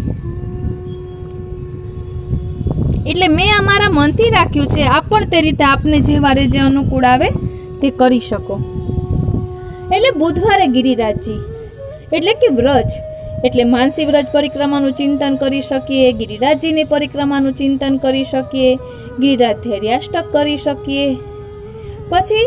એટલે મેં અમારા મનથી રાખ્યું છે, આપ પણ તે રીતે આપને જે વારે જે અનુકૂળ આવે તે કરી શકો. એટલે બુધવારે ગિરિરાજજી એટલે કે વ્રજ, એટલે માનસી વ્રજ પરિક્રમાનું ચિંતન કરી શકીએ, ગિરિરાજજીની પરિક્રમાનું ચિંતન કરી શકીએ, ગિરિરાજ ધૈર્યાષ્ટક કરી શકીએ. પછી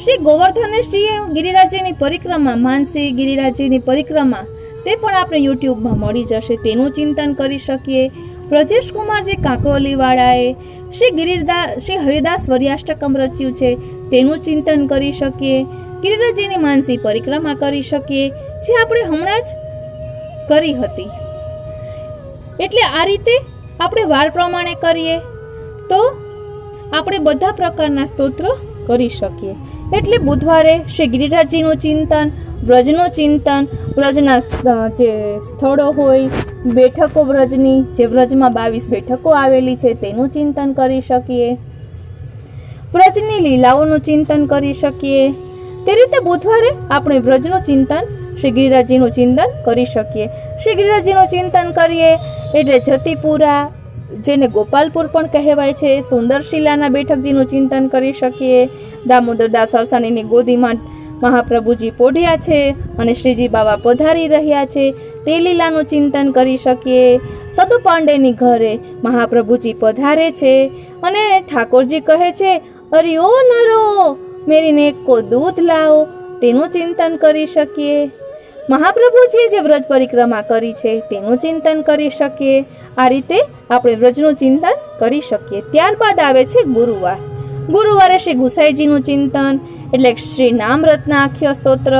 શ્રી ગોવર્ધનેશ્વરીએ ગિરિરાજજીની પરિક્રમા, માનસી ગિરિરાજજીની પરિક્રમા, તે પણ આપણે યુટ્યુબમાં મળી જશે, તેનું ચિંતન કરી શકીએ. બ્રજેશ કુમારજી કાંકરોલીવાળાએ શ્રી હરિદાસ વર્યાષ્ટકમ રચ્યું છે, તેનું ચિંતન કરી શકીએ. ગિરિરાજજીની માનસી પરિક્રમા કરી શકીએ, જે આપણે હમણાં જ કરી હતી. એટલે આ રીતે આપણે વાર પ્રમાણે કરીએ તો આપણે બધા પ્રકારના સ્તોત્ર કરી શકીએ. એટલે બુધવારે શ્રી ગિરિરાજજીનું ચિંતન, વ્રજનું ચિંતન, વ્રજના જે સ્થળો હોય, બેઠકો વ્રજની, જે વ્રજમાં 22 બેઠકો આવેલી છે તેનું ચિંતન કરી શકીએ. વ્રજની લીલાઓનું ચિંતન કરી શકીએ. તે રીતે બુધવારે આપણે વ્રજનું ચિંતન, શ્રી ગિરિરાજજીનું ચિંતન કરી શકીએ. શ્રી ગિરિરાજજીનું ચિંતન કરીએ એટલે જતીપુરા, જેને ગોપાલપુર પણ કહેવાય છે, સુંદરશીલાના બેઠકજીનું ચિંતન કરી શકીએ. દામોદરદાસ સરસાણીની ગોદીમાં મહાપ્રભુજી પોઢ્યા છે અને શ્રીજી બાવા પધારી રહ્યા છે, તે લીલાનું ચિંતન કરી શકીએ. સદુ પાંડેની ઘરે મહાપ્રભુજી પધારે છે અને ઠાકોરજી કહે છે, અરે ઓ નરો મેરીને કો દૂધ લાવો, તેનું ચિંતન કરી શકીએ. મહાપ્રભુજીએ જે વ્રજ પરિક્રમા કરી છે તેનું ચિંતન કરી શકીએ. આ રીતે આપણે વ્રજનું ચિંતન કરી શકીએ. ત્યારબાદ આવે છે ગુરુવાર. ગુરુવારે શ્રી ગુસાઈજીનું ચિંતન, એટલે શ્રી નામરત્નાખ્ય સ્તોત્ર.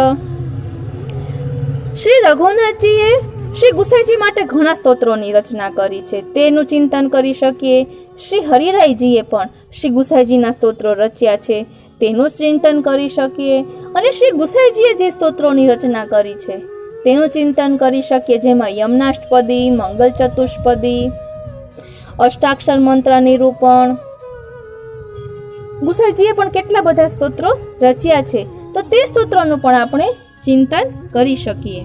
શ્રી રઘુનાથજીએ શ્રી ગુસાઈજી માટે ઘણા સ્તોત્રોની રચના કરી છે, તેનું ચિંતન કરી શકીએ. શ્રી હરિરાયજીએ પણ શ્રી ગુસાઈજીના સ્તોત્રો રચ્યા છે, તેનું ચિંતન કરી શકીએ. અને શ્રી ગુસાઈજીએ જે સ્તોત્રોની રચના કરી છે તેનું ચિંતન કરી શકીએ, જેમાં યમનાષ્ટપદી, મંગલ ચતુષ્પદી, અષ્ટાક્ષર મંત્ર નિરૂપણ. ગુસાઈજીએ પણ કેટલા બધા સ્તોત્રો રચ્યા છે, તો તે સ્તોત્રોનું પણ આપણે ચિંતન કરી શકીએ.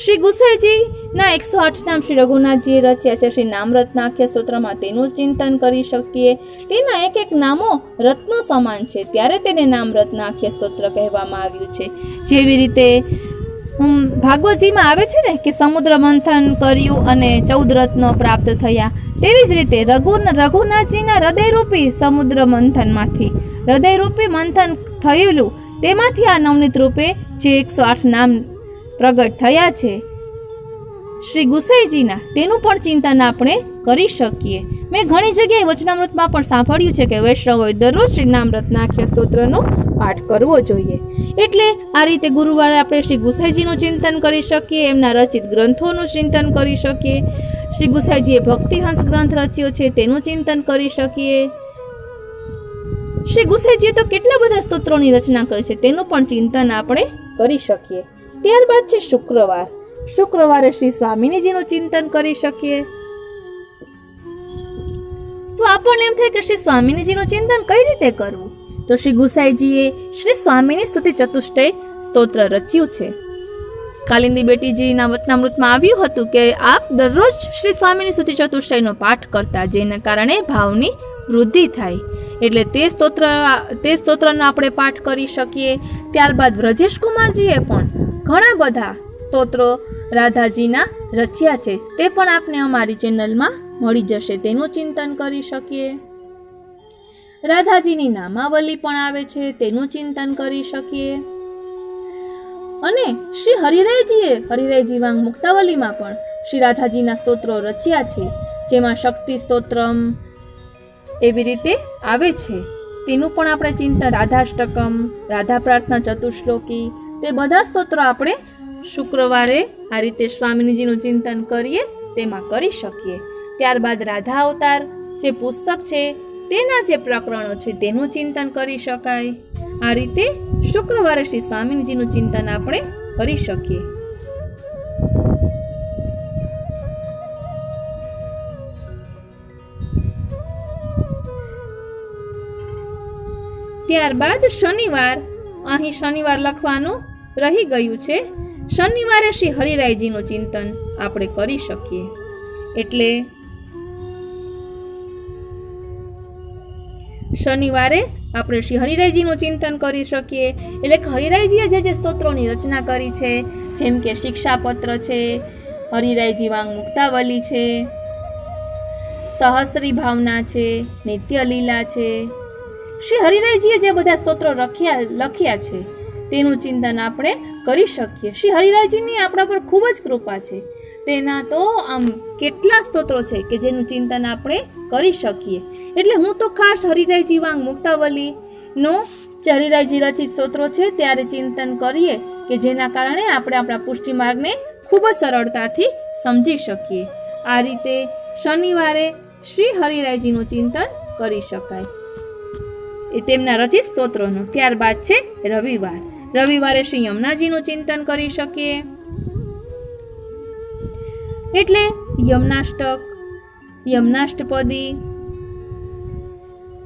શ્રી ગુસાઈજીના 108 નામ શ્રી રઘુનાથજીએ રચ્યા છે. શ્રી નામરત્નાખ્ય સ્તોત્રમાં તેનું ચિંતન કરી શકીએ. તેના એક એક નામો રત્નો સમાન છે, ત્યારે તેને નામરત્નાખ્ય સ્તોત્ર કહેવામાં આવ્યું છે. જેવી રીતે ભાગવતજીમાં આવે છે ને કે સમુદ્ર મંથન કર્યું અને 14 રત્નો પ્રાપ્ત થયા, તેવી જ રીતે રઘુનાથજીના હૃદયરૂપી સમુદ્ર મંથનમાંથી હૃદયરૂપી મંથન થયેલું, તેમાંથી આ નવનીત રૂપે જે 108 નામ પ્રગટ થયા છે શ્રી ગુસાઈજીના, તેનું પણ ચિંતન આપણે કરી શકીએ. મેં ઘણી જગ્યાએ વચનામૃતમાં પણ સાંભળ્યું છે કે વૈષ્ણવોએ દરરોજ શ્રી નામરત્નાખ્ય સ્તોત્રનો પાઠ કરવો જોઈએ. એટલે આ રીતે ગુરુવારે આપણે શ્રી ગુસાઈજીનું ચિંતન કરી શકીએ, એમના રચિત ગ્રંથોનું ચિંતન કરી શકીએ. શ્રી ગુસાઈજીએ ભક્તિહંસ ગ્રંથ રચ્યો છે તેનું ચિંતન કરી શકીએ. શ્રી ગુસાઈજીએ તો કેટલા બધા સ્તોત્રોની રચના કરી છે તેનું પણ ચિંતન આપણે કરી શકીએ. ત્યારબાદ છે શુક્રવાર. શુક્રવારે શ્રી સ્વામિનીજીનું ચિંતન કરી શકીએ. તો આપણને એમ થાય કે શ્રી સ્વામિનીજીનું ચિંતન કઈ રીતે કરવું? તો શ્રી ગુસાઈજીએ શ્રી સ્વામિની સ્તુતિ ચતુષ્ટય સ્તોત્ર રચ્યું છે. કાલિંદી બેટીજીના વચનામૃતમાં આવ્યું હતું કે આપ દરરોજ શ્રી સ્વામિની સ્તુતિ ચતુષ્ટયનો પાઠ કરતા, જેના કારણે ભાવની વૃદ્ધિ થાય. એટલે તે સ્તોત્રનો આપણે પાઠ કરી શકીએ. ત્યારબાદ વ્રજેશ કુમારજીએ પણ ઘણા બધા સ્તોત્રો રાધાજીના રચ્યા છે, તે પણ આપને અમારી ચેનલમાં મળી જશે, તેનું ચિંતન કરી શકીએ. રાધાજીની નામાવલી પણ આવે છે, તેનું ચિંતન કરી શકીએ. અને શ્રી હરિરાયજી વાંગ મુક્તાવલીમાં પણ શ્રી રાધાજીના સ્તોત્રો રચ્યા છે, જેમાં શક્તિ સ્તોત્રમ એવી રીતે આવે છે, તેનું પણ આપણે ચિંતન, રાધાષ્ટકમ, રાધા પ્રાર્થના ચતુશ્લોકી, તે બધા સ્તોત્રો આપણે શુક્રવારે આ રીતે સ્વામિનીજીનું ચિંતન કરીએ તેમાં કરી શકીએ. ત્યારબાદ રાધા અવતાર જે પુસ્તક છે તેના જે પ્રકરણો છે તેનું ચિંતન કરી શકાય. આ રીતે શુક્રવારે શ્રી સ્વામિનીજીનું ચિંતન આપણે કરી શકીએ. ત્યારબાદ શનિવાર, અહીં શનિવાર લખવાનું રહી ગયું છે. શનિવારે શ્રી હરિરાયજીનું ચિંતન આપણે કરી શકીએ. એટલે શનિવારે આપણે શ્રી હરિરાયજીનું ચિંતન કરી શકીએ. એટલે કે હરિરાયજીએ જે સ્તોત્રોની રચના કરી છે, જેમ કે શિક્ષાપત્ર છે, હરિરાયજી વાંગ મુક્તાવલી છે, સહસ્ત્રી ભાવના છે, નિત્ય લીલા છે, શ્રી હરિરાયજીએ જે બધા સ્તોત્રો લખ્યા છે તેનું ચિંતન આપણે કરી શકીએ. શ્રી હરિરાયજીની આપણા પર ખૂબ જ કૃપા છે. તેના તો આમ કેટલા સ્તોત્રો છે કે જેનું ચિંતન આપણે કરી શકીએ. એટલે હું તો ખાસ હરિરાયજી વાંગ મુક્તાવલીનો જે હરિરાયજી રચિત સ્તોત્રો છે ત્યારે ચિંતન કરીએ કે જેના કારણે આપણે આપણા પુષ્ટિ માર્ગને ખૂબ જ સરળતાથી સમજી શકીએ. આ રીતે શનિવારે શ્રી હરિરાયજીનું ચિંતન કરી શકાય, એ તેમના રચિત સ્તોત્રોનું. ત્યારબાદ છે રવિવાર. રવિવારે શ્રી યમુનાજીનું ચિંતન કરી શકીએ. એટલે યમનાષ્ટક, યમનાષ્ટપદી,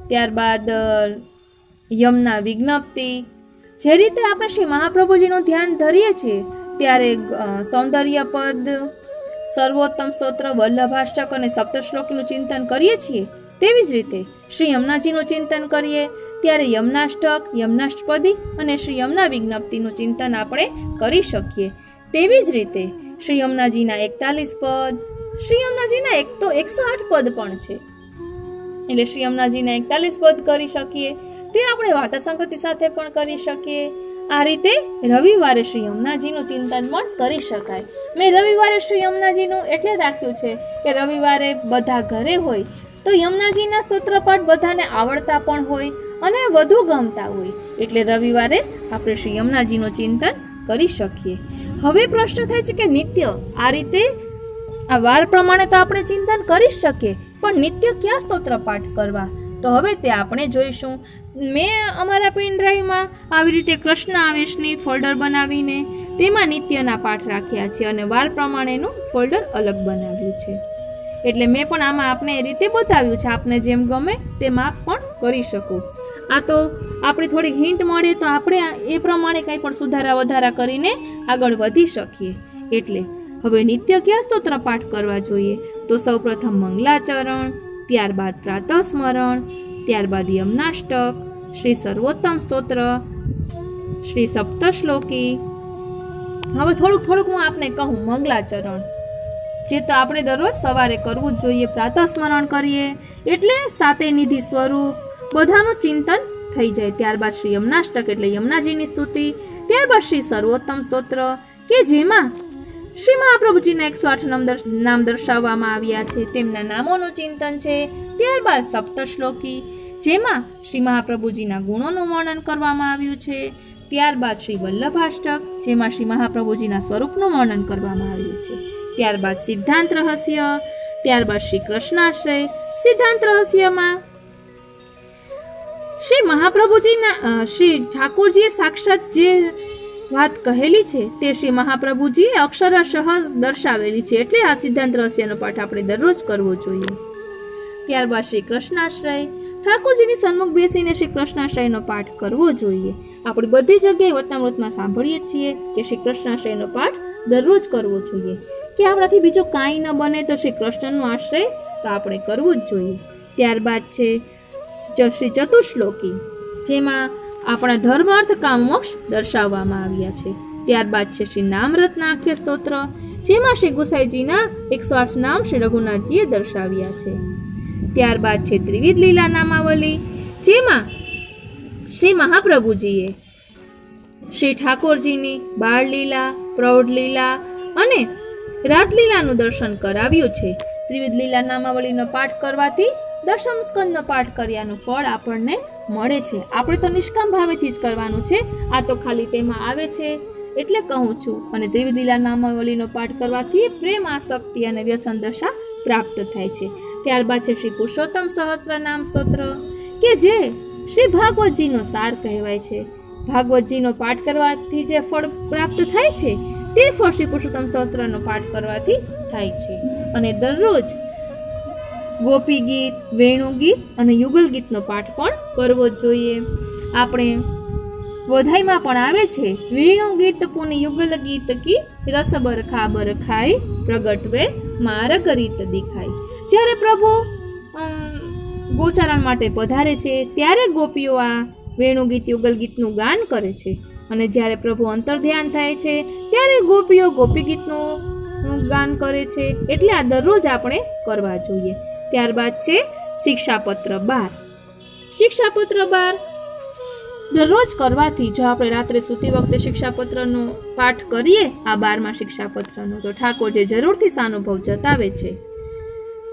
ત્યારબાદ યમના વિજ્ઞપ્તિ. જે રીતે આપણે શ્રી મહાપ્રભુજીનું ધ્યાન ધરીએ છીએ ત્યારે સૌંદર્ય પદ, સર્વોત્તમ સ્તોત્ર, વલ્લભાષ્ટક અને સપ્તશ્લોકીનું ચિંતન કરીએ છીએ, તેવી જ રીતે શ્રી યમુનાજીનું ચિંતન કરીએ ત્યારે યમનાષ્ટક, યમનાષ્ટપદી અને શ્રી યમુના વિજ્ઞપ્તિનું ચિંતન આપણે કરી શકીએ. તેવી જ રીતે શ્રી યમુનાજીના 41 પદ, શ્રી યમુનાજીના 108 પદ પણ છે. એટલે શ્રી યમુનાજીના 41 પદ કરી શકીએ. તે આપણે વાર્તા સંગતિ સાથે પણ કરી શકીએ. આ રીતે રવિવારે શ્રી યમુનાજીનું ચિંતન પણ કરી શકાય. મેં રવિવારે શ્રી યમુનાજીનું એટલે રાખ્યું છે કે રવિવારે બધા ઘરે હોય તો યમુનાજીના સ્તોત્રપાઠ બધાને આવડતા પણ હોય અને વધુ ગમતા હોય, એટલે રવિવારે આપણે શ્રી યમુનાજીનું ચિંતન કરી શકીએ. હવે પ્રશ્ન થાય છે કે નિત્ય આ રીતે આ વાર પ્રમાણે તો આપણે ચિંતન કરી શકીએ, પણ નિત્ય ક્યાં સ્તોત્ર પાઠ કરવા? તો હવે તે આપણે જોઈશું. મેં અમારા પેન ડ્રાઈવમાં આવી રીતે કૃષ્ણ આવેશની ફોલ્ડર બનાવીને તેમાં નિત્યના પાઠ રાખ્યા છે અને વાર પ્રમાણેનું ફોલ્ડર અલગ બનાવ્યું છે. એટલે મેં પણ આમાં આપને એ રીતે બતાવ્યું છે, આપને જેમ ગમે તેમ આપ પણ કરી શકો. આ તો આપણે થોડીક હિન્ટ મળે તો આપણે એ પ્રમાણે કંઈ પણ સુધારા વધારા કરીને આગળ વધી શકીએ. એટલે હવે નિત્ય કયા સ્તોત્ર પાઠ કરવા જોઈએ? તો સૌપ્રથમ મંગલાચરણ, ત્યારબાદ પ્રાતઃસ્મરણ, ત્યારબાદ યમનાષ્ટક, શ્રી સર્વોત્તમ સ્તોત્ર, શ્રી સપ્તશ્લોકી. હવે થોડુંક હું આપને કહું. મંગલાચરણ જે તો આપણે દરરોજ સવારે કરવું જ જોઈએ. પ્રાતઃસ્મરણ કરીએ એટલે સાતે નિધિ સ્વરૂપ બધાનું ચિંતન થઈ જાય. ત્યારબાદ શ્રી યમનાષ્ટક એટલે યમુનાજીની સ્તુતિ. ત્યારબાદ શ્રી સર્વોત્તમ સ્તોત્ર કે જેમાં શ્રી મહાપ્રભુજીના 108 નામ દર્શાવવામાં આવ્યા છે, તેમના નામોનું ચિંતન છે. ત્યારબાદ સપ્તશ્લોકી જેમાં શ્રી મહાપ્રભુજીના ગુણોનું વર્ણન કરવામાં આવ્યું છે. ત્યારબાદ શ્રી વલ્લભાષ્ટક જેમાં શ્રી મહાપ્રભુજીના સ્વરૂપનું વર્ણન કરવામાં આવ્યું છે. ત્યારબાદ સિદ્ધાંત રહસ્ય, ત્યારબાદ શ્રી કૃષ્ણાશ્રય. સિદ્ધાંત રહસ્યમાં શ્રી મહાપ્રભુજીના શ્રી ઠાકોરજીએ સાક્ષાત જે વાત કહેલી છે તે શ્રી મહાપ્રભુજીએ અક્ષરશઃ દર્શાવેલી છે. એટલે આ સિદ્ધાંત રહસ્યનો પાઠ આપણે દરરોજ કરવો જોઈએ. ત્યારબાદ શ્રી કૃષ્ણાશ્રય, ઠાકોરજીની સન્મુખ બેસીને શ્રી કૃષ્ણાશ્રયનો પાઠ કરવો જોઈએ. આપણે બધી જગ્યાએ વચનામૃતમાં સાંભળીએ છીએ કે શ્રી કૃષ્ણાશ્રયનો પાઠ દરરોજ કરવો જોઈએ. કે આપણાથી બીજું કાંઈ ન બને તો શ્રી કૃષ્ણનો આશ્રય તો આપણે કરવું જ જોઈએ. ત્યારબાદ છે શ્રી ચતુશ્લોકી જેમાં આપણા ધર્મ અર્થ કામ મોક્ષ દર્શાવવામાં આવ્યા છે. ત્યારબાદ છે શ્રી નામરત્નાખ્ય સ્તોત્ર જેમાં શ્રી ગુસાઈજીના 108 નામ શ્રી રઘુનાથજીએ દર્શાવ્યા છે. ત્યારબાદ છે ત્રિવિધ લીલા નામાવલી જેમાં શ્રી મહાપ્રભુજીએ શ્રી ઠાકોરજીની બાળ લીલા, પ્રૌઢ લીલા અને રાતલીલાનું દર્શન કરાવ્યું છે. ત્રિવિધ લીલા નામાવલીનો પાઠ કરવાથી દશમ સ્કંદનો પાઠ કર્યાનું ફળ આપણને મળે છે. આપણે તો નિષ્કામ ભાવેથી જ કરવાનું છે. આ તો ખાલી તેમાં આવે છે એટલે કહું છું. અને ત્રિવિધ લીલા નામાવલીનો પાઠ કરવાથી પ્રેમ, આસક્તિ અને વ્યસન દશા પ્રાપ્ત થાય છે. ત્યારબાદ છે શ્રી પુરુષોત્તમ સહસ્ત્ર નામ સ્તોત્ર કે જે શ્રી ભાગવતજીનો સાર કહેવાય છે. ભાગવતજીનો પાઠ કરવાથી જે ફળ પ્રાપ્ત થાય છે તે ફળ શ્રી પુરુષોત્તમ સહસ્ત્રનો પાઠ કરવાથી થાય છે. અને દરરોજ ગોપી ગીત, વેણુ ગીત અને યુગલ ગીતનો પાઠ પણ કરવો જ જોઈએ. આપણે વધાઈમાં પણ આવે છે વેણુ ગીત પુની યુગલ ગીત કી રસ બરખા ખાઈ પ્રગટવે માર્ગ રીત દેખાય. જ્યારે પ્રભુ ગોચારણ માટે પધારે છે ત્યારે ગોપીઓ આ વેણુ ગીત, યુગલ ગીતનું ગાન કરે છે. અને જ્યારે પ્રભુ અંતર ધ્યાન થાય છે ત્યારે ગોપીઓ ગોપી ગીતનું ગાન કરે છે. એટલે આ દરરોજ આપણે કરવા જોઈએ. ત્યારબાદ છે શિક્ષાપત્ર 12. શિક્ષાપત્ર 12 દરરોજ કરવાથી જો આપણે રાત્રે સૂતી વખતે શિક્ષાપત્રનો પાઠ કરીએ આ 12મા શિક્ષાપત્રનો તો ઠાકોરજી જરૂરથી સાનુભવ જતાવે છે.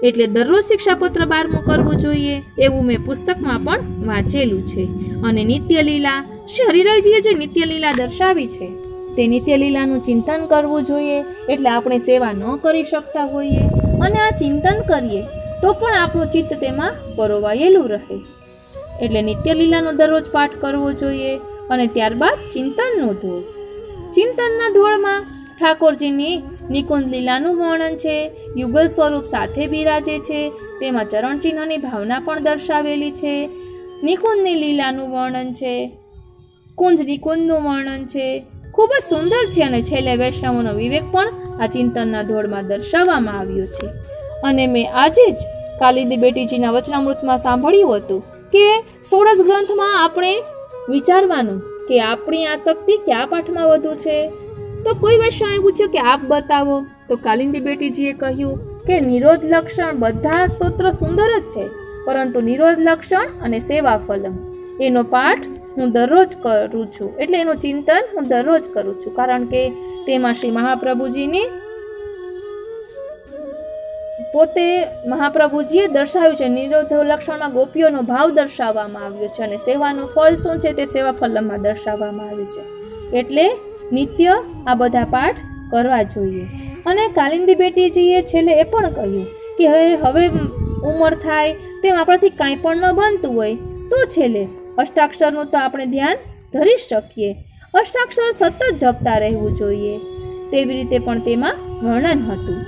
એટલે દરરોજ શિક્ષાપત્ર 12મું કરવું જોઈએ એવું મેં પુસ્તકમાં પણ વાંચેલું છે. અને નિત્યલીલા શ્રી હરિરાયજીએ જે નિત્યલીલા દર્શાવી છે તે નિત્યલીલાનું ચિંતન કરવું જોઈએ. એટલે આપણે સેવા ન કરી શકતા હોઈએ અને આ ચિંતન કરીએ તો પણ આપણું ચિત્ત તેમાં પરોવાયેલું રહે. એટલે નિત્યલીલાનો દરરોજ પાઠ કરવો જોઈએ. અને ત્યારબાદ ચિંતનનો ધોળ. ચિંતનના ધોળમાં ઠાકોરજીની નિકુંજ લીલાનું વર્ણન છે. યુગલ સ્વરૂપ સાથે બિરાજે છે. તેમાં ચરણ ચિહ્નની ભાવના પણ દર્શાવેલી છે. નિકુંજની લીલાનું વર્ણન છે. કુંજ નિકુંજનું વર્ણન છે. ખૂબ જ સુંદર છે. અને છેલ્લે વૈષ્ણવોનો વિવેક પણ આ ચિંતનના ધોળમાં દર્શાવવામાં આવ્યો છે. અને મેં આજે જ કાલિંદી બેટીજીના વચનામૃતમાં સાંભળ્યું હતું કે 16 ગ્રંથમાં આપણે વિચારવાનું કે આપણી આસક્તિ કયા પાઠમાં વધુ છે. તો કોઈ વૈષ્ણવે પૂછ્યું કે આપ બતાવો. તો કાલિંદી બેટીજીએ કહ્યું કે નિરોધ લક્ષણ બધા સ્તોત્ર સુંદર જ છે, પરંતુ નિરોધ લક્ષણ અને સેવા ફલમ એનો પાઠ હું દરરોજ કરું છું. એટલે એનું ચિંતન હું દરરોજ કરું છું. કારણ કે તેમાં શ્રી મહાપ્રભુજીની પોતે મહાપ્રભુજીએ દર્શાવ્યું છે. નિરોધ લક્ષણમાં ગોપીઓનો ભાવ દર્શાવવામાં આવ્યો છે અને સેવાનું ફળ શું છે તે સેવા ફલમમાં દર્શાવવામાં આવ્યું છે. એટલે નિત્ય આ બધા પાઠ કરવા જોઈએ. અને કાલિંદી બેટીજીએ છેલ્લે એ પણ કહ્યું કે હવે ઉંમર થાય તેમ આપણાથી કાંઈ પણ ન બનતું હોય તો છેલ્લે અષ્ટાક્ષરનું તો આપણે ધ્યાન ધરી શકીએ. અષ્ટાક્ષર સતત જપતા રહેવું જોઈએ. તેવી રીતે પણ તેમાં વર્ણન હતું.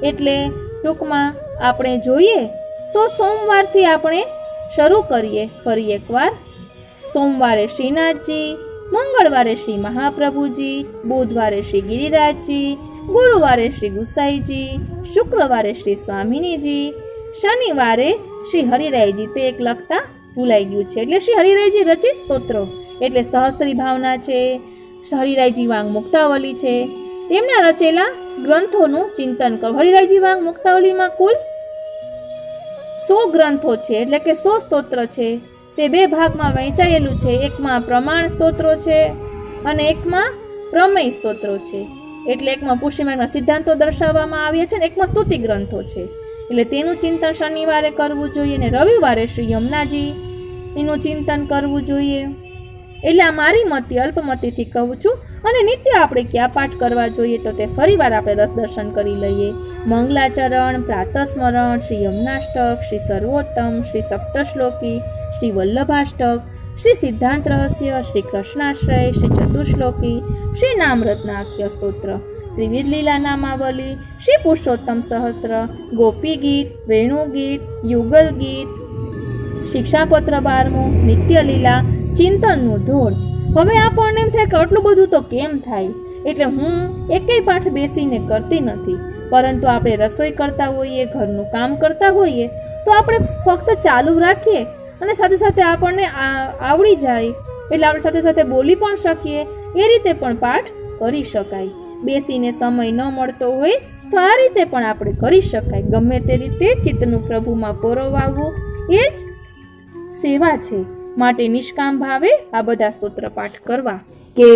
એટલે ટૂંકમાં આપણે જોઈએ તો સોમવારથી આપણે શરૂ કરીએ ફરી એકવાર સોમવારે શ્રીનાથજી, મંગળવારે શ્રી મહાપ્રભુજી, બુધવારે શ્રી ગિરિરાજજી, ગુરુવારે શ્રી ગુસાઈજી, શુક્રવારે શ્રી સ્વામિનીજી, શનિવારે શ્રી હરિરાયજી. તે એક લખતા ભૂલાઈ ગયું છે. એટલે શ્રી હરિરાયજી રચિત સ્તોત્રો એટલે સહસ્ત્રી ભાવના છે, હરિરાયજી વાંગ મુક્તાવલી છે, તેમના રચેલા ગ્રંથોનું ચિંતન કરો. હરિરાયજી વાંગ મુક્તાવલીમાં કુલ 100 ગ્રંથો છે, એટલે કે 100 સ્તોત્ર છે. તે 2 ભાગમાં વહેંચાયેલું છે. એકમાં પ્રમાણ સ્તોત્રો છે અને એકમાં પ્રમેય સ્તોત્રો છે. એટલે એકમાં પુષ્ટિમાર્ગના સિદ્ધાંતો દર્શાવવામાં આવ્યા છે અને એકમાં સ્તુતિ ગ્રંથો છે. એટલે તેનું ચિંતન શનિવારે કરવું જોઈએ અને રવિવારે શ્રી યમુનાજી એનું ચિંતન કરવું જોઈએ. એટલે આ મારી મતી અલ્પમતીથી કહું છું. અને નિત્ય આપણે ક્યાં પાઠ કરવા જોઈએ તો તે ફરીવાર આપણે રસ દર્શન કરી લઈએ. મંગલાચરણ, પ્રાતસ્મરણ, શ્રી યમુનાષ્ટક, શ્રી સર્વોત્તમ, શ્રી સપ્તશ્લોકી, શ્રી વલ્લભાષ્ટક, શ્રી સિદ્ધાંત રહસ્ય, શ્રી કૃષ્ણાશ્રય, શ્રી ચતુશ્લોકી, શ્રી નામરત્નાખ્ય સ્તોત્ર, ત્રિવિધ લીલા નામાવલી, શ્રી પુરુષોત્તમ સહસ્ત્ર, ગોપી ગીત, વેણુ ગીત, યુગલ ગીત, શિક્ષાપત્ર 12મું, નિત્ય લીલા, ચિંતનનું ધોળ. હવે આપણને એમ થાય કે આટલું બધું તો કેમ થાય? એટલે હું એકેય પાઠ બેસીને કરતી નથી, પરંતુ આપણે રસોઈ કરતા હોઈએ, ઘરનું કામ કરતા હોઈએ તો આપણે ફક્ત ચાલુ રાખીએ અને સાથે સાથે આપણને આવડી જાય એટલે આપણે સાથે સાથે બોલી પણ શકીએ. એ રીતે પણ પાઠ કરી શકાય. બેસીને સમય ન મળતો હોય તો આ રીતે પણ આપણે કરી શકાય. ગમે તે રીતે ચિત્તનું પ્રભુમાં પરોવાવું એ જ સેવા છે. માટે નિષ્કામ ભાવે આ બધા સ્તોત્ર પાઠ કરવા. કે